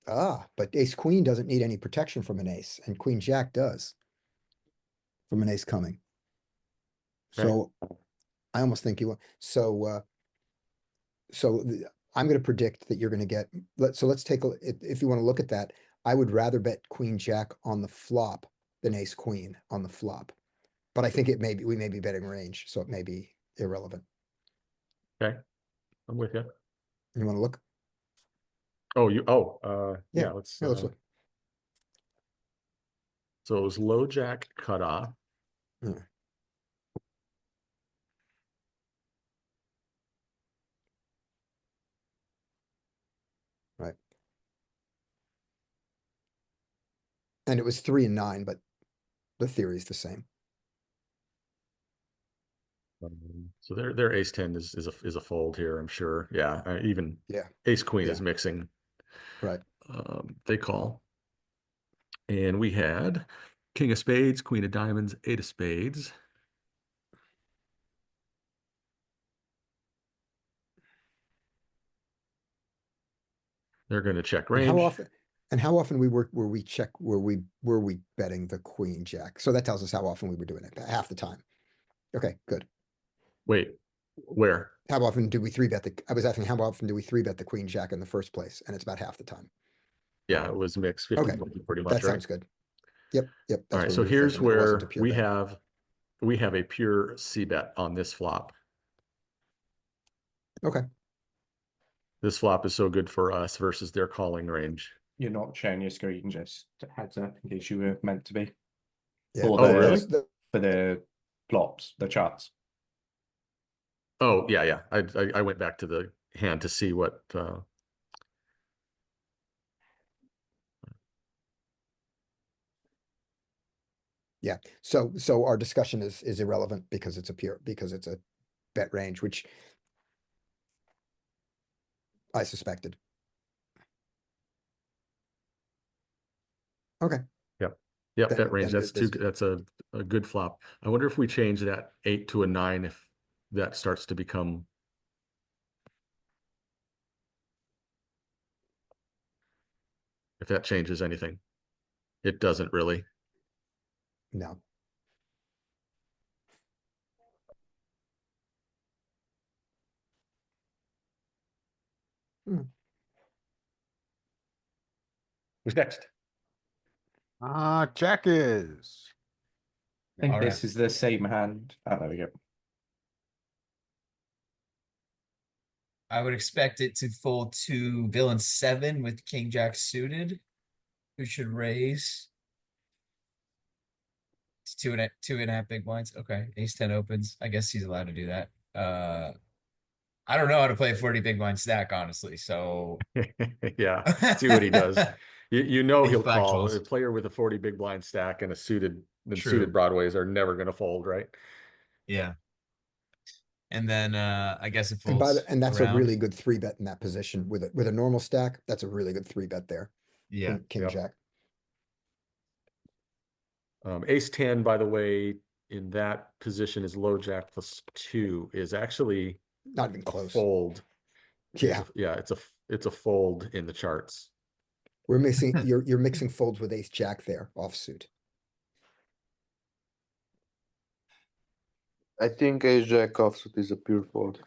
But ace queen doesn't need any protection from an ace, and queen jack does. From an ace coming. Okay. So I almost think I'm gonna predict that you're gonna get, let's take if you wanna look at that, I would rather bet queen jack on the flop than ace queen on the flop. But I think we may be betting range, so it may be irrelevant. Okay, I'm with you. You wanna look? Oh, Yeah, let's let's look. So it was low jack cut off. Yeah. Right. And it was 3 and 9, but the theory is the same. So their ace 10 is a fold here, I'm sure. Yeah, even Yeah. ace queen Yeah. is mixing. Right. They call. And we had king of spades, queen of diamonds, 8 of spades. They're going to check range. And how often were we betting the queen jack? So that tells us how often we were doing it, half the time. Okay, good. Wait, where? How often do we I was asking how often do we 3-bet the queen jack in the first place? And it's about half the time. Yeah, it was mixed 50 Okay, pretty much, that sounds good. Yep. All That's right, what so we were here's thinking, that it wasn't a where pure bet. we have a pure C bet on this flop. Okay. This flop is so good for us versus their calling range. You're not sharing your screen, just heads up in case you were meant to be. Yeah. Or Oh, really? For the plots, the charts. Oh, yeah. I went back to the hand to see what Yeah. So our discussion is irrelevant because it's a bet range, which I suspected. Okay. Yep, Then- bet range. then That's this- that's a good flop. I wonder if we change that 8 to a 9, if that starts to become. If that changes anything. It doesn't really. No. Who's next? Jack is. I think All this right. is the same hand. Oh, there we go. I would expect it to fold to villain 7 with king jack suited, who should raise. two and a half big blinds. Okay, ace 10 opens. I guess he's allowed to do that. I don't know how to play a 40 big blind stack, honestly. So Yeah, see what he does. You know Big he'll flag call. calls. A player with a 40 big blind stack and the True. suited broadways are never going to fold, right? Yeah. And then I guess it And folds and that's a around. really good 3-bet in that position with a normal stack. That's a really good 3-bet there. Yeah. King Yep. jack. Ace 10, by the way, in that position is low jack +2 is actually Not even a close. fold. Yeah. Yeah, it's a fold in the charts. We're mixing, you're mixing folds with ace jack there offsuit. I think ace jack offsuit is a pure fold.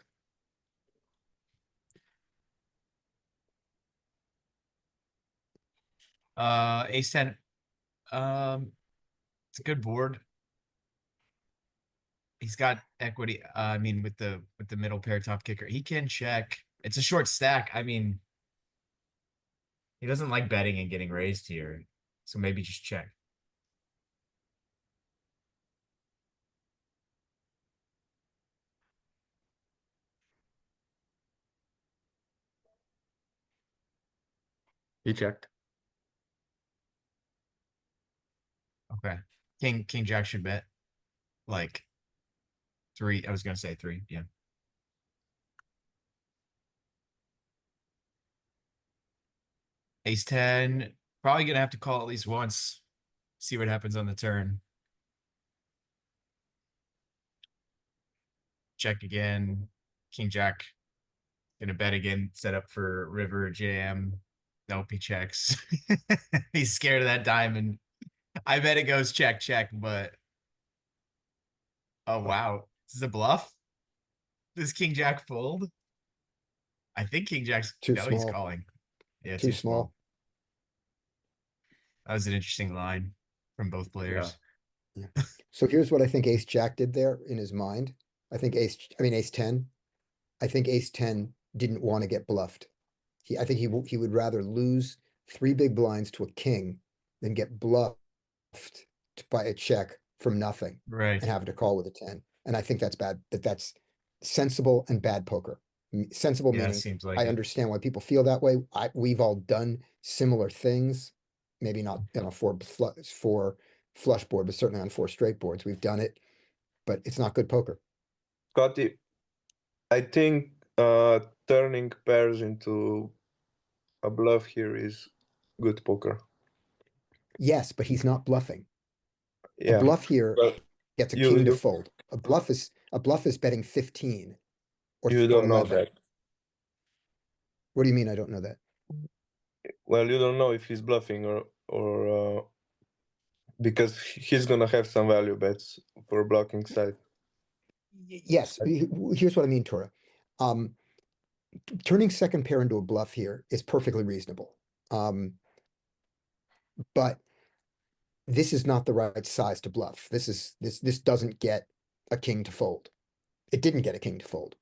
Ace 10. It's a good board. He's got equity. I mean, with the middle pair top kicker, he can check. It's a short stack. I mean, he doesn't like betting and getting raised here, so maybe just check. He checked. Okay. King Jack should bet. Like 3. I was gonna say 3. Yeah. Ace 10. Probably gonna have to call at least once. See what happens on the turn. Check again. King Jack. Gonna bet again. Set up for river jam. Nope, he checks. He's scared of that diamond. I bet it goes check, check, but oh wow. This is a bluff? Does King Jack fold? I think King Jack's Too no, he's small. calling. Yeah, Too small. That was an interesting line from both players. So here's what I think ace jack did there in his mind. I think ace 10. I think ace 10 didn't want to get bluffed. I think he would rather lose 3 big blinds to a king than get bluffed by a check from nothing Right. and have to call with a 10. And I think that's bad. That's sensible and bad poker. Sensible Yeah, it meaning seems like I it. understand why people feel that way. We've all done similar things. Maybe not on a 4 flush board, but certainly on 4 straight boards. We've done it, but it's not good poker. Scotty, I think turning pairs into a bluff here is good poker. Yes, but he's not bluffing. Yeah. A bluff here But gets a you- king to you- fold. A bluff is betting 15 or you don't know 11. that. What do you mean I don't know that? Well, you don't know if he's bluffing or because he's gonna have some value bets for blocking side. Yes, here's what I mean, Tora. Turning second pair into a bluff here is perfectly reasonable. But this is not the right size to bluff. This doesn't get a king to fold. It didn't get a king to fold.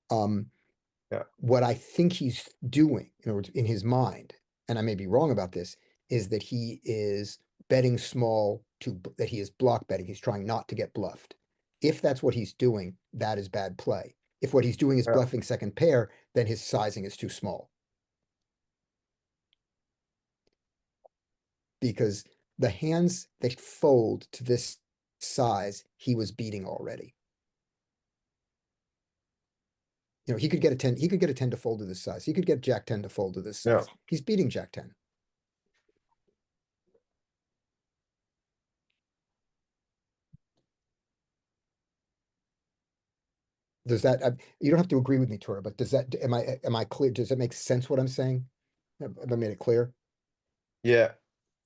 Yeah. What I think he's doing, in other words, in his mind, and I may be wrong about this, is that he is betting small that he is block betting. He's trying not to get bluffed. If that's what he's doing, that is bad play. If what he's doing is Yeah. bluffing second pair, then his sizing is too small. Because the hands that fold to this size, he was beating already. You know, he could get a 10 to fold to this size. He could get Jack 10 to fold to this Yeah. size. He's beating Jack 10. Does that, you don't have to agree with me, Tora, but am I clear? Does it make sense what I'm saying? Have I made it clear? Yeah.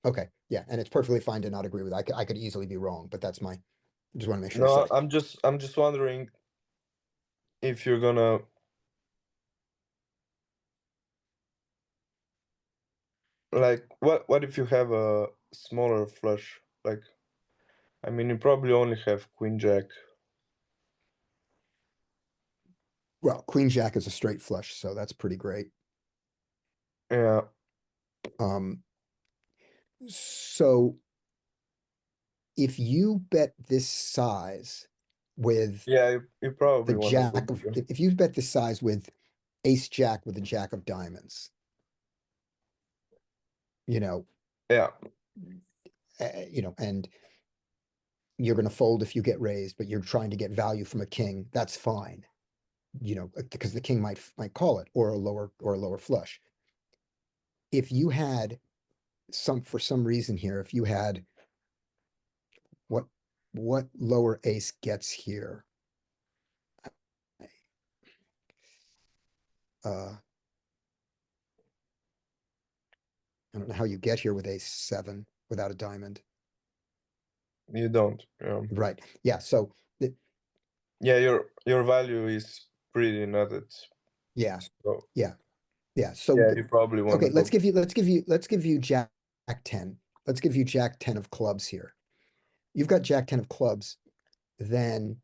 Okay, yeah, and it's perfectly fine to not agree with. I could easily be wrong, but that's I just want to make sure. No, I'm just wondering if you're gonna like what if you have a smaller flush? Like, I mean, you probably only have Queen Jack. Well, Queen Jack is a straight flush, so that's pretty great. Yeah. So if you bet this size with Yeah, you probably the want to jack go of, bigger. if you bet this size with ace jack with the jack of diamonds, you know, Yeah, and you're gonna fold if you get raised, but you're trying to get value from a king, that's fine. Because the king might call it, or a lower flush. If you had for some reason here, if you had what lower ace gets here? I don't know how you get here with ace 7 without a diamond. you don't. Right, yeah, so, Yeah, your value is pretty nutted. yeah, So yeah, so, yeah, you probably want okay, to let's go. give you jack 10. Let's give you jack 10 of clubs here. You've got jack 10 of clubs, then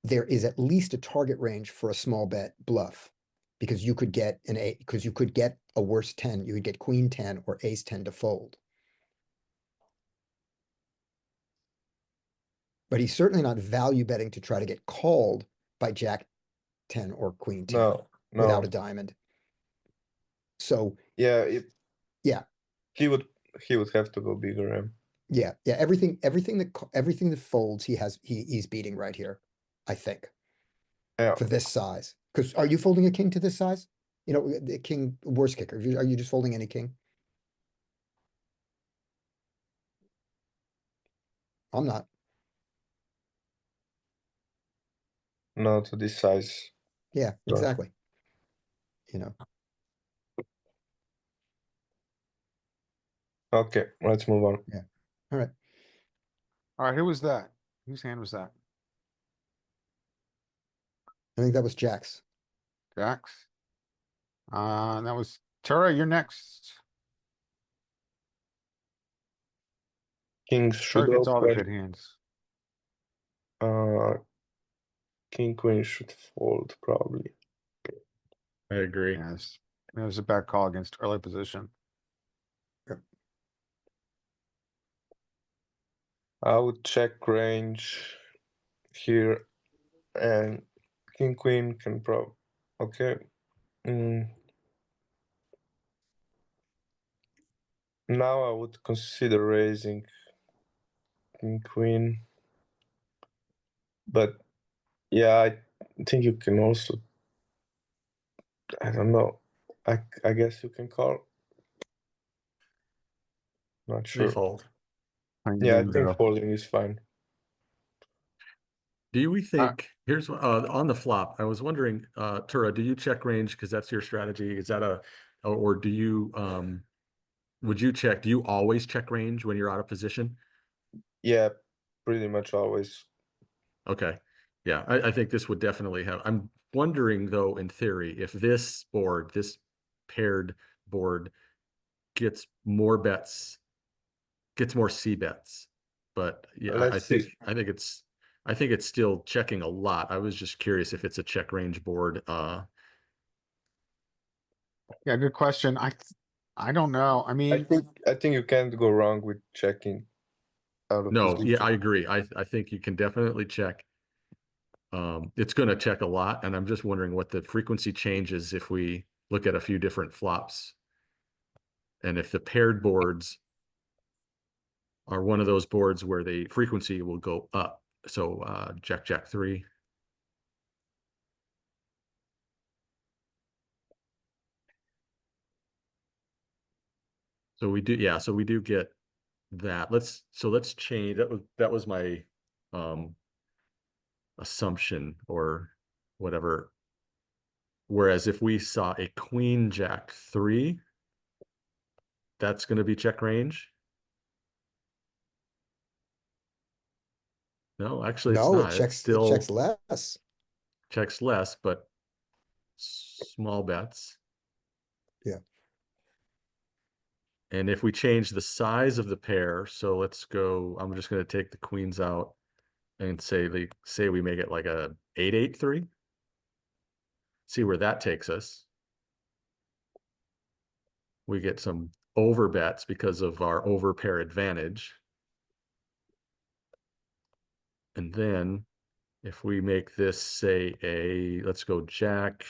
there is at least a target range for a small bet bluff. Because you could get a worse 10, you could get queen 10 or ace 10 to fold. But he's certainly not value betting to try to get called by jack 10 or queen 10 No, without a no. diamond. So, Yeah, yeah, he would have to go bigger. yeah, everything that folds, he's beating right here, I think, Yeah, for this size. Because are you folding a king to this size? The king, worst kicker. Are you just folding any king? I'm not. no, to this size. Yeah, No. exactly. Okay, let's move on. All right. Alright, who was that? Whose hand was that? I think that was Jack's. Jack's? That was Tura, you're next. Kings Tura should gets all the open. good hands. King queen should fold probably. I agree. Yes, it was a bad call against early position. I would check range here, and king queen can okay. Now I would consider raising king queen, but yeah, I think you can also. I don't know. I guess you can call. Not We sure. fold. Yeah, I think folding is fine. Do we think, here's on the flop, I was wondering, Tura, do you check range because that's your strategy? Is that or do you would you check, do you always check range when you're out of position? Yeah, pretty much always. Okay. Yeah, I think this would definitely have, I'm wondering though, in theory, if this board, this paired board gets more bets, gets more C bets. But yeah, Let's see. I think it's still checking a lot. I was just curious if it's a check range board. Yeah, good question. I don't know. I I mean, think you can't go wrong with checking out of No, position. yeah, I agree. I think you can definitely check. It's going to check a lot, and I'm just wondering what the frequency changes if we look at a few different flops. And if the paired boards are one of those boards where the frequency will go up. So Jack, Jack 3. So we do, yeah, so we do get that. Let's change. That was my assumption or whatever. Whereas if we saw a queen jack 3, that's going to be check range. No, actually it's No, not. It's it checks still less. checks less, but small bets. Yeah. And if we change the size of the pair, so let's go, I'm just going to take the queens out and say we make it like a 8-8-3. See where that takes us. We get some over bets because of our over pair advantage. And then if we make this say let's go jack.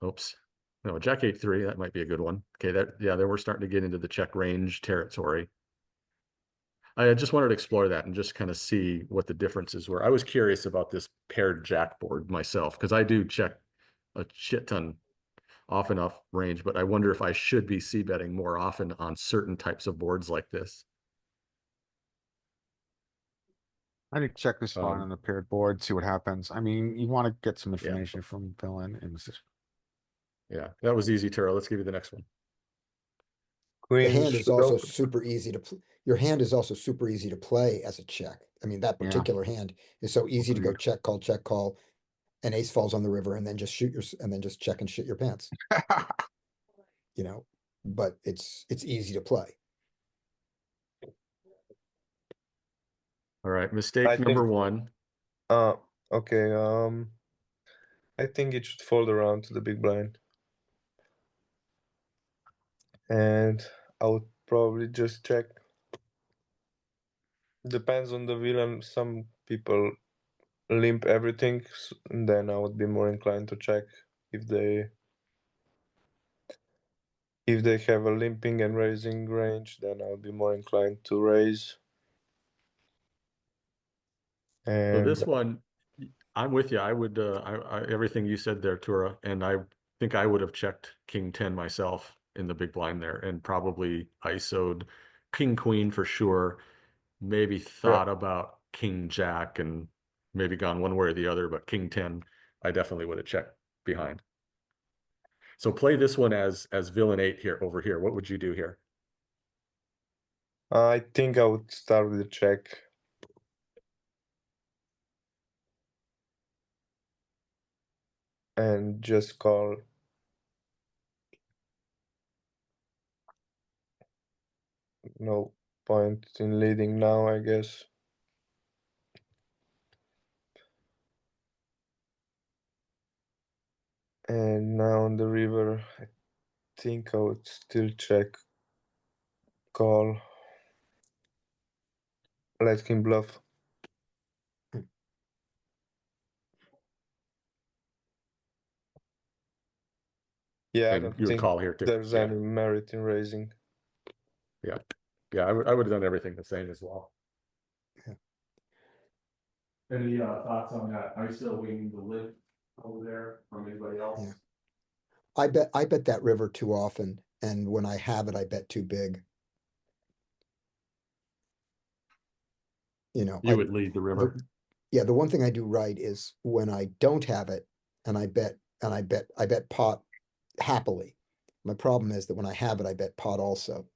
Oops. No, jack 8-3, that might be a good one. Okay, then we're starting to get into the check range territory. I just wanted to explore that and just kind of see what the differences were. I was curious about this paired jack board myself, because I do check a shit ton off and off range, but I wonder if I should be c-betting more often on certain types of boards like this. I think check is fine Um, on the paired board, see what happens. I mean, you wanna get some information from villain and this is. Yeah, that was easy, Taro. Let's give you the next one. The Queen hand is should also open. super easy to, your hand is also super easy to play as a check. I mean, that Yeah. particular hand is so easy to go Agreed. check call, and ace falls on the river and then just and then just check and shit your pants, you know? But it's easy to play. All right, mistake I number think- one. Okay, I think it should fold around to the big blind. And I would probably just check. Depends on the villain. Some people limp everything, and then I would be more inclined to check if they have a limping and raising range, then I would be more inclined to raise. So And this one, I'm with you. I would, everything you said there, Tura, and I think I would have checked king 10 myself in the big blind there and probably ISO'd king queen for sure. Maybe thought about king jack and maybe gone one way or the other, but king 10, I definitely would have checked behind. So play this one as villain 8 here over here. What would you do here? I think I would start with a check. And just call. No point in leading now, I guess. And now on the river, I think I would still check. Call. Let him bluff. Yeah, I And don't you would think call here too. there's Yeah. any merit in raising. Yeah. Yeah, I would have done everything the same as well. Yeah. Any thoughts on that? ISO wing the lid over there from anybody else? Yeah. I bet that river too often, and when I have it, I bet too big. You know, You would lead the river. Yeah, the one thing I do right is when I don't have it and I bet pot happily. My problem is that when I have it, I bet pot also.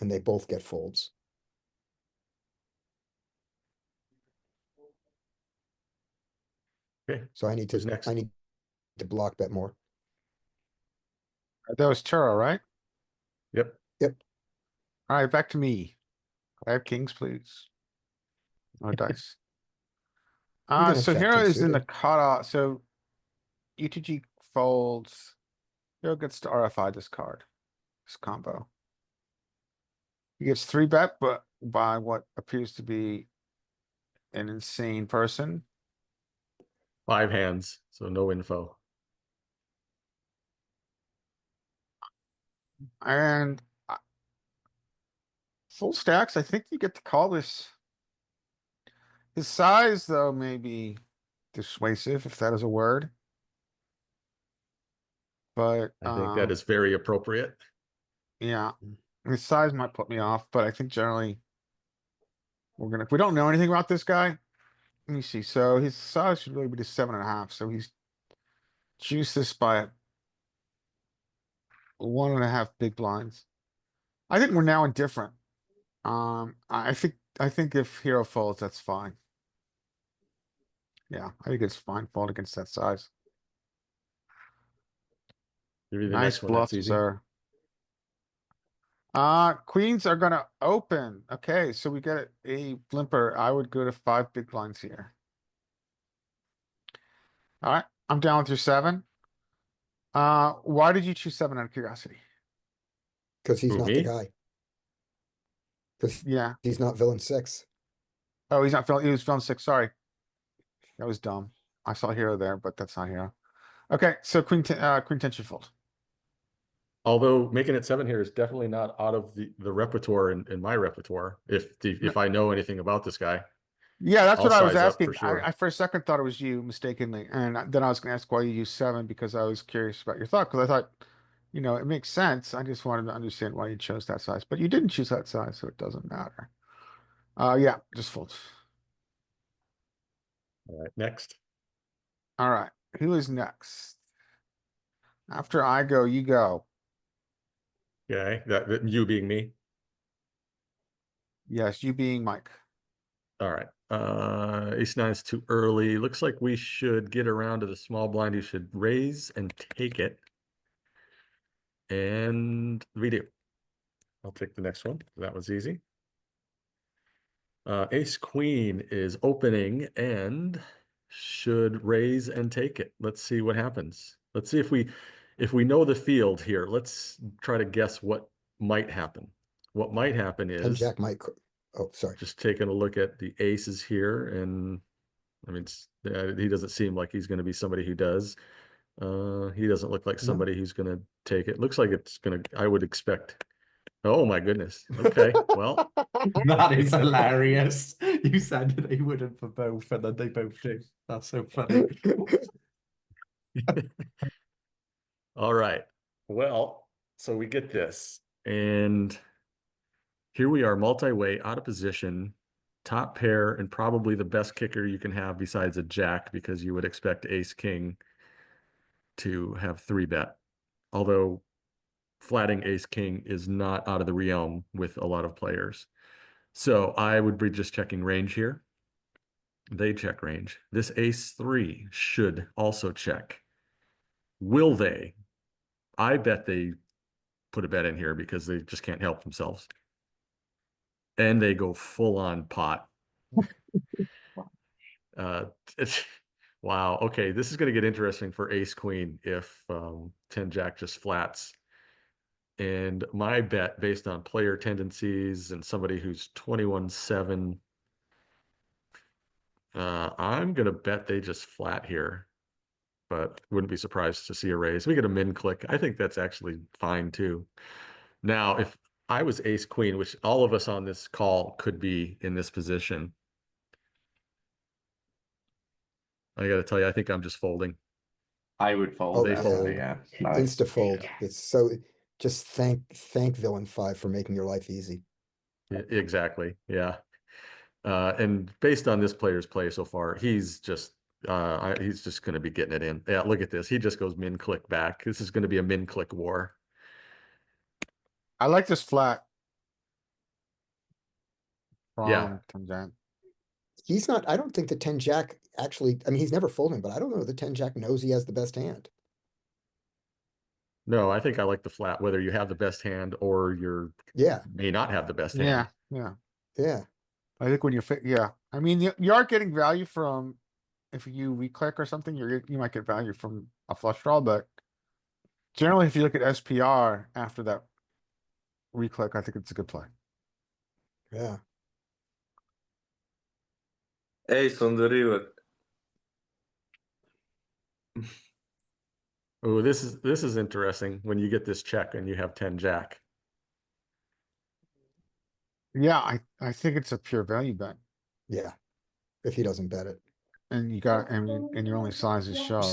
And they both get folds. Okay. So I need Who's to, next? I need to block bet more. That was Turo, right? Yep. Alright, back to me. I have kings, please. No dice. You can have So jack here 10 is in the suited. cutoff, so ETG folds. Hero gets to RFI this card, this combo. He gets 3-bet, but by what appears to be an insane person. 5 hands, so no info. And full stacks, I think you get to call this. His size, though, may be dissuasive, if that is a word. But, I think that is very appropriate. yeah, his size might put me off, but I think generally if we don't know anything about this guy, let me see. So his size should really be to 7.5. So he's juiced this by 1.5 big blinds. I think we're now indifferent. I think if hero folds, that's fine. Yeah, I think it's fine. Fold against that size. Give you the Nice next one. bluff, That's easy. sir. Queens are gonna open. Okay, so we get a blimper. I would go to 5 big blinds here. All right, I'm down with your 7. Why did you choose 7 out of curiosity? Because he's Who, not me? the guy. Because Yeah, he's not villain 6. Oh, he's not feeling, he was feeling sick, sorry. That was dumb. I saw hero there, but that's not hero. Okay, so queen ten should fold. Although making it 7 here is definitely not out of the repertoire in my repertoire. If I know anything about this guy, Yeah, that's I'll what I was size up for asking. sure. I for a second thought it was you mistakenly, and then I was going to ask why you use 7 because I was curious about your thought. Because I thought, it makes sense. I just wanted to understand why you chose that size, but you didn't choose that size, so it doesn't matter. Yeah, just fold. All right, next. All right, who is next? After I go, you go. Okay, that you being me. Yes, you being Mike. All right. Ace 9 is too early. Looks like we should get around to the small blind. You should raise and take it. And we do. I'll take the next one. That was easy. Ace Queen is opening and should raise and take it. Let's see what happens. Let's see if we know the field here. Let's try to guess what might happen. What might happen 10 is Jack might, oh, sorry. just taking a look at the aces here, and I mean, he doesn't seem like he's going to be somebody who does. He doesn't look like somebody who's going to take it. Looks like it's going to, I would expect. Oh my goodness. Okay, well. That is hilarious. You said they wouldn't for both, and then they both do. That's so funny. All right. Well, so we get this, and here we are, multi-way, out of position, top pair, and probably the best kicker you can have besides a jack, because you would expect ace king to have 3-bet. Although flatting ace king is not out of the realm with a lot of players. So I would be just checking range here. They check range. This ace 3 should also check. Will they? I bet they put a bet in here because they just can't help themselves. And they go full on pot. Wow. Okay, this is going to get interesting for ace queen if 10 jack just flats. And my bet, based on player tendencies and somebody who's 21-7, I'm going to bet they just flat here, but wouldn't be surprised to see a raise. We get a min click. I think that's actually fine too. Now, if I was ace queen, which all of us on this call could be in this position, I got to tell you, I think I'm just folding. I would fold. Oh, They yeah. fold. Yeah. Insta fold. It's so, just thank Villain 5 for making your life easy. Exactly. Yeah. And based on this player's play so far, he's just going to be getting it in. Yeah, look at this. He just goes min click back. This is going to be a min click war. I like this flat. Yeah. From 10 Jack. He's not, I don't think the 10 Jack actually, I mean, he's never folding, but I don't know the 10 Jack knows he has the best hand. No, I think I like the flat, whether you have the best hand or Yeah, may not have the best hand. Yeah, yeah. yeah. I think when you're yeah. I mean, you are getting value from if you reclick or something, you might get value from a flush draw, but generally, if you look at SPR after that reclick, I think it's a good play. Yeah. Ace on the river. Oh, this is interesting when you get this check and you have 10 jack. Yeah, I think it's a pure value bet, Yeah. If he doesn't bet it. and and your only size is shove.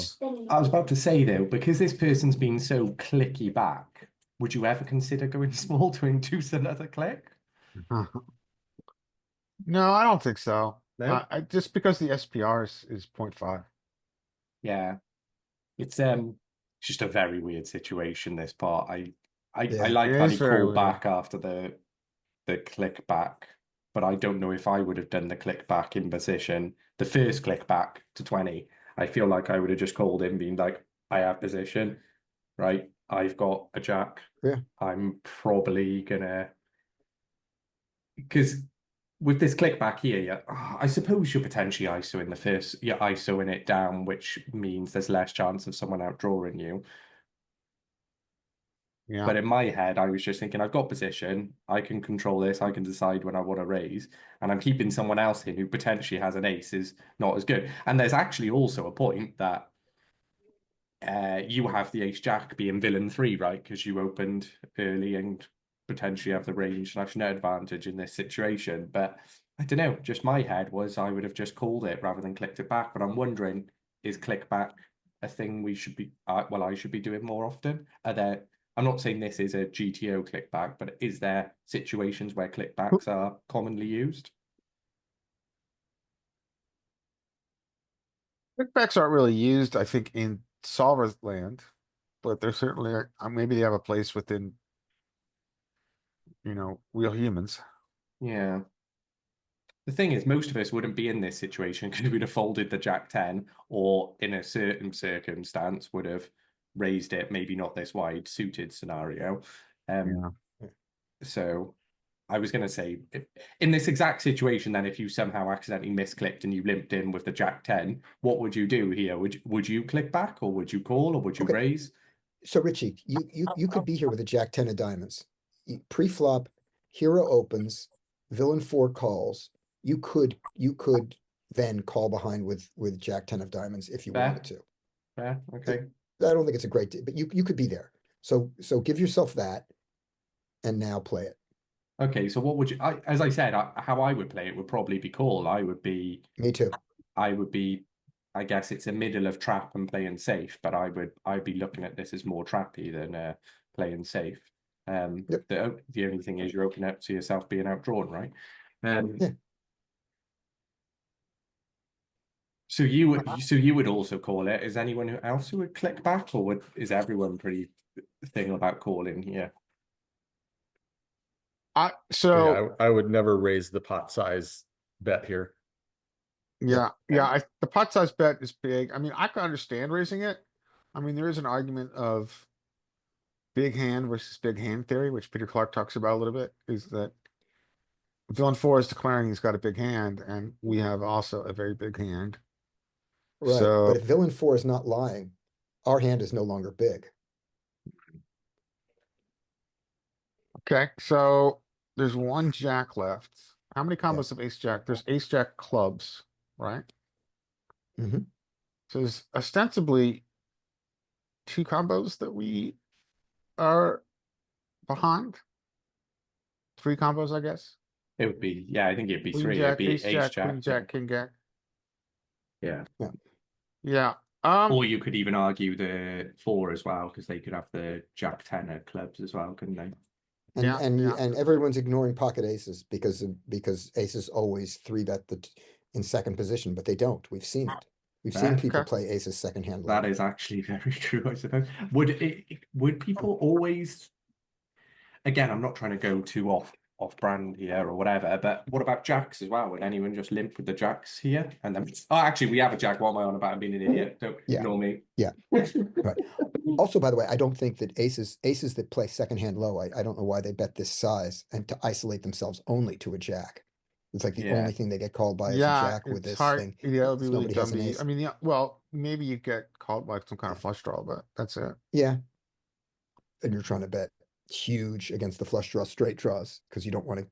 I was about to say though, because this person's been so clicky back, would you ever consider going small to induce another click? No, I don't think so. No? Just because the SPR is 0.5. Yeah. It's just a very weird situation, this part. I Yeah. like It that is he very called weird. back after the click back, but I don't know if I would have done the click back in position. The first click back to 20, I feel like I would have just called him, being like, I have position, right? I've got a jack. Yeah. I'm probably gonna, because with this click back here, yeah, I suppose you're potentially ISOing the first, you're ISOing it down, which means there's less chance of someone outdrawing you. Yeah. But in my head, I was just thinking, I've got position, I can control this, I can decide when I want to raise, and I'm keeping someone else in who potentially has an ace is not as good. And there's actually also a point that you have the ace jack being villain 3, right? Because you opened early and potentially have the range / net advantage in this situation. But I don't know, just my head was I would have just called it rather than clicked it back. But I'm wondering, is click back a thing we should be, well, I should be doing more often? Are there, I'm not saying this is a GTO click back, but is there situations where click backs are commonly used? Kickbacks aren't really used, I think, in solver's land, but they're certainly, maybe they have a place within, real humans. Yeah. The thing is, most of us wouldn't be in this situation because we'd have folded the Jack 10, or in a certain circumstance would have raised it, maybe not this wide suited scenario. So I was going to say, in this exact situation, then if you somehow accidentally misclicked and you limped in with the Jack 10, what would you do here? Would you click back, or would you call, or would you Okay. raise? So Richie, you could be here with a Jack 10 of diamonds. Pre-flop, hero opens, villain 4 calls. You could then call behind with Jack 10 of diamonds if you Fair. wanted to. Fair, okay. I don't think it's a great, but you could be there. So give yourself that, and now play it. Okay, so what would you? As I said, how I would play it would probably be call. I would be. Me too. I would be. I guess it's a middle of trap and playing safe, but I'd be looking at this as more trappy than playing safe. Yep. The only thing is you're opening up to yourself being outdrawn, right? Yeah. So you would also call it. Is anyone else who would click back, or is everyone pretty thing about calling here? I would never raise the pot size bet here. Yeah, the pot size bet is big. I mean, I can understand raising it. I mean, there is an argument of big hand versus big hand theory, which Peter Clark talks about a little bit, is that villain 4 is declaring he's got a big hand, and we have also a very big hand. Right. So, But if villain 4 is not lying, our hand is no longer big. okay, so there's one jack left. How many combos of ace jack? There's ace jack clubs, right? Mm-hmm. So there's ostensibly 2 combos that we are behind. 3 combos, I guess. It would be, yeah, I think it'd be Queen 3. jack, It'd be ace jack, queen jack, king jack. Yeah. Yeah. Or you could even argue the 4 as well, because they could have the Jack 10 of clubs as well, couldn't they? And everyone's ignoring pocket aces because aces always 3-bet in second position, but they don't. We've seen it. We've seen people play aces second hand. That is actually very true, I suppose. Would people always? Again, I'm not trying to go too off brand here or whatever, but what about jacks as well? Would anyone just limp with the jacks here? And then, actually, we have a jack. What am I on about? I'm being an idiot. Don't ignore me. Yeah. Right. Also, by the way, I don't think that aces that play second hand low, I don't know why they bet this size and to isolate themselves only to a jack. It's like the only thing they get called by is a jack with this thing. Yeah, it would be really Nobody dumb has an ace. I mean, well, maybe you get called by some kind of flush draw, but that's it. Yeah. And you're trying to bet huge against the flush draw straight draws because you don't want to.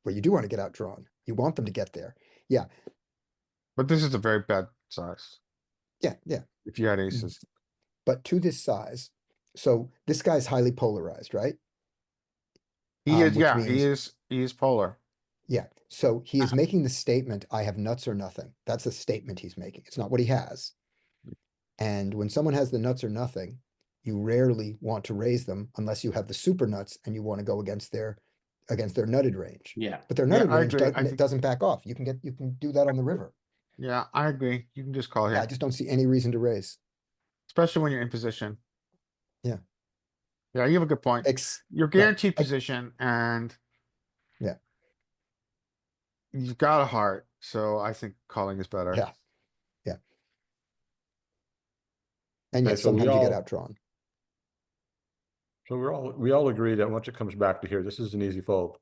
Well, you do want to get outdrawn. You want them to get there. Yeah. But this is a very bad size. Yeah. If you had aces. But to this size, so this guy's highly polarized, right? He is, which means- he is polar. Yeah. So he is making the statement, I have nuts or nothing. That's a statement he's making. It's not what he has. And when someone has the nuts or nothing, you rarely want to raise them unless you have the super nuts and you want to go against their nutted range. Yeah. But their nutted range doesn't back off. You can do that on the river. Yeah, I agree. You can just call here. Yeah, I just don't see any reason to raise. Especially when you're in position. Yeah. Yeah, you have a good point. You're guaranteed position and yeah. You've got a heart, so I think calling is better. Yeah. And yet sometimes you get outdrawn. So we all agree that once it comes back to here, this is an easy fold.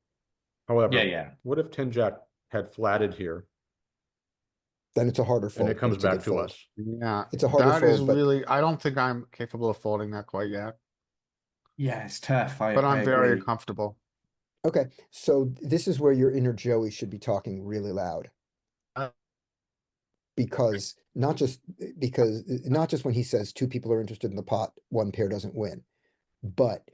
However, what if 10 jack had flatted here? Then it's a harder fold. And it comes back to us. Yeah. It's a harder fold. That is really, I don't think I'm capable of folding that quite yet. Yeah, it's tough. but I I'm very agree. uncomfortable. Okay, so this is where your inner Joey should be talking really loud. Uh, Because not just when he says two people are interested in the pot, one pair doesn't win, but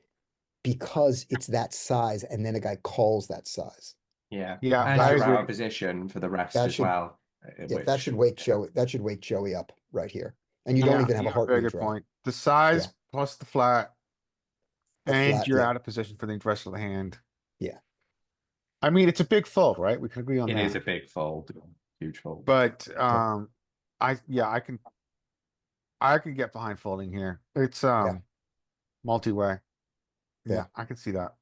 because it's that size and then a guy calls that size. Yeah. Yeah, And I you're out agree. of position for the rest That as should- well. Yeah, that should wake Joey up right here. And you don't Yeah, even have you a heart very good redraw. point. The size Yeah. plus the flat, The and flat, you're yeah. out of position for the rest of the hand. Yeah. I mean, it's a big fold, right? We can agree on It that. is a big fold, huge fold. But I can get behind folding here. It's multi-way. Yeah. Yeah, I can see that.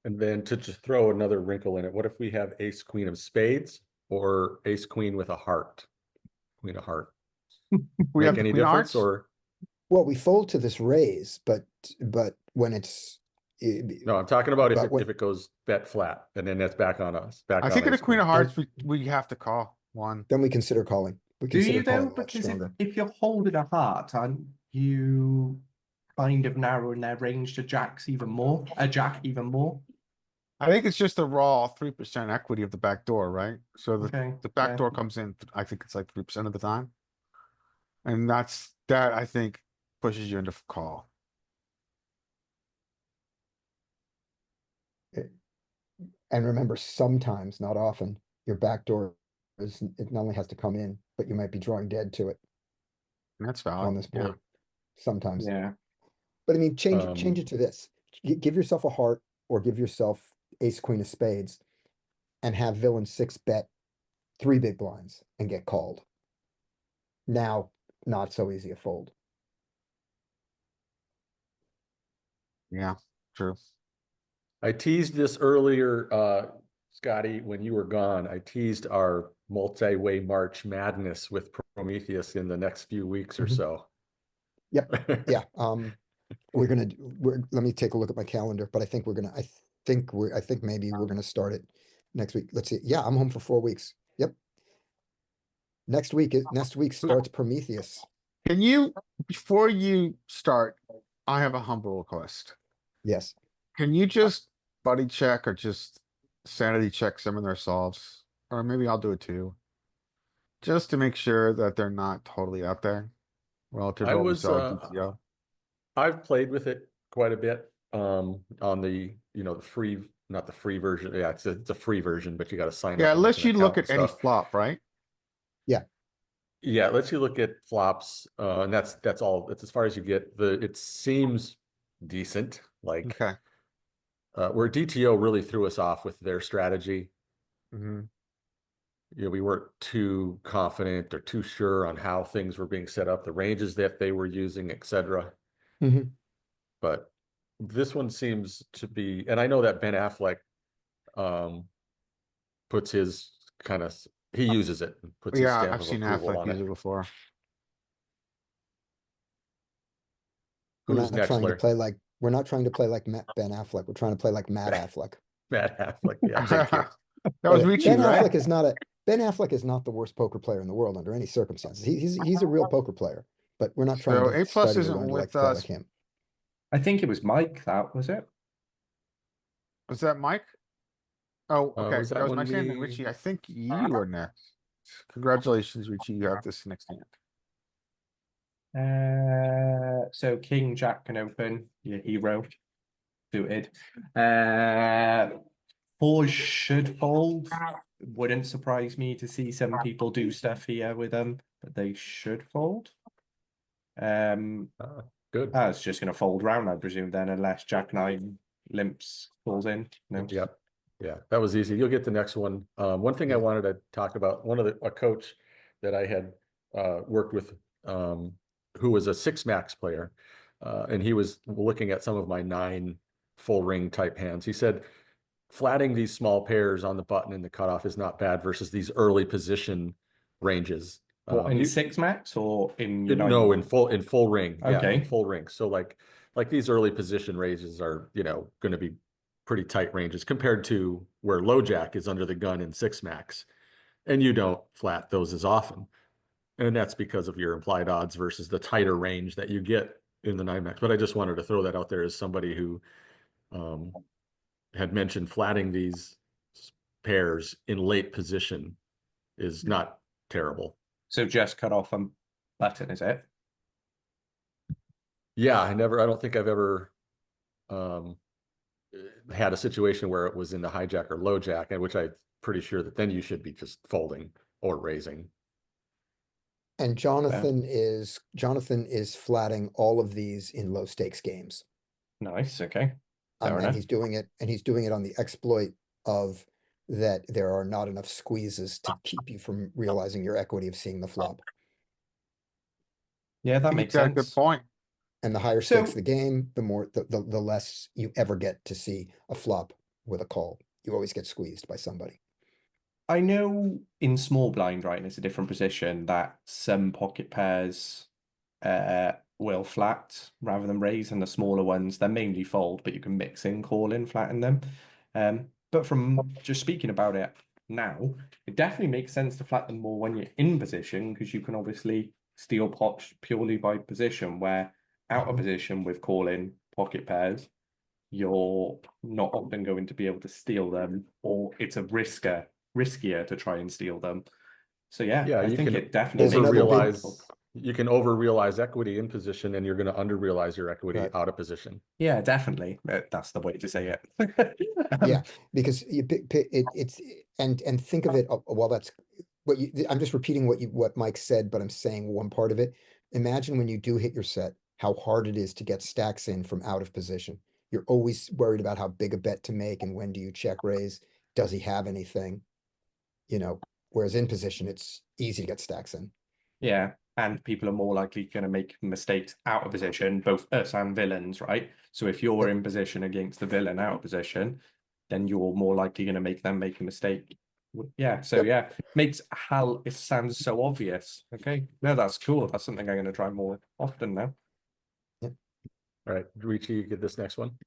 And then to just throw another wrinkle in it, what if we have ace queen of spades or ace queen with a heart? Queen of heart. We Make have the any queen of difference hearts? or Well, we fold to this raise, but when it's no? I'm talking about But when- if it goes bet flat and then that's back on us. Back I on think in the ace queen of queen. hearts, we have to call one. then we consider calling. We Do consider you though? calling a lot Because stronger. if you're holding a heart, aren't you kind of narrowing their range to jacks even more? A jack even more? I think it's just the raw 3% equity of the back door, right? So Okay. the back yeah. door comes in, I think it's like 3% of the time. And that I think pushes you into call. And remember, sometimes, not often, your backdoor it not only has to come in, but you might be drawing dead to it And that's on valid. this Yeah. board. Sometimes. Yeah. But I mean, change it to this. Give yourself a heart or give yourself ace queen of spades and have villain 6 bet 3 big blinds and get called. Now, not so easy a fold. Yeah, true. I teased this earlier, Scotty, when you were gone. I teased our multi-way March madness with Prometheus in the next few weeks or Mhm. so. Yep. Yeah. Let me take a look at my calendar, but I think I think maybe we're gonna start it next week. Let's see. Yeah, I'm home for 4 weeks. Yep. Next week starts Prometheus. Can you, before you start, I have a humble request. Yes. Can you just buddy check or just sanity check some of their solves? Or maybe I'll do it too. Just to make sure that they're not totally out there relative I to what we was, saw at GTO. I've played with it quite a bit on the, the free, not the free version. Yeah, it's a free version, but you got to sign Yeah, up. and unless make an you look account at and any stuff. flop, right? Yeah, it lets you look at flops, and that's all. It's as far as you get. It seems decent. Like Okay. where DTO really threw us off with their strategy. Mm-hmm. We weren't too confident or too sure on how things were being set up, the ranges that they were using, etc. Mhm. But this one seems to be, and I know that Ben Affleck puts his he uses it and puts his Yeah, stamp I've of seen approval Affleck on use it. it before. Who's next, Larry? We're not trying to play like Ben Affleck. We're trying to play like Matt Affleck. Matt Affleck. Yeah, thank you. That was Ben Ricci, right? Ben Affleck is not the worst poker player in the world under any circumstances. He's a real poker player, but we're not trying So to A plus study or isn't learn to like with play us. like him. I think it was Mike, that was it. Was that Mike? Oh, okay. was that That was when my hand. we- Richie, I think you are next. Congratulations, Richie. You have this next hand. So King Jack can open, your hero, suited. 4 should fold. Wouldn't surprise me to see some people do stuff here with them, but they should fold. Good. It's just gonna fold round, I presume, then, unless Jack 9 limps falls in. No. Yep. Yeah, that was easy. You'll get the next one. One thing I wanted to talk about, a coach that I had worked with, who was a 6 max player, and he was looking at some of my 9 full ring type hands. He said, flatting these small pairs on the button in the cutoff is not bad versus these early position ranges. What, in 6 max or in your No, 9? in full ring. Yeah, Okay. in full ring. So like these early position ranges are, going to be pretty tight ranges compared to where low jack is under the gun in 6 max. And you don't flat those as often. And that's because of your implied odds versus the tighter range that you get in the 9-max, but I just wanted to throw that out there as somebody who had mentioned flatting these pairs in late position is not terrible. So just cut off a button, is it? Yeah, I don't think I've ever had a situation where it was in the hijack or low jack, and which I'm pretty sure that then you should be just folding or raising. And Jonathan is flatting all of these in low stakes games. Nice, okay. Fair And enough. he's doing it on the exploit of that there are not enough squeezes to keep you from realizing your equity of seeing the flop. Yeah, that He's makes got a good sense. point. And the higher stakes So- the game, the more the less you ever get to see a flop with a call. You always get squeezed by somebody. I know in small blind, right, and it's a different position, that some pocket pairs will flat rather than raise, and the smaller ones, they're mainly fold, but you can mix in call in, flatten them. But from just speaking about it now, it definitely makes sense to flat them more when you're in position, because you can obviously steal pots purely by position, where out of position with call in pocket pairs, you're not often going to be able to steal them, or it's a riskier to try and steal them. So yeah, I you think can it definitely There's makes another big- realize you can over realize equity in position, and you're going to under realize your equity Right. out of position. Yeah, definitely. That's the way to say it. Yeah, because it's and think of it. Well, that's what I'm just repeating what Mike said, but I'm saying one part of it. Imagine when you do hit your set, how hard it is to get stacks in from out of position. You're always worried about how big a bet to make and when do you check raise? Does he have anything? Whereas in position, it's easy to get stacks in. Yeah, and people are more likely going to make mistakes out of position, both us and villains, right? So if you're Yep. in position against the villain out of position, then you're more likely going to make them make a mistake. Yeah, so Yep. yeah, makes how it sounds so obvious. Okay, no, that's cool. That's something I'm going to try more often now. All right, Richie, you get this next one.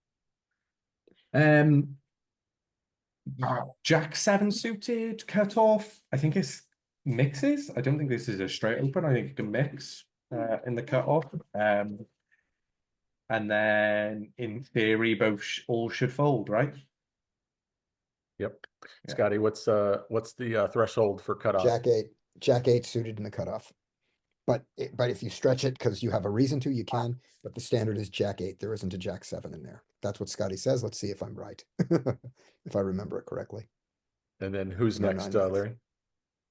Jack 7 suited cut off. I think it's mixes. I don't think this is a straight open. I think you can mix in the cut off. And then in theory, both all should fold, right? Yep. Yeah. Scotty, what's the threshold for cutoff? Jack 8 suited in the cutoff. But if you stretch it because you have a reason to, you can. But the standard is Jack 8. There isn't a Jack 7 in there. That's what Scotty says. Let's see if I'm right. If I remember it correctly. And then who's No, next, 9-max. Larry?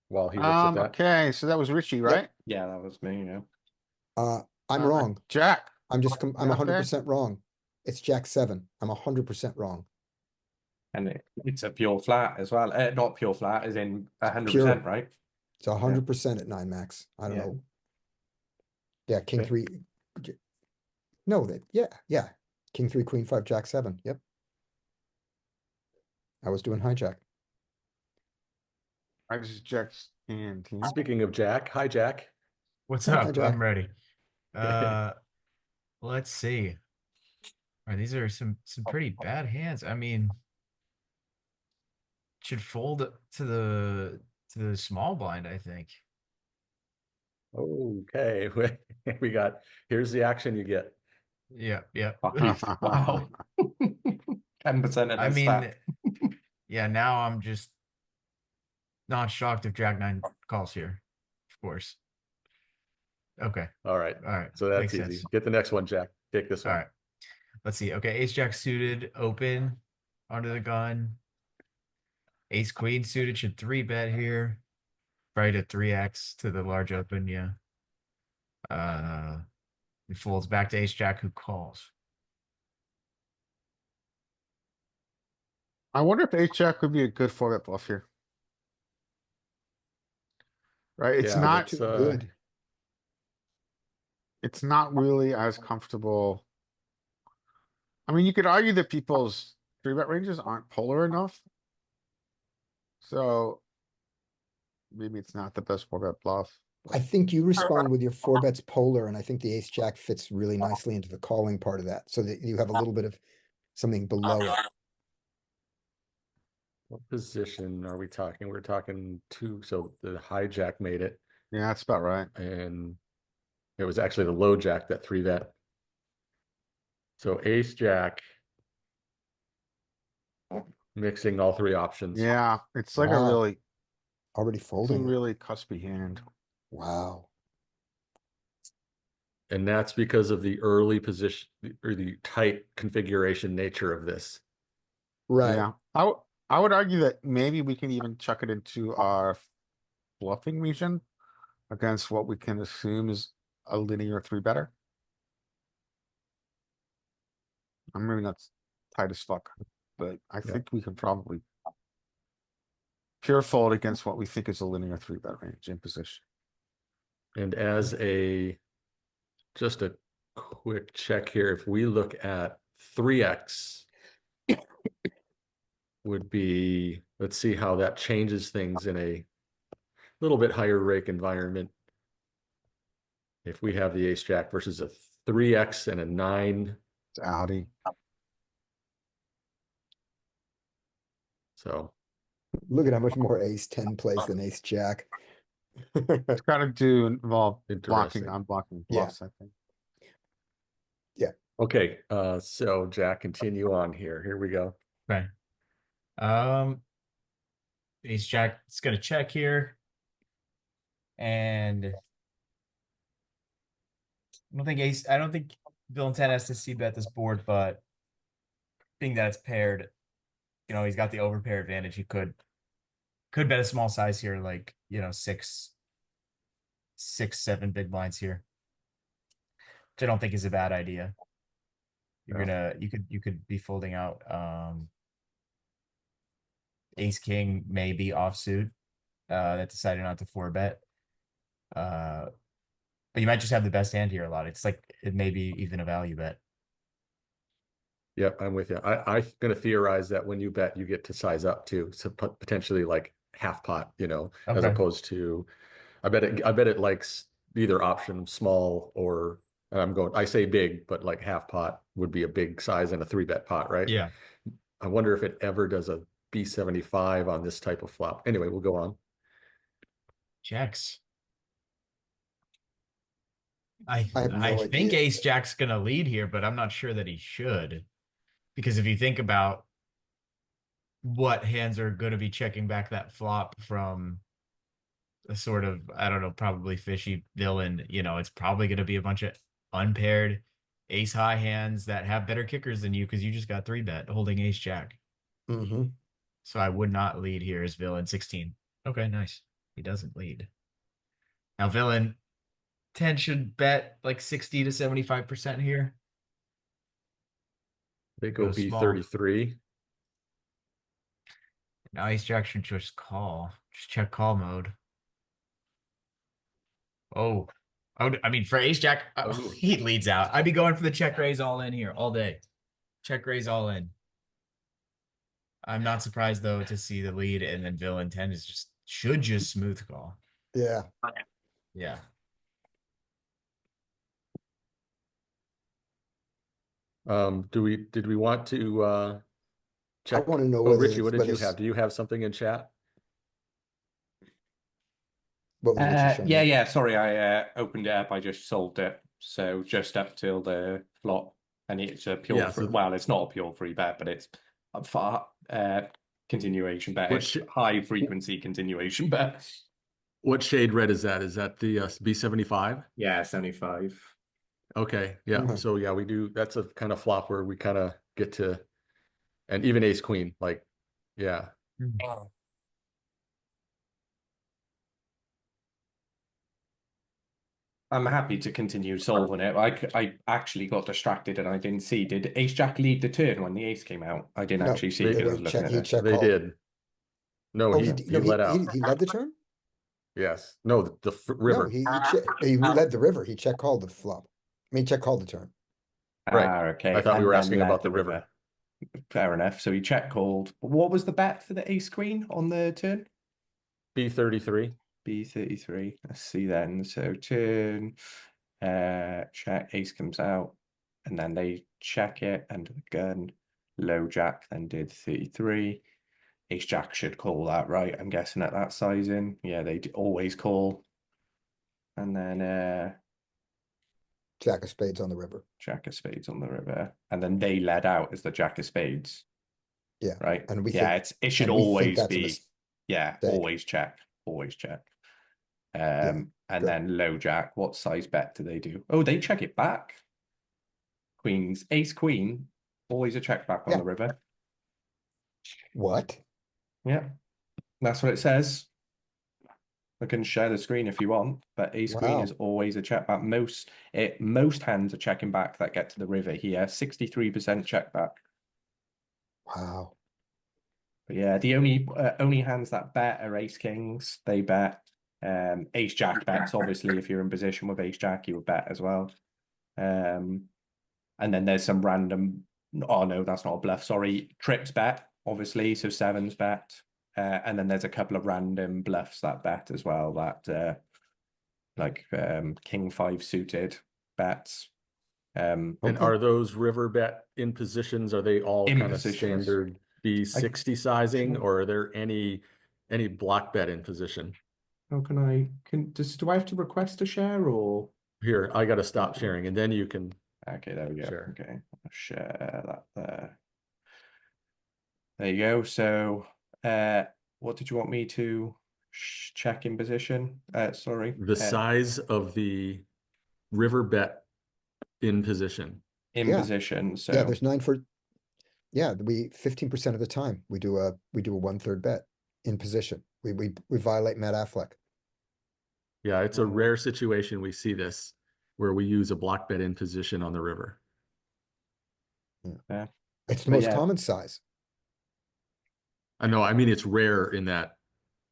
While he looks at that. Okay, so that was Richie, right? Yeah, that was me. Yeah. I'm wrong. Jack. I'm out there? 100% wrong. It's Jack 7. I'm 100% wrong. And it's a pure flat as well. Not pure flat, as in 100%, Pure. right? It's 100% at 9-max. I don't Yeah. know. Yeah, King Okay. 3. No, yeah. King 3, Queen 5, Jack 7. Yep. I was doing hijack. I just Jack's and team. Speaking of Jack, hi Jack. What's Hi, up? Jack. I'm ready. Let's see. All right, these are some pretty bad hands. I mean, should fold to the small blind, I think. Okay, we got, here's the action you get. Yeah, yeah. Wow. 10% of I the mean, stack. yeah, now I'm just not shocked if Jack 9 calls here, of course. Okay, All right, all right. so that's makes easy. sense. Get the next one, Jack. Take this All one. right. Let's see. Okay, ace jack suited, open, under the gun. Ace queen suited should 3-bet here. Right at 3x to the large open, yeah. It folds back to ace jack who calls. I wonder if Ace Jack would be a good 4-bet bluff here. Right, it's Yeah, not Too good. it's not really as comfortable. I mean, you could argue that people's 3-bet ranges aren't polar enough. So maybe it's not the best 4-bet bluff. I think you respond with your 4-bets polar, and I think the ace jack fits really nicely into the calling part of that, so that you have a little bit of something below it. What position are we talking? We're talking 2, so the hijack made it, Yeah, that's about right. and it was actually the low jack that 3-bet. So ace jack. Mixing all three options. Yeah, it's like a Wow. really, Already it's a folding. really cuspy hand. Wow. And that's because of the early position or the tight configuration nature of this. Right. Yeah, I would argue that maybe we can even chuck it into our bluffing region against what we can assume is a linear three better. I'm maybe not tight as fuck, but I Yeah. think we can probably pure fold against what we think is a linear three bet range in position. And as just a quick check here, if we look at 3x would be, let's see how that changes things in a little bit higher rake environment. If we have the ace jack versus a 3x and a 9. It's outie. So Look at how much more ace 10 plays than ace jack. It's got to involve blocking, Interesting. unblocking Yeah. bluffs, I think. okay, so Jack, continue on here. Here we go. Okay. Ace jack, it's gonna check here. And I don't think villain 10 has to see bet this board, but being that it's paired, you know, he's got the overpair advantage. He could bet a small size here, like, you know, 6, 7 big blinds here. Which I don't think is a bad idea. You're gonna you could be folding out ace king maybe offsuit that decided not to 4-bet. But you might just have the best hand here a lot. It's like it may be even a value bet. Yep, I'm with you. I'm going to theorize that when you bet, you get to size up too. So potentially like half pot, you know, as Okay. opposed to, I bet it likes either option small or I say big, but like half pot would be a big size in a 3-bet pot, right? Yeah. I wonder if it ever does a B75 on this type of flop. Anyway, we'll go on. Checks. I have no I think idea. ace jack's gonna lead here, but I'm not sure that he should. Because if you think about what hands are gonna be checking back that flop from a sort of, I don't know, probably fishy villain, you know, it's probably gonna be a bunch of unpaired ace high hands that have better kickers than you because you just got 3-bet holding ace jack. Mm-hmm. So I would not lead here as villain 16. Okay, nice. He doesn't lead. Now villain 10 should bet like 60 to 75% here. They go Go small. B33. Now ace jack should just call. Just check call mode. Oh. I mean, for ace jack, he leads out. I'd be going for the check raise all in here all day. Check raise all in. I'm not surprised though to see the lead, and then villain 10 should just smooth call. Yeah. Yeah. Did we want to check? I want to know Oh, whether Richie, what did whether you have? Do you have something in chat? what was Richie showing Yeah, me? yeah. Sorry, I opened it up. I just solved it. So just up till the flop, and it's a pure. Yeah, so- Well, it's not a pure free bet, but it's a far continuation bet. Which- It's high frequency continuation bet. What shade red is that? Is that the B75? Yeah, 75. Okay, yeah. Mhm. So yeah, we do. That's a kind of flop where we kind of get to, and even ace queen, like, yeah. I'm happy to continue solving it. I actually got distracted and I didn't see. Did Ace Jack lead the turn when the ace came out? I didn't No, actually see they- because I was he looking check, at he it. check They called. did. No, Oh, he no, let out. he led the turn? Yes. No, the river. No, he led the river. He check called the flop. I mean, check called the turn. Right. Okay. I thought we and were then asking led about the river. Fair enough. So he check called. What was the bet for the ace queen on the turn? B33. B33. Let's see then. So turn, check, ace comes out, and then they check it under the gun. Low jack then did 33. Ace jack should call that, right? I'm guessing at that sizing. Yeah, they always call. And then Jack of spades on the river. Jack of spades on the river, and then they led out as the jack of spades. Yeah. Right. And we Yeah, think, it should and we think always that's a be, mistake. yeah, always check, always check. And good. then low jack, what size bet do they do? Oh, they check it back. Queens, ace queen, always a check back on Yeah. the river. What? Yeah, that's what it says. I can share the screen if you want, but ace queen Wow. is always a check back. Most hands are checking back that get to the river here. 63% check back. Wow. But yeah, the only hands that bet are ace kings. They bet. Ace jack bets, obviously, if you're in position with ace jack, you would bet as well. And then there's some random, oh no, that's not a bluff, sorry, trips bet, obviously, so sevens bet. And then there's a couple of random bluffs that bet as well, that like king five suited bets. And are those river bet in positions, are they all In kind of positions. standard B60 sizing, or are there any block bet in position? How can I, do I have to request a share or? Here, I gotta stop sharing and then you can. Okay, there we go. Share. Okay, I'll share that there. There you go. So, what did you want me to check in position? Sorry. The size of the river bet in position. In Yeah. position. So Yeah, there's 9 for, yeah, we 15% of the time we do a 1/3 bet in position. We violate Matt Affleck. Yeah, it's a rare situation we see this where we use a block bet in position on the river. yeah. It's the But most yeah. common size. I know, I mean, it's rare in that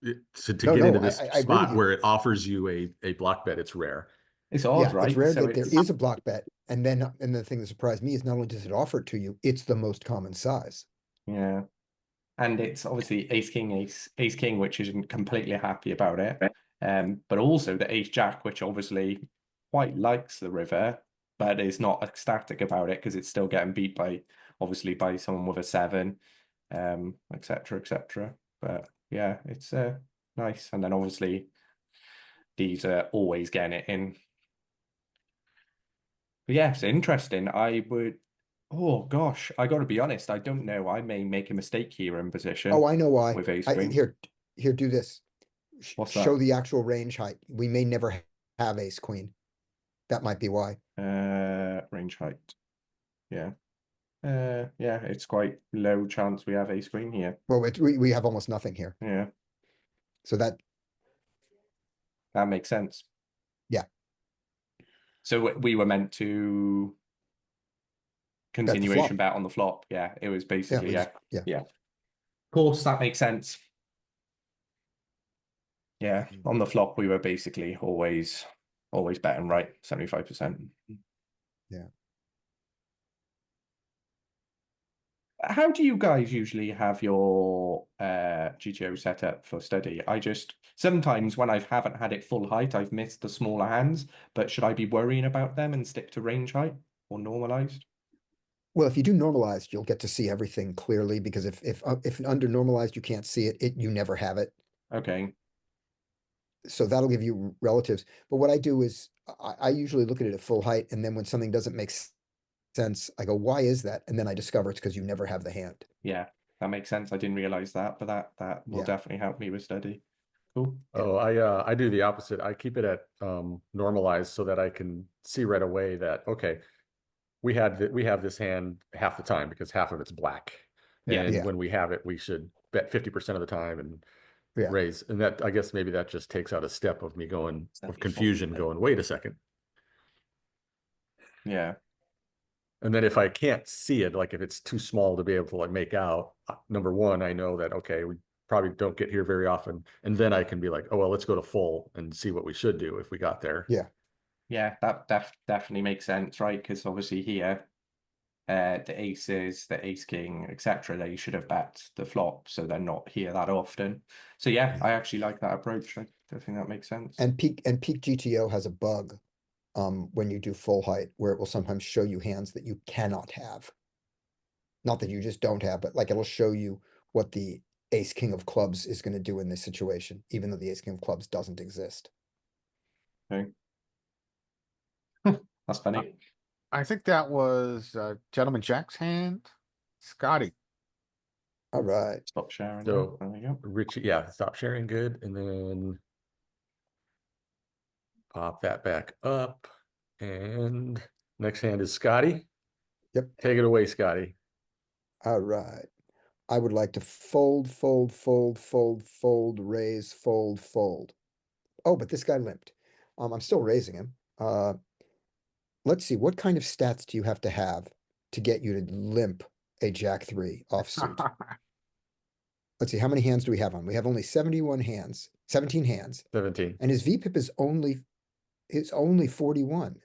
to No, get no, into this I agree with spot you. where it offers you a block bet, it's rare. It's odd, right? It's rare So that there is a block bet. And the thing that surprised me is not only does it offer it to you, it's the most common size. Yeah. And it's obviously ace king, which isn't completely happy about it. But also the ace jack, which obviously quite likes the river, but is not ecstatic about it because it's still getting beat by obviously by someone with a 7, etc. etc. But yeah, it's nice. And then obviously these are always getting it in. But yeah, it's interesting. Oh gosh, I got to be honest. I don't know. I may make a mistake here in position. Oh, I know why. With ace queen. Here, do this. What's Show that? the actual range height. We may never have ace queen. That might be why. Range height. Yeah. Yeah, it's quite low chance we have ace queen here. Well, we have almost nothing here. Yeah, So that makes sense. Yeah. So we were meant to continuation bet on the flop. Yeah, it was basically yeah. Of course, that makes sense. Yeah, on the flop we were basically always betting right, 75%. Yeah. How do you guys usually have your GTO set up for study? I just sometimes when I haven't had it full height, I've missed the smaller hands, but should I be worrying about them and stick to range height or normalized? Well, if you do normalized, you'll get to see everything clearly, because if under normalized you can't see it, you never have it. Okay. So that'll give you relatives. But what I do is I usually look at it at full height, and then when something doesn't make sense, I go, why is that? And then I discover it's because you never have the hand. Yeah, that makes sense. I didn't realize that, but that will definitely help me with study. Cool. Oh, I do the opposite. I keep it at normalized so that I can see right away that, okay, we have this hand half the time because half of it's black. And when we have it, we should bet 50% of the time and raise. And that, I guess maybe that just takes out a step of me going, of confusion, going, wait a second. Yeah. And then if I can't see it, like if it's too small to be able to like make out, number one, I know that, okay, we probably don't get here very often. And then I can be like, oh, well, let's go to full and see what we should do if we got there. Yeah. Yeah, that definitely makes sense, right? Because obviously here, the aces, the ace king, etc., they should have bet the flop, so they're not here that often. So yeah, I actually like that approach. I think that makes sense. And peak GTO has a bug when you do full height, where it will sometimes show you hands that you cannot have. Not that you just don't have, but like it'll show you what the ace king of clubs is going to do in this situation, even though the ace king of clubs doesn't exist. Okay. That's funny. I think that was Gentleman Jack's hand. Scotty. All right. Stop sharing. So There we go. Richie, yeah, stop sharing, good, and then pop that back up. And next hand is Scotty. Yep. Take it away, Scotty. All right. I would like to fold, fold, fold, fold, fold, raise, fold, fold. Oh, but this guy limped. I'm still raising him. Let's see, what kind of stats do you have to get you to limp a Jack 3 offsuit? Let's see, how many hands do we have on? We have only 71 hands, 17 hands, 17. and his VPIP is only 41.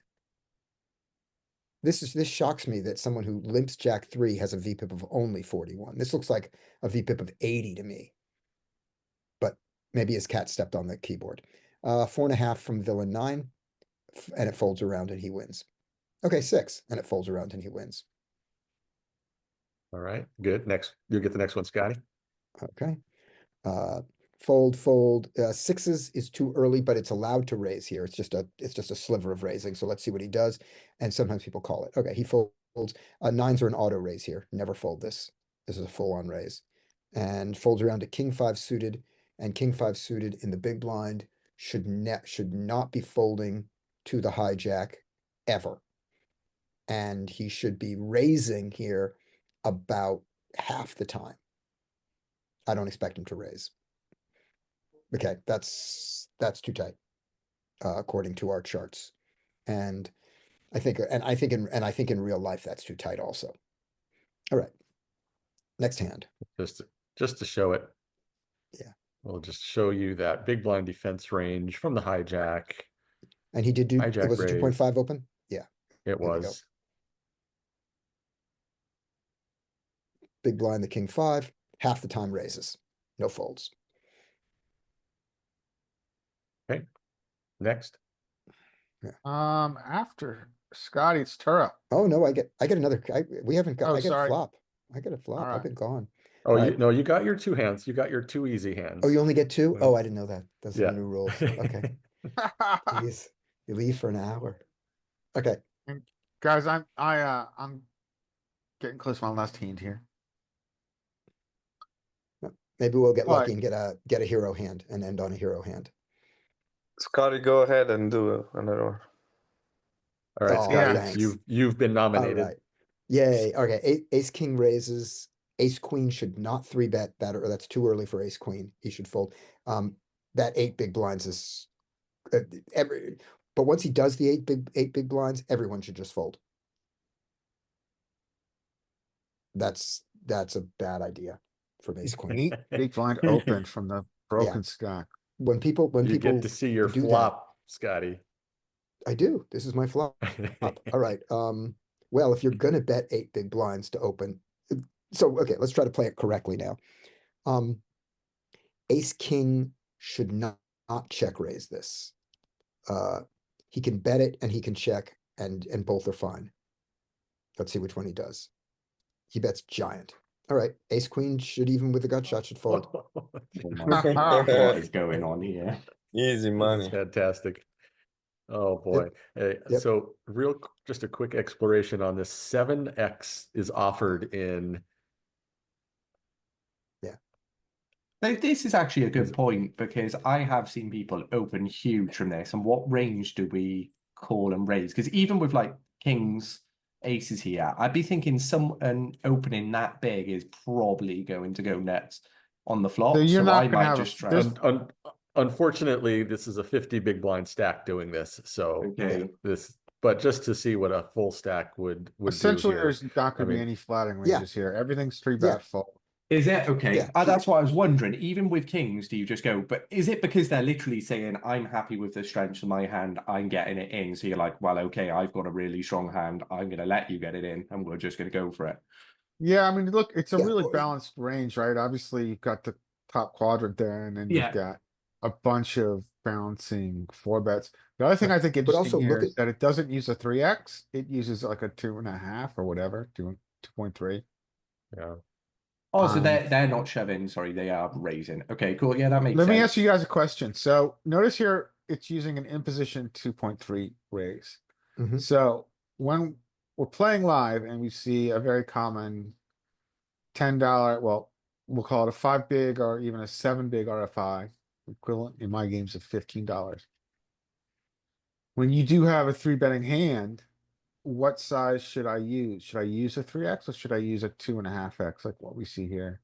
This shocks me that someone who limps Jack 3 has a VPIP of only 41. This looks like a VPIP of 80 to me. But maybe his cat stepped on the keyboard. 4.5 from villain 9, and it folds around and he wins. Okay, 6, and it folds around and he wins. All right, good. Next, you'll get the next one, Scotty. Okay. Fold, fold. 6s is too early, but it's allowed to raise here. It's just a sliver of raising. So let's see what he does. And sometimes people call it. Okay, he folds. 9s are an auto raise here. Never fold this. This is a full-on raise. And folds around to king 5 suited. And king 5 suited in the big blind should not be folding to the hijack ever. And he should be raising here about half the time. I don't expect him to raise. Okay, that's too tight, according to our charts. And I think in real life, that's too tight also. All right. Next hand. Just to show it. Yeah. We'll just show you that big blind defense range from the hijack. And he did do, it Hijack was a raise. 2.5 open? Yeah. It we go. was. Big blind, the king 5, half the time raises, no folds. Okay. Next. After Scotty, it's Tura. Oh, no, I get another, we haven't got, Oh, I get a sorry. flop. I get a flop. All I've right. been gone. Oh, All right. no, you got your 2 hands. You got your 2 easy hands. Oh, you only get 2? Yeah. Oh, I didn't know that. Those are Yeah. the new rules. Okay. Jeez, you leave for an hour. Okay. And guys, I'm getting close to my last hand here. Maybe we'll get All lucky right. and get a hero hand and end on a hero hand. Scotty, go ahead and do another one. All right, Oh, Scotty, thanks. you've been All nominated. right. Yay. Okay. Ace king raises. Ace queen should not 3-bet that, or that's too early for ace queen. He should fold. That 8 big blinds is but once he does the 8 big blinds, everyone should just fold. That's a bad idea for ace queen. 8 big blind open from the broken stack. When people You get to see your do that, flop, Scotty. I do. This is my flop. All right. Well, if you're gonna bet 8 big blinds to open, so okay, let's try to play it correctly now. Ace king should not check raise this. He can bet it and he can check, and both are fine. Let's see which one he does. He bets giant. All right, ace queen should, even with the gut shot, should fold. What is going on here? Easy This money. is fantastic. Oh boy. Hey, Yep. so just a quick exploration on this. 7x is offered in. This is actually a good point, because I have seen people open huge from this. And what range do we call and raise? Because even with like kings, aces here, I'd be thinking an opening that big is probably going to go nuts on the flop. So you're So not I gonna might have just try. this- Unfortunately, this is a 50 big blind stack doing this. So Okay. but just to see what a full stack would Essentially, do here. there's not gonna I be mean, any flatting yeah. ranges here. Everything's 3-bet Yeah. fold. Is it okay? Yeah. That's what I was wondering. Even with kings, do you just go? But is it because they're literally saying, "I'm happy with the strength of my hand. I'm getting it in." So you're like, "Well, okay, I've got a really strong hand. I'm going to let you get it in, and we're just going to go for it." Yeah, I mean, look, it's a Yeah, really or- balanced range, right? Obviously, you've got the top quadrant there, and then Yeah. you've got a bunch of bouncing 4-bets. The other thing I think But also interesting here look is that it doesn't use a 3x. It uses like a 2.5 or whatever, 2.3. Yeah. Oh, so Um, they're not shoving. Sorry, they are raising. Okay, cool. Yeah, that makes Let sense. me ask you guys a question. So notice here, it's using an imposition 2.3 raise. Mhm. So when we're playing live and we see a very common $10, well, we'll call it a 5 big or even a 7 big RFI, equivalent in my games of $15. When you do have a 3 betting hand, what size should I use? Should I use a 3x or should I use a 2.5x like what we see here?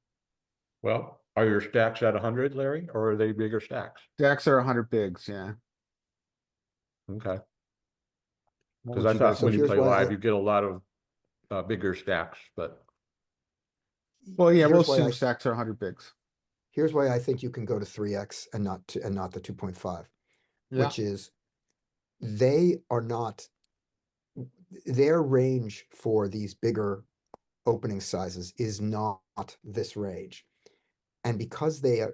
Well, are your stacks at 100, Larry, or are they bigger stacks? Stacks are 100 bigs, yeah. Okay, What because would I you thought guys So when you here's play why live, I- you get a lot of bigger stacks, but Well, yeah, we'll here's why assume I stacks are 100 bigs. Here's why I think you can go to 3x and not the 2.5, Yeah, which is they are not their range for these bigger opening sizes is not this range. And because they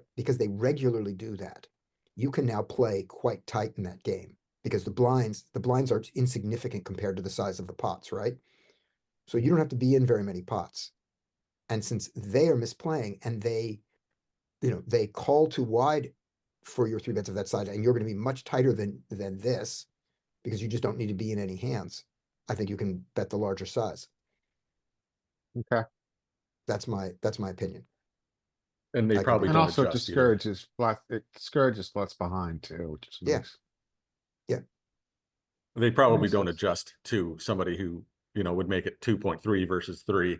regularly do that, you can now play quite tight in that game because the blinds are insignificant compared to the size of the pots, right? So you don't have to be in very many pots. And since they are misplaying and they call too wide for your 3 bets of that side, and you're going to be much tighter than this because you just don't need to be in any hands. I think you can bet the larger size. okay. That's my opinion. and they I could probably be And don't also adjust either. it discourages flats behind too, which is Yeah. nice. They probably Makes don't sense. adjust to somebody who, would make it 2.3 versus 3.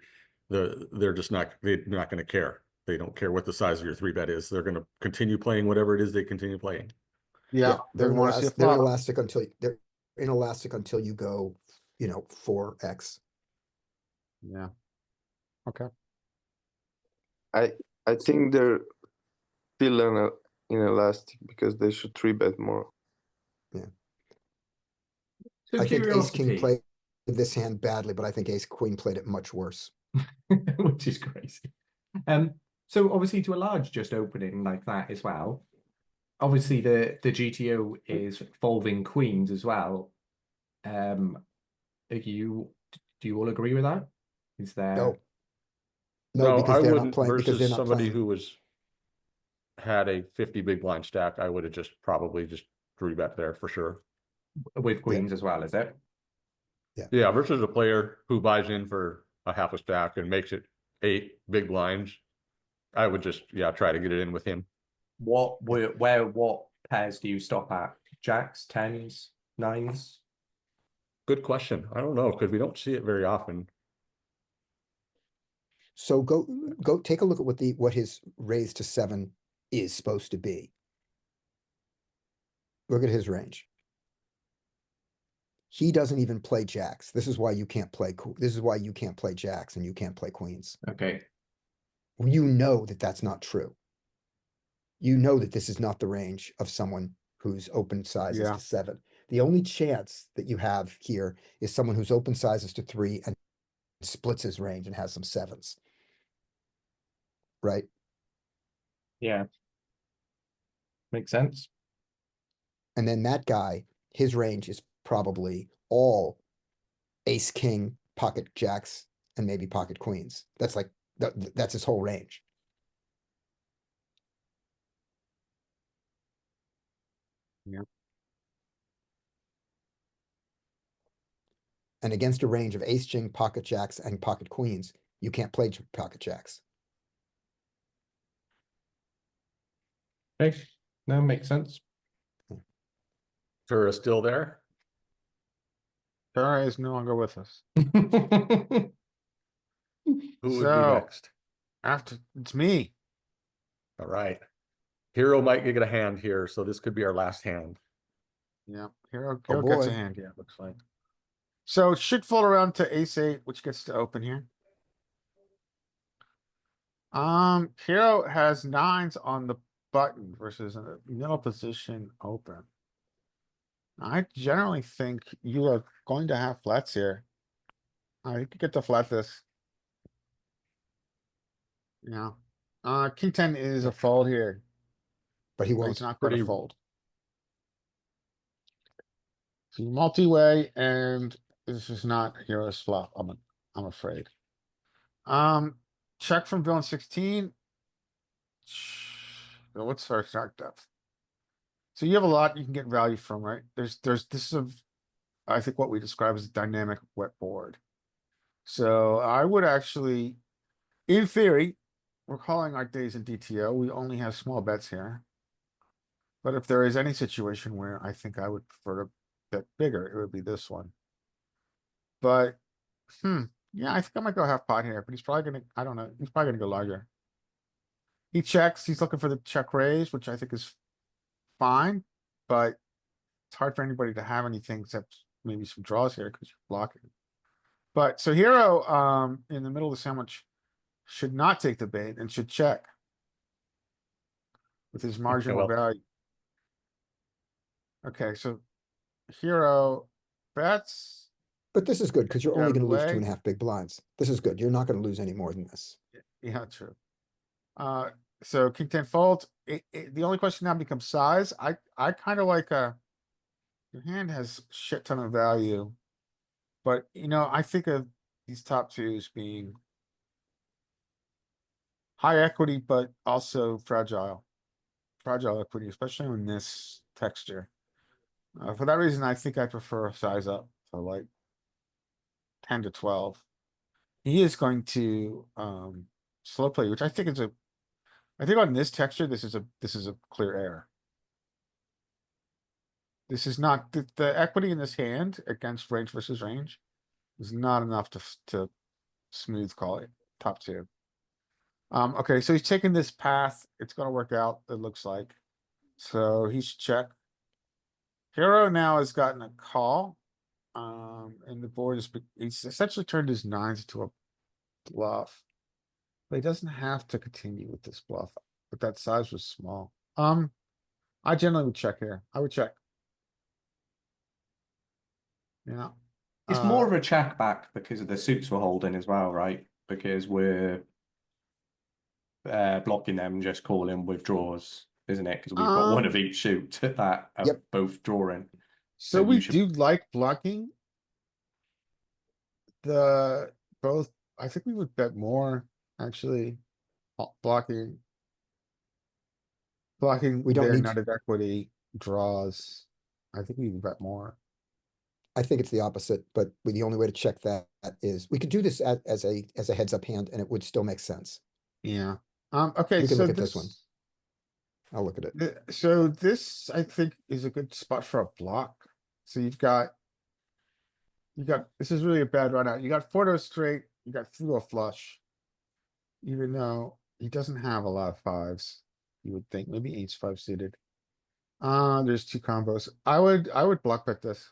They're just they're not going to care. They don't care what the size of your 3-bet is. They're going to continue playing whatever it is they continue playing. Yeah, they want to see a they're flop. inelastic until you go, 4x. Yeah. Okay. I think they're still inelastic because they should 3-bet more. So I think Ace King curiosity, played this hand badly, but I think Ace Queen played it much worse. which is crazy. So obviously to a large just opening like that as well. Obviously the GTO is folding queens as well. Do you all agree with that? Is there No, No, because I they're not wouldn't playing because versus they're not somebody playing. who had a 50 big blind stack. I would have probably just 3-bet there for sure. with queens as well, is it? Yeah, versus a player who buys in for a half a stack and makes it 8 big blinds. I would just try to get it in with him. What pairs do you stop at? Jacks, tens, nines? Good question. I don't know because we don't see it very often. So go take a look at what his raise to 7 is supposed to be. Look at his range. He doesn't even play jacks. This is why you can't play jacks and you can't play queens. Okay. You know that that's not true. You know that this is not the range of someone whose open size is Yeah. to 7. The only chance that you have here is someone whose open size is to 3 and splits his range and has some 7s. Right? Yeah. Makes sense. And then that guy, his range is probably all ace, king, pocket jacks, and maybe pocket queens. That's like, that's his whole range. Yeah. And against a range of ace, king, pocket jacks, and pocket queens, you can't play pocket jacks. Okay. No, makes sense. Tura still there? Tara is no longer with us. Who would be So- next? After it's me. All right. Hero might get a hand here, so this could be our last hand. Yeah, Hero Oh, gets a boy. hand, yeah, it looks like. So it should fold around to ace-8, which gets to open here. Hero has 9s on the button versus a middle position open. I generally think you are going to have flats here. You could get to flat this. Yeah. King 10 is a fold here, But he but won't. he's not gonna Pretty- fold. So multi-way, and this is not Hero's flop, I'm afraid. Check from villain 16. What's our start depth? So you have a lot you can get value from, right? This is I think what we describe as a dynamic wet board. So I would actually, in theory, we're calling our days in DTO. We only have small bets here. But if there is any situation where I think I would prefer to bet bigger, it would be this one. But, yeah, I think I might go half pot here, but he's probably gonna, I don't know, he's probably gonna go larger. He checks, he's looking for the check raise, which I think is fine, but it's hard for anybody to have anything except maybe some draws here because you're blocking. But so hero, in the middle of the sandwich should not take the bait and should check with his marginal well. value. Okay, so hero bets. But this is good because you're Get only out of gonna the lose way. 2.5 big blinds. This is good. You're not gonna lose any more than this. Yeah, true. So king 10 folds. The only question now becomes size. I kind of like your hand has shit ton of value, but you know, I think of these top twos being high equity, but also fragile equity, especially in this texture. For that reason, I think I prefer size up, so like 10 to 12. He is going to slow play, which I think is I think on this texture, this is a clear error. This is not the equity in this hand against range versus range is not enough to smooth call it top two. Okay, so he's taking this path. It's gonna work out, it looks like. So he should check. Hero now has gotten a call. And the board is, he's essentially turned his nines into a bluff. But he doesn't have to continue with this bluff, but that size was small. I generally would check here. I would check. Yeah. It's more of a check back because of the suits we're holding as well, right? Because we're blocking them, just calling withdrawals, isn't it? Because we've got one of each suit that are Yep. both drawing. So you we should- do like blocking. Both, I think we would bet more, actually. Blocking. We don't their need to- nutted equity draws. I think we would bet more. I think it's the opposite, but the only way to check that is, we could do this as a heads up hand and it would still make sense. Yeah. Okay, We can so look at this one. I'll look at it. So this, I think, is a good spot for a block. So you got, this is really a bad run out. You got 4 straight, you got through a flush. Even though he doesn't have a lot of fives, you would think maybe 8's 5 suited. There's 2 combos. I would block bet this.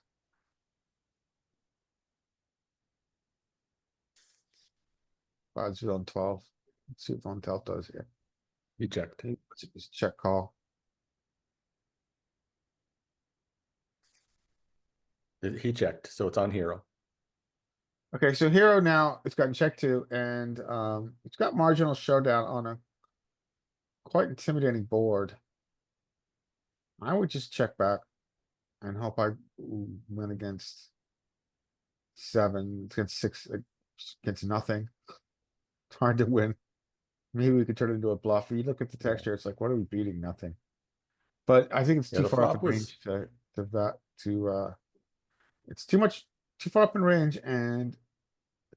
Odds on 12. Let's see what Von Telt does here. He checked. It's check call. He checked, so it's on hero. Okay, so hero now, it's gotten checked to, and it's got marginal showdown on a quite intimidating board. I would just check back and hope I win against 7, against 6, against nothing. It's hard to win. Maybe we could turn it into a bluff. You look at the texture, it's like, what are we beating? Nothing. But I think it's Yeah, too the far up in flop was- range it's too far up in range, and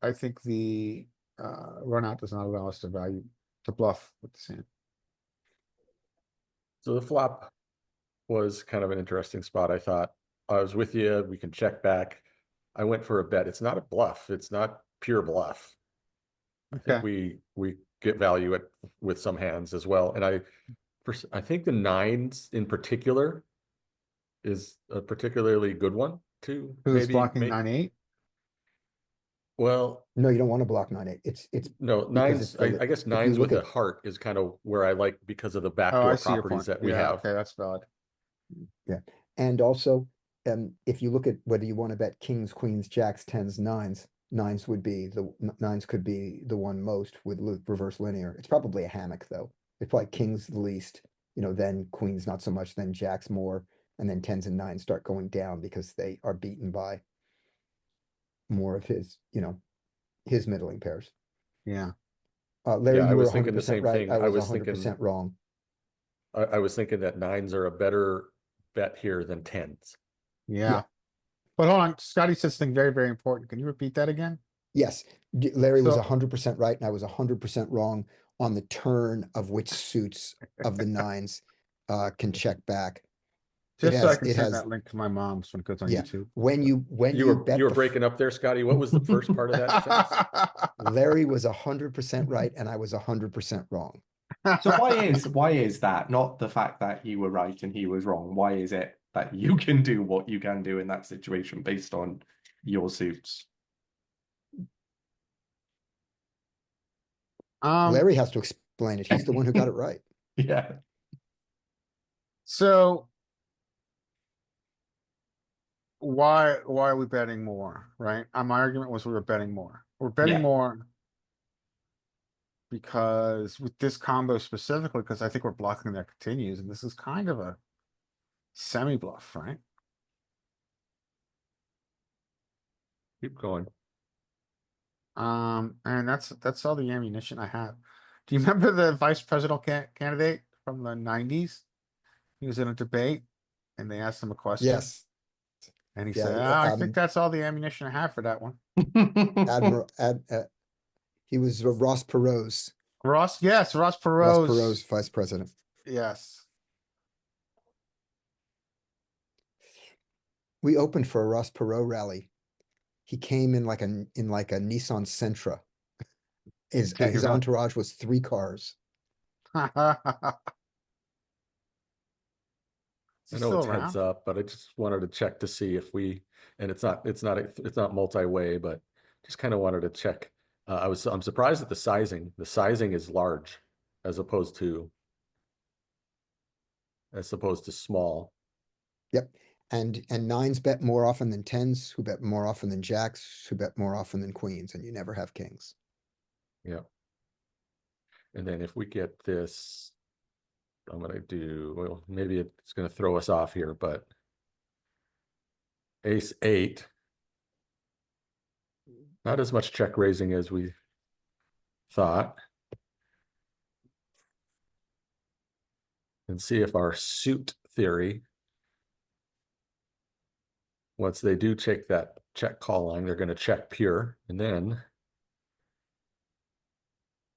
I think the run out does not allow us to bluff with the hand. So the flop was kind of an interesting spot, I thought. I was with you, we can check back. I went for a bet. It's not a bluff. It's not pure bluff. I think we get value with some hands as well. And I think the 9s in particular is a particularly good one too. Who's blocking 9-8? Well, No, you don't want to block 9-8. It's no, because 9s, I guess if you 9s with look a at- heart is kind of where I like because of the Oh, I backdoor see your properties point. that we Yeah, have. okay, that's valid. And also, if you look at whether you want to bet kings, queens, jacks, 10s, 9s, 9s would be nines could be the one most with reverse linear. It's probably a hammock though. It's probably kings the least, then queens not so much, then jacks more, and then 10s and 9s start going down because they are beaten by more of his, his middling pairs. Yeah. Larry, Yeah, I you were was thinking the 100% same right. thing. I I was was 100% thinking- wrong. I was thinking that 9s are a better bet here than 10s. Yeah. But hold on, Scotty said something very, very important. Can you repeat that again? Yes, Larry was So- 100% right, and I was 100% wrong on the turn of which suits of the nines can check back. Just so I can it send has, that link to my mom's when it goes on yeah, YouTube. when you bet You were the breaking up there, Scotty. What was the first part of that sentence? Larry was 100% right, and I was 100% wrong. So why is that? Not the fact that you were right and he was wrong. Why is it that you can do what you can do in that situation based on your suits? Larry has to explain it. He's the one who got it right. Yeah. So why are we betting more, right? My argument was we were betting more. We're betting Yeah. more because with this combo specifically, because I think we're blocking their continues, and this is kind of a semi bluff, right? Keep going. And that's all the ammunition I have. Do you remember the vice presidential candidate from the 90s? He was in a debate and they asked him a question. Yes. And he Yeah, said, I think that's all the ammunition I have for that one. He was Ross Perot's. Ross Ross Perot's vice president. Yes. We opened for a Ross Perot rally. He came in like a Nissan Sentra. His entourage was 3 cars. I know it's heads up, but I just wanted to check to see if and it's not multi-way, but just kind of wanted to check. I'm surprised at the sizing. The sizing is large as opposed to small. Yep. And nines bet more often than tens, who bet more often than jacks, who bet more often than queens, and you never have kings. Yeah. And then if we get this, I'm going to do, well, maybe it's going to throw us off here, but ace 8, not as much check raising as we thought. And see if our suit theory, once they do check that check call line, they're going to check pure, and then,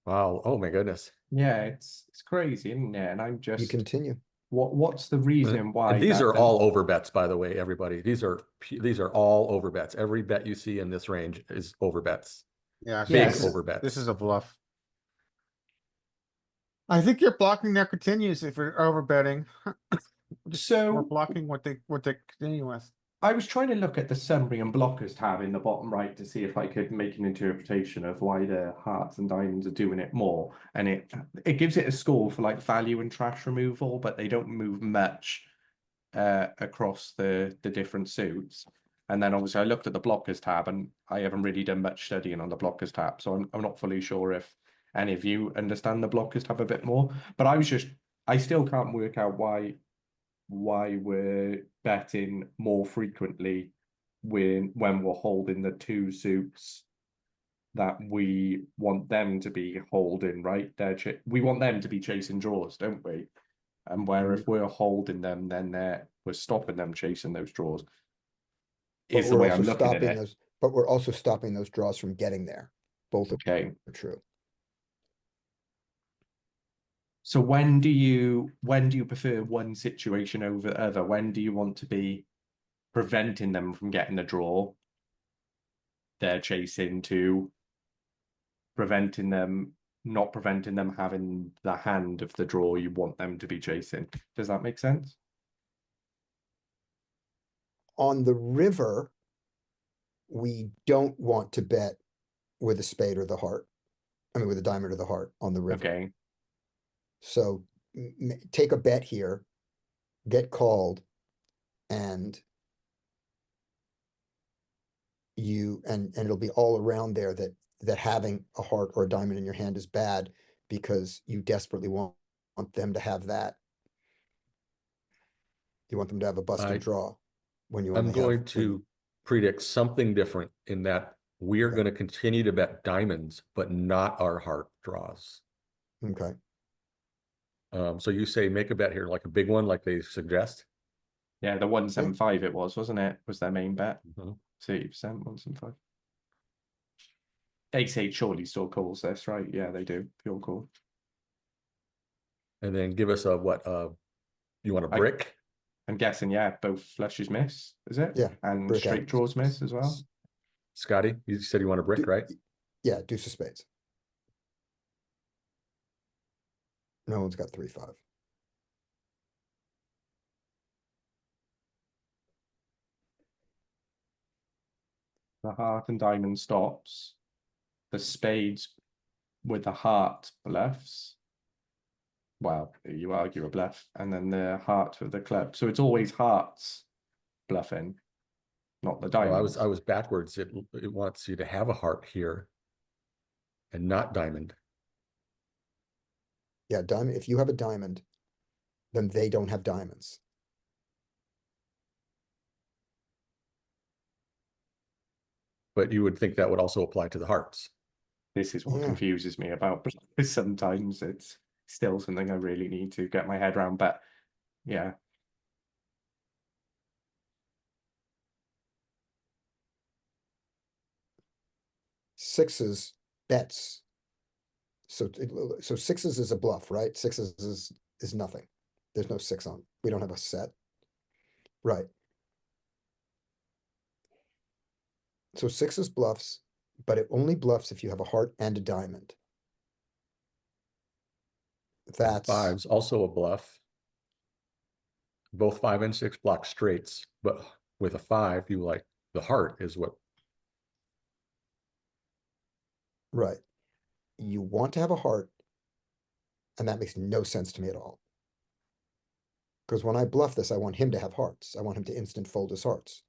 wow, oh my goodness. Yeah, it's crazy, isn't it? And I'm just You continue. What's the reason why? And these are all over bets, by the way, everybody. These are all over bets. Every bet you see in this range is over bets. Yeah, big over bets. This is a bluff. I think you're blocking their continues if you're over betting. So we're blocking what they continue with. I was trying to look at the summary and blockers tab in the bottom right to see if I could make an interpretation of why the hearts and diamonds are doing it more. And it gives it a score for like value and trash removal, but they don't move much across the different suits. And then obviously I looked at the blockers tab and I haven't really done much studying on the blockers tab. So I'm not fully sure if any of you understand the blockers tab a bit more. But I still can't work out why we're betting more frequently when we're holding the 2 suits that we want them to be holding, right? We want them to be chasing draws, don't we? And where if we're holding them, then we're stopping them chasing those draws. Is the way I'm looking at it. But we're also stopping those draws from getting there. Both Okay. are true. So when do you prefer one situation over the other? When do you want to be preventing them from getting a draw they're chasing to not preventing them having the hand of the draw you want them to be chasing? Does that make sense? On the river, we don't want to bet with a spade or the heart. I mean, with a diamond or the heart on the river. Okay. So take a bet here, get called, and it'll be all around there that having a heart or a diamond in your hand is bad because you desperately want them to have that. You want them to have a busted draw when you I'm going to predict something different in that we are going to continue to bet diamonds, but not our heart draws. Okay. So you say make a bet here, like a big one, like they suggest? Yeah, the 175 it was, wasn't it? Was their main bet. Mhm. 30%, 175. Ace-8 surely still calls this, right? Yeah, they do. Pure call. And then give us a what, you want a brick? I'm guessing, yeah, both flushes miss, is it? Yeah, And brick straight out. draws miss as well. Scotty, you said you want a brick, Do- right? Yeah, deuce of spades. No one's got 3-5. The heart and diamond stops. The spades with the heart bluffs. Well, you argue a bluff, and then the heart with the club. So it's always hearts bluffing, not the Well, diamonds. I was backwards. It wants you to have a heart here and not diamond. Yeah, diamond, if you have a diamond, then they don't have diamonds. But you would think that would also apply to the hearts. This is what Yeah. confuses me about sometimes it's still something I really need to get my head around, but yeah. Sixes bets. So, so sixes is a bluff, right? Sixes is nothing. There's no 6 on. We don't have a set. Right. So sixes bluffs, but it only bluffs if you have a heart and a diamond. That's Fives also a bluff. Both 5 and 6 block straights, but with a 5, you like the heart is what. right. You want to have a heart, and that makes no sense to me at all. Because when I bluff this, I want him to have hearts. I want him to instant fold his hearts.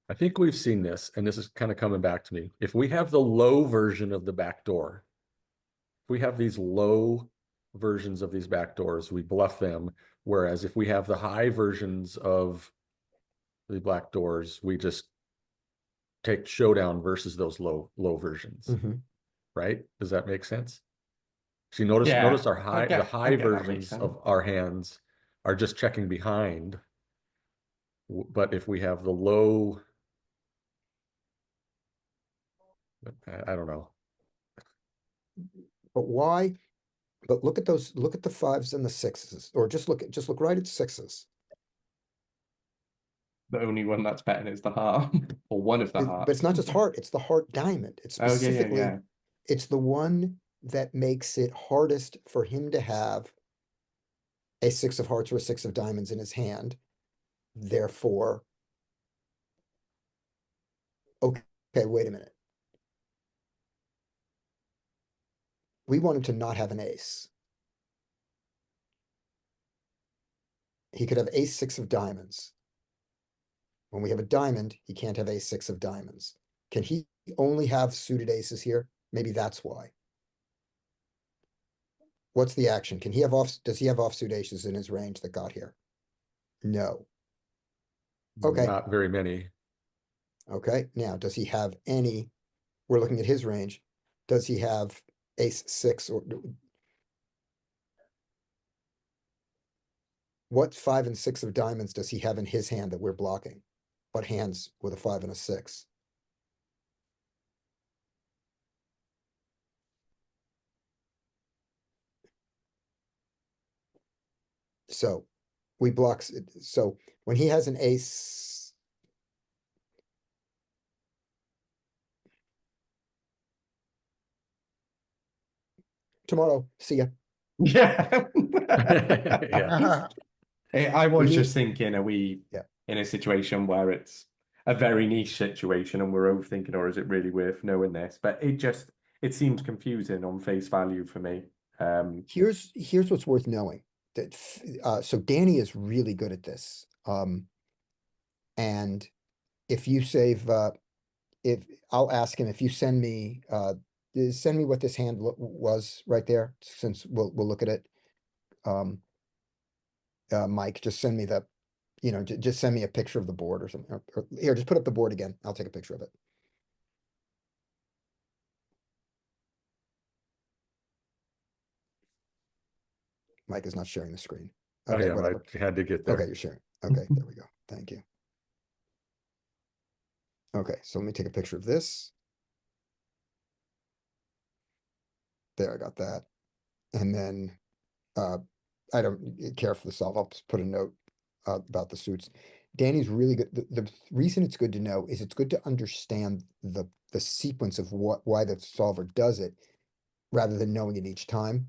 I think we've seen this, and this is kind of coming back to me. If we have the low version of the back door, if we have these low versions of these back doors, we bluff them. Whereas if we have the high versions of the black doors, we just take showdown versus those low versions. Mhm. Right? Does that make sense? See, notice Yeah, our I the get high that makes versions sense. of our hands are just checking behind. But if we have the low, I don't know. But why? But look at those, look at the 5s and the 6s, or just look right at 6s. The only one that's betting is the heart, or one of the hearts. But it's not just heart, it's the heart diamond. It's Oh, yeah, specifically, yeah. it's the one that makes it hardest for him to have a 6 of hearts or a 6 of diamonds in his hand. Therefore, okay, wait a minute. We want him to not have an ace. He could have ace 6 of diamonds. When we have a diamond, he can't have ace 6 of diamonds. Can he only have suited aces here? Maybe that's why. What's the action? Can he have does he have offsuit aces in his range that got here? No. Okay. Not very many. Okay, now, does he have any, we're looking at his range, does he have ace 6 or? What 5 and 6 of diamonds does he have in his hand that we're blocking? What hands with a 5 and a 6? So we block, so when he has an ace. Tomorrow, see ya. Yeah. Yeah. I was We just need- thinking, are we Yeah. in a situation where it's a very niche situation and we're overthinking, or is it really worth knowing this? But it seems confusing on face value for me. Here's what's worth knowing. That so Danny is really good at this. And if you save, if I'll ask him if you send me what this hand was right there, since we'll look at it. Mike, just send me the, just send me a picture of the board or something. Or here, just put up the board again. I'll take a picture of it. Mike is not sharing the screen. Oh, Okay, yeah, whatever. I had to get there. Okay, you're sharing. Okay, there we go. Thank you. Okay, so let me take a picture of this. There, I got that. And then, I don't care for the solve. I'll just put a note about the suits. Danny's really good. The reason it's good to know is it's good to understand the sequence of why the solver does it, rather than knowing it each time.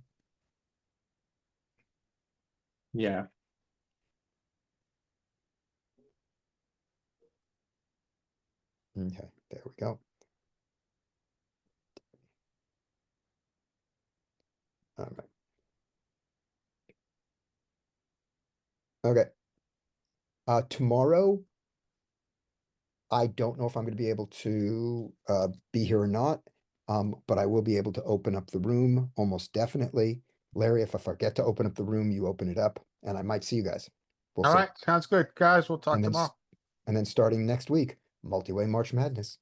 Yeah. Okay, there we go. All right. Okay. Tomorrow, I don't know if I'm gonna be able to be here or not. But I will be able to open up the room almost definitely. Larry, if I forget to open up the room, you open it up, and I might see you guys. We'll All see. right, sounds good, guys. We'll talk And then, tomorrow. and then starting next week, multi-way March Madness.